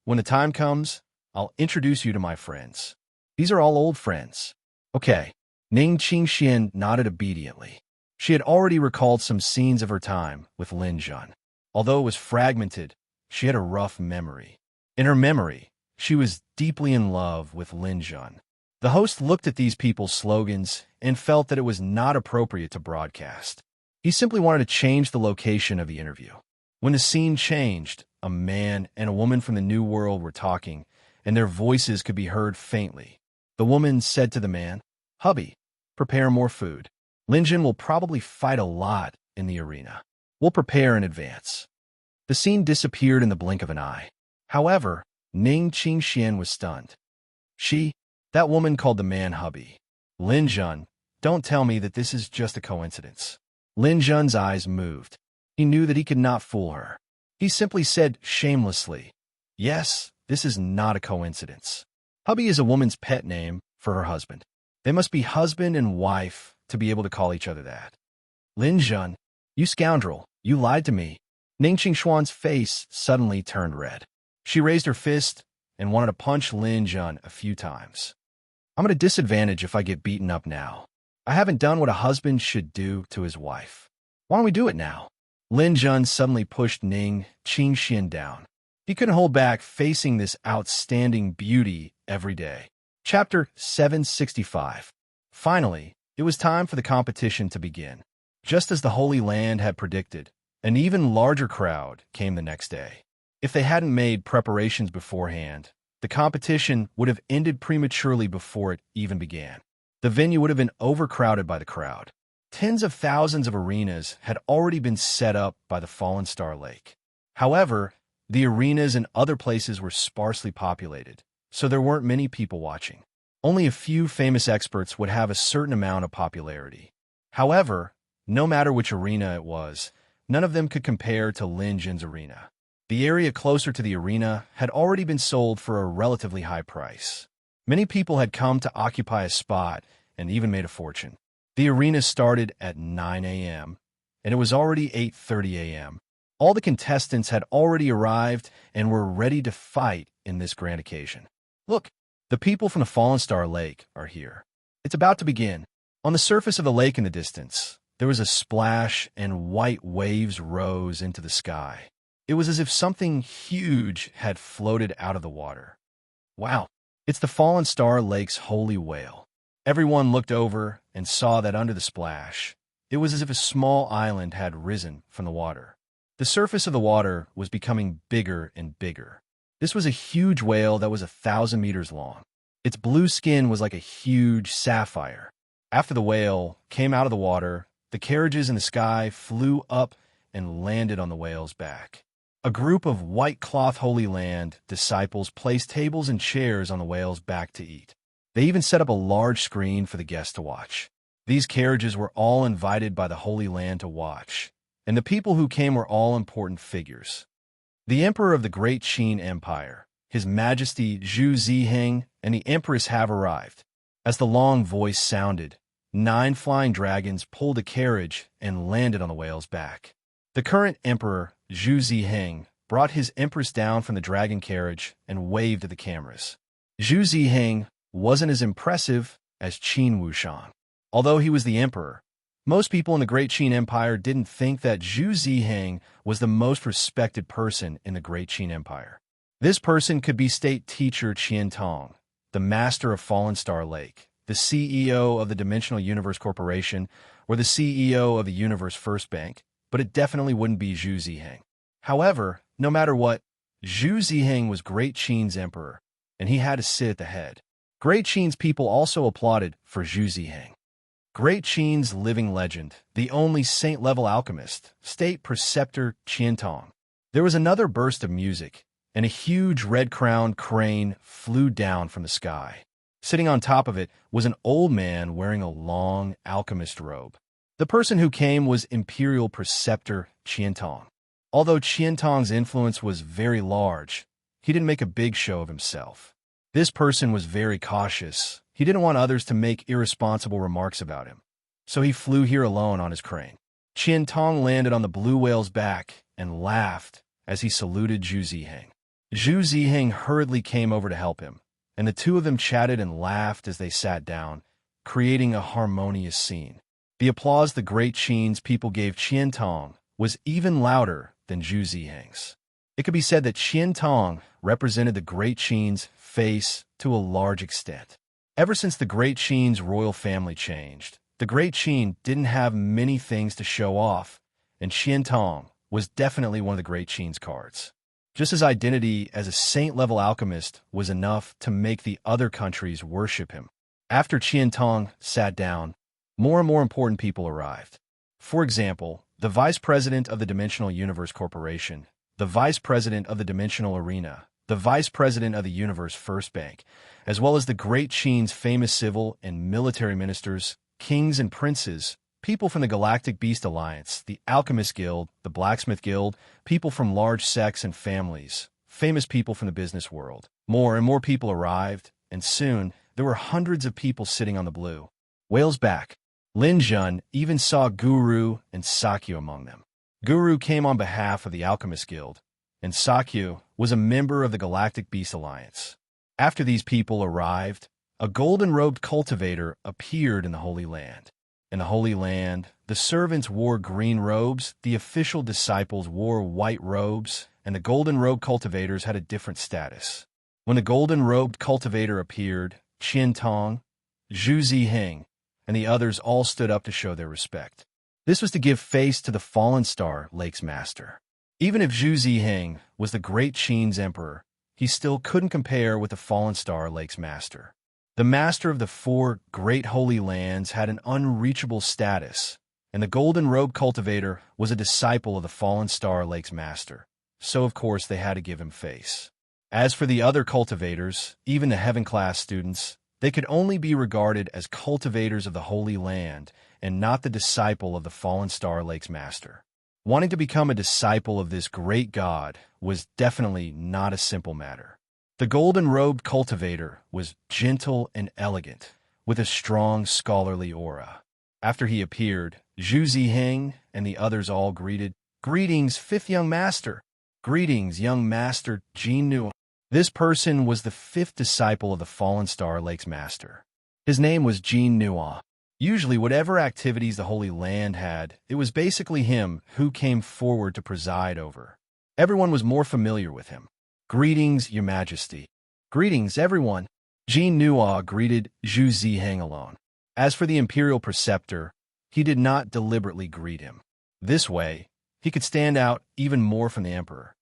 when the time comes, I'll introduce you to my friends. These are all old friends." "Okay." Ning Qingxian nodded obediently. She had already recalled some scenes of her time with Lin Jun. Although it was fragmented, she had a rough memory. In her memory, she was deeply in love with Lin Jun. The host looked at these people's slogans and felt that it was not appropriate to broadcast. He simply wanted to change the location of the interview. When the scene changed, a man and a woman from the New World were talking, and their voices could be heard faintly. The woman said to the man, "Hubby, prepare more food. Linjin will probably fight a lot in the arena. We'll prepare in advance." The scene disappeared in the blink of an eye. However, Ning Qingxian was stunned. That woman called the man hubby. Lin Jun, don't tell me that this is just a coincidence. Lin Jun's eyes moved. He knew that he could not fool her. He simply said shamelessly, "Yes, this is not a coincidence." Hubby is a woman's pet name for her husband. They must be husband and wife to be able to call each other that. Lin Jun, you scoundrel, you lied to me. Ning Qingshuan's face suddenly turned red. She raised her fist and wanted to punch Lin Jun a few times. I'm at a disadvantage if I get beaten up now. I haven't done what a husband should do to his wife. Why don't we do it now? Lin Jun suddenly pushed Ning Qingxian down. He couldn't hold back facing this outstanding beauty every day. Chapter 765. Finally, it was time for the competition to begin. Just as the Holy Land had predicted, an even larger crowd came the next day. If they hadn't made preparations beforehand, the competition would have ended prematurely before it even began. The venue would have been overcrowded by the crowd. Tens of thousands of arenas had already been set up by the Fallen Star Lake. However, the arenas in other places were sparsely populated, so there weren't many people watching. Only a few famous experts would have a certain amount of popularity. However, no matter which arena it was, none of them could compare to Lin Jin's arena. The area closer to the arena had already been sold for a relatively high price. Many people had come to occupy a spot and even made a fortune. The arena started at 9 a.m., and it was already 8:30 a.m. All the contestants had already arrived and were ready to fight in this grand occasion. Look, the people from the Fallen Star Lake are here. It's about to begin. On the surface of the lake in the distance, there was a splash and white waves rose into the sky. It was as if something huge had floated out of the water. Wow, it's the Fallen Star Lake's holy whale. Everyone looked over and saw that under the splash, it was as if a small island had risen from the water. The surface of the water was becoming bigger and bigger. This was a huge whale that was 1,000 meters long. Its blue skin was like a huge sapphire. After the whale came out of the water, the carriages in the sky flew up and landed on the whale's back. A group of white cloth Holy Land disciples placed tables and chairs on the whale's back to eat. They even set up a large screen for the guests to watch. These carriages were all invited by the Holy Land to watch, and the people who came were all important figures. The Emperor of the Great Qin Empire, His Majesty Zhu Ziheng, and the Empress have arrived. As the long voice sounded, 9 flying dragons pulled a carriage and landed on the whale's back. The current Emperor, Zhu Ziheng, brought his Empress down from the dragon carriage and waved at the cameras. Zhu Ziheng wasn't as impressive as Qin Wushang. Although he was the emperor, most people in the Great Qin Empire didn't think that Zhu Ziheng was the most respected person in the Great Qin Empire. This person could be state teacher Qian Tong, the master of Fallen Star Lake, the CEO of the Dimensional Universe Corporation, or the CEO of the Universe First Bank, but it definitely wouldn't be Zhu Ziheng. However, no matter what, Zhu Ziheng was Great Qin's emperor, and he had to sit at the head. Great Qin's people also applauded for Zhu Ziheng. Great Qin's living legend, the only saint-level alchemist, State Preceptor Qian Tong. There was another burst of music, and a huge red-crowned crane flew down from the sky. Sitting on top of it was an old man wearing a long alchemist robe. The person who came was Imperial Preceptor Qian Tong. Although Qian Tong's influence was very large, he didn't make a big show of himself. This person was very cautious. He didn't want others to make irresponsible remarks about him, so he flew here alone on his crane. Qian Tong landed on the blue whale's back and laughed as he saluted Zhu Ziheng. Zhu Ziheng hurriedly came over to help him, and the two of them chatted and laughed as they sat down, creating a harmonious scene. The applause the Great Qin's people gave Qian Tong was even louder than Zhu Ziheng's. It could be said that Qian Tong represented the Great Qin's face to a large extent. Ever since the Great Qin's royal family changed, the Great Qin didn't have many things to show off, and Qian Tong was definitely one of the great Qin's cards. Just as identity as a saint-level alchemist was enough to make the other countries worship him. After Qian Tong sat down, more and more important people arrived. For example, the vice president of the Dimensional Universe Corporation, the vice president of the Dimensional Arena, the vice president of the Universe First Bank, as well as the great Qin's famous civil and military ministers, kings and princes, people from the Galactic Beast Alliance, the Alchemist Guild, the Blacksmith Guild, people from large sects and families, famous people from the business world. More and more people arrived, and soon there were hundreds of people sitting on the blue whale's back. Lin Jun even saw Guru and Sakyu among them. Guru came on behalf of the Alchemist Guild, and Sakyu was a member of the Galactic Beast Alliance. After these people arrived, a golden-robed cultivator appeared in the Holy Land. In the Holy Land, the servants wore green robes, the official disciples wore white robes, and the golden-robed cultivators had a different status. When the golden-robed cultivator appeared, Qian Tong, Zhu Ziheng, and the others all stood up to show their respect. This was to give face to the fallen star Lake's master. Even if Zhu Ziheng was the great Qin's emperor, he still couldn't compare with the fallen star Lake's master. The master of the four great holy lands had an unreachable status, and the golden-robed cultivator was a disciple of the fallen star Lake's master, so of course they had to give him face. As for the other cultivators, even the heaven-class students, they could only be regarded as cultivators of the Holy Land and not the disciple of the fallen star Lake's master. Wanting to become a disciple of this great god was definitely not a simple matter. The golden-robed cultivator was gentle and elegant, with a strong scholarly aura. After he appeared, Zhu Ziheng and the others all greeted, "Greetings, fifth young master! Greetings, young master Jin Nu." This person was the fifth disciple of the fallen star Lake's master. His name was Jin Nuo. Usually, whatever activities the Holy Land had, it was basically him who came forward to preside over. Everyone was more familiar with him. "Greetings, your majesty." "Greetings, everyone." Jin Nuo greeted Zhu Ziheng alone. As for the imperial preceptor, he did not deliberately greet him. This way, he could stand out even more from the emperor.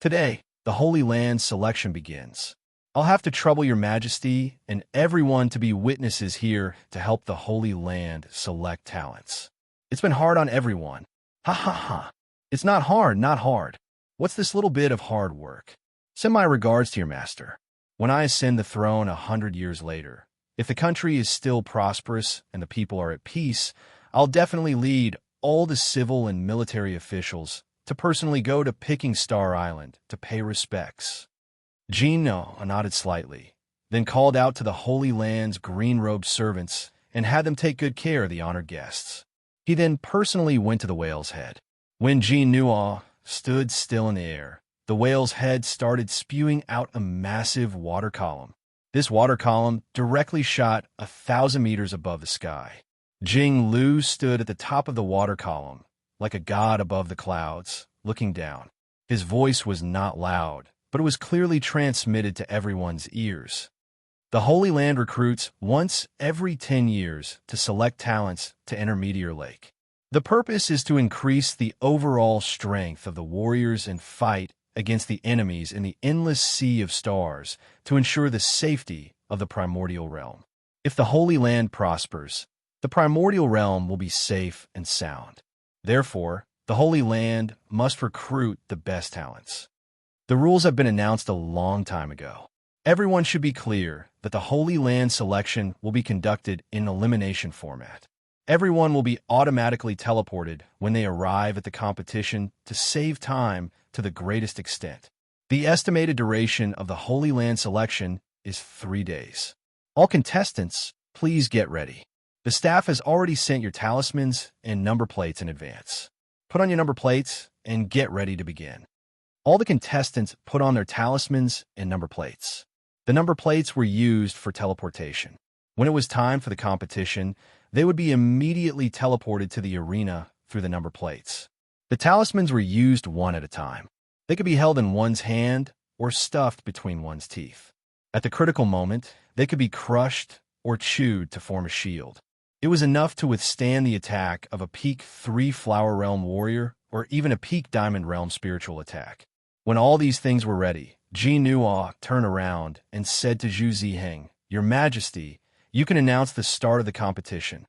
"Today, the Holy Land selection begins. I'll have to trouble your majesty and everyone to be witnesses here to help the Holy Land select talents. It's been hard on everyone. Ha ha ha. It's not hard, not hard. What's this little bit of hard work? Send my regards to your master. When I ascend the throne 100 years later, if the country is still prosperous and the people are at peace, I'll definitely lead all the civil and military officials to personally go to Picking Star Island to pay respects." Jin Nuo nodded slightly, then called out to the Holy Land's green-robed servants and had them take good care of the honored guests. He then personally went to the whale's head. When Jin Nuo stood still in the air, the whale's head started spewing out a massive water column. This water column directly shot 1,000 meters above the sky. Jing Lu stood at the top of the water column, like a god above the clouds, looking down. His voice was not loud, but it was clearly transmitted to everyone's ears. The Holy Land recruits once every 10 years to select talents to enter Meteor Lake. The purpose is to increase the overall strength of the warriors and fight against the enemies in the endless sea of stars to ensure the safety of the primordial realm. If the Holy Land prospers, the primordial realm will be safe and sound. Therefore, the Holy Land must recruit the best talents. The rules have been announced a long time ago. Everyone should be clear that the Holy Land selection will be conducted in elimination format. Everyone will be automatically teleported when they arrive at the competition to save time to the greatest extent. The estimated duration of the Holy Land selection is 3 days. All contestants, please get ready. The staff has already sent your talismans and number plates in advance. Put on your number plates and get ready to begin. All the contestants put on their talismans and number plates. The number plates were used for teleportation. When it was time for the competition, they would be immediately teleported to the arena through the number plates. The talismans were used one at a time. They could be held in one's hand or stuffed between one's teeth. At the critical moment, they could be crushed or chewed to form a shield. It was enough to withstand the attack of a Peak 3 Flower Realm warrior or even a peak Diamond Realm spiritual attack. When all these things were ready, Ji Nuo turned around and said to Zhu Ziheng, "Your Majesty, you can announce the start of the competition."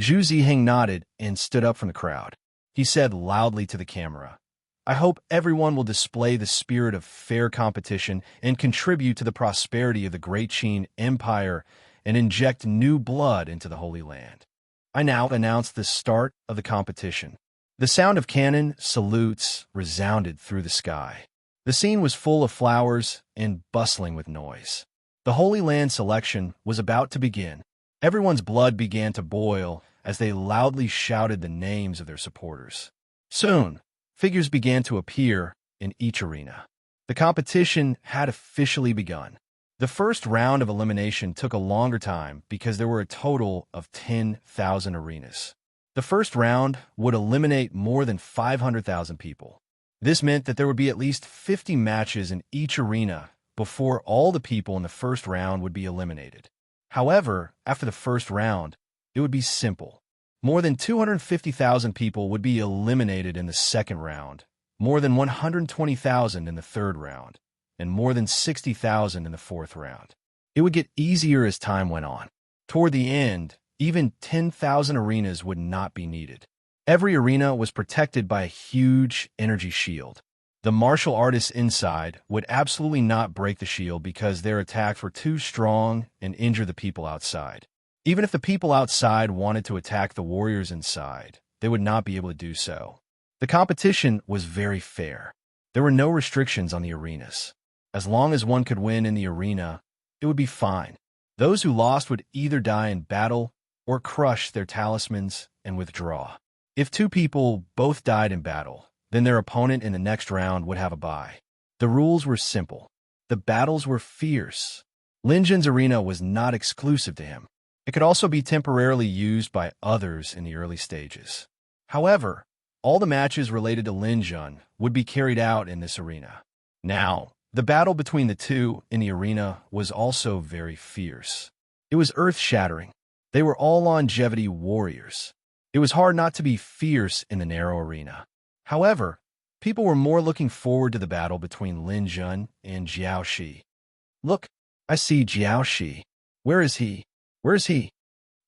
Zhu Ziheng nodded and stood up from the crowd. He said loudly to the camera, "I hope everyone will display the spirit of fair competition and contribute to the prosperity of the Great Qin Empire and inject new blood into the Holy Land. I now announce the start of the competition." The sound of cannon salutes resounded through the sky. The scene was full of flowers and bustling with noise. The Holy Land selection was about to begin. Everyone's blood began to boil as they loudly shouted the names of their supporters. Soon, figures began to appear in each arena. The competition had officially begun. The first round of elimination took a longer time because there were a total of 10,000 arenas. The first round would eliminate more than 500,000 people. This meant that there would be at least 50 matches in each arena before all the people in the first round would be eliminated. However, after the first round, it would be simple. More than 250,000 people would be eliminated in the second round, more than 120,000 in the third round, and more than 60,000 in the fourth round. It would get easier as time went on. Toward the end, even 10,000 arenas would not be needed. Every arena was protected by a huge energy shield. The martial artists inside would absolutely not break the shield because their attacks were too strong and injure the people outside. Even if the people outside wanted to attack the warriors inside, they would not be able to do so. The competition was very fair. There were no restrictions on the arenas. As long as one could win in the arena, it would be fine. Those who lost would either die in battle or crush their talismans and withdraw. If two people both died in battle, then their opponent in the next round would have a bye. The rules were simple. The battles were fierce. Lin Jun's arena was not exclusive to him. It could also be temporarily used by others in the early stages. However, all the matches related to Lin Jun would be carried out in this arena. Now, the battle between the two in the arena was also very fierce. It was earth-shattering. They were all longevity warriors. It was hard not to be fierce in the narrow arena. However, people were more looking forward to the battle between Lin Jun and Jiao Shi. "Look, I see Jiao Shi. Where is he? Where is he?"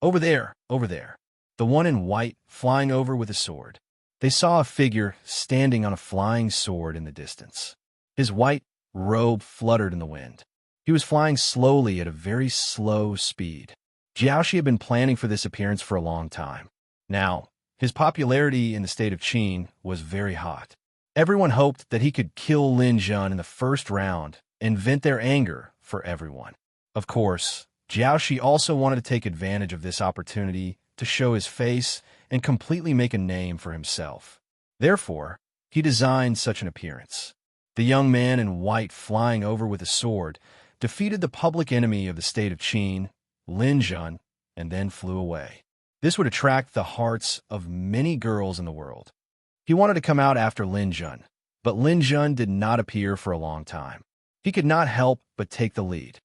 Over there, over there." The one in white, flying over with a sword. They saw a figure standing on a flying sword in the distance. His white robe fluttered in the wind. He was flying slowly at a very slow speed. Jiao Shi had been planning for this appearance for a long time. Now, his popularity in the state of Qin was very hot. Everyone hoped that he could kill Lin Jun in the first round and vent their anger for everyone. Of course, Jiao Shi also wanted to take advantage of this opportunity to show his face and completely make a name for himself. Therefore, he designed such an appearance. The young man in white flying over with a sword defeated the public enemy of the state of Qin, Lin Jun, and then flew away. This would attract the hearts of many girls in the world. He wanted to come out after Lin Jun, but Lin Jun did not appear for a long time. He could not help but take the lead.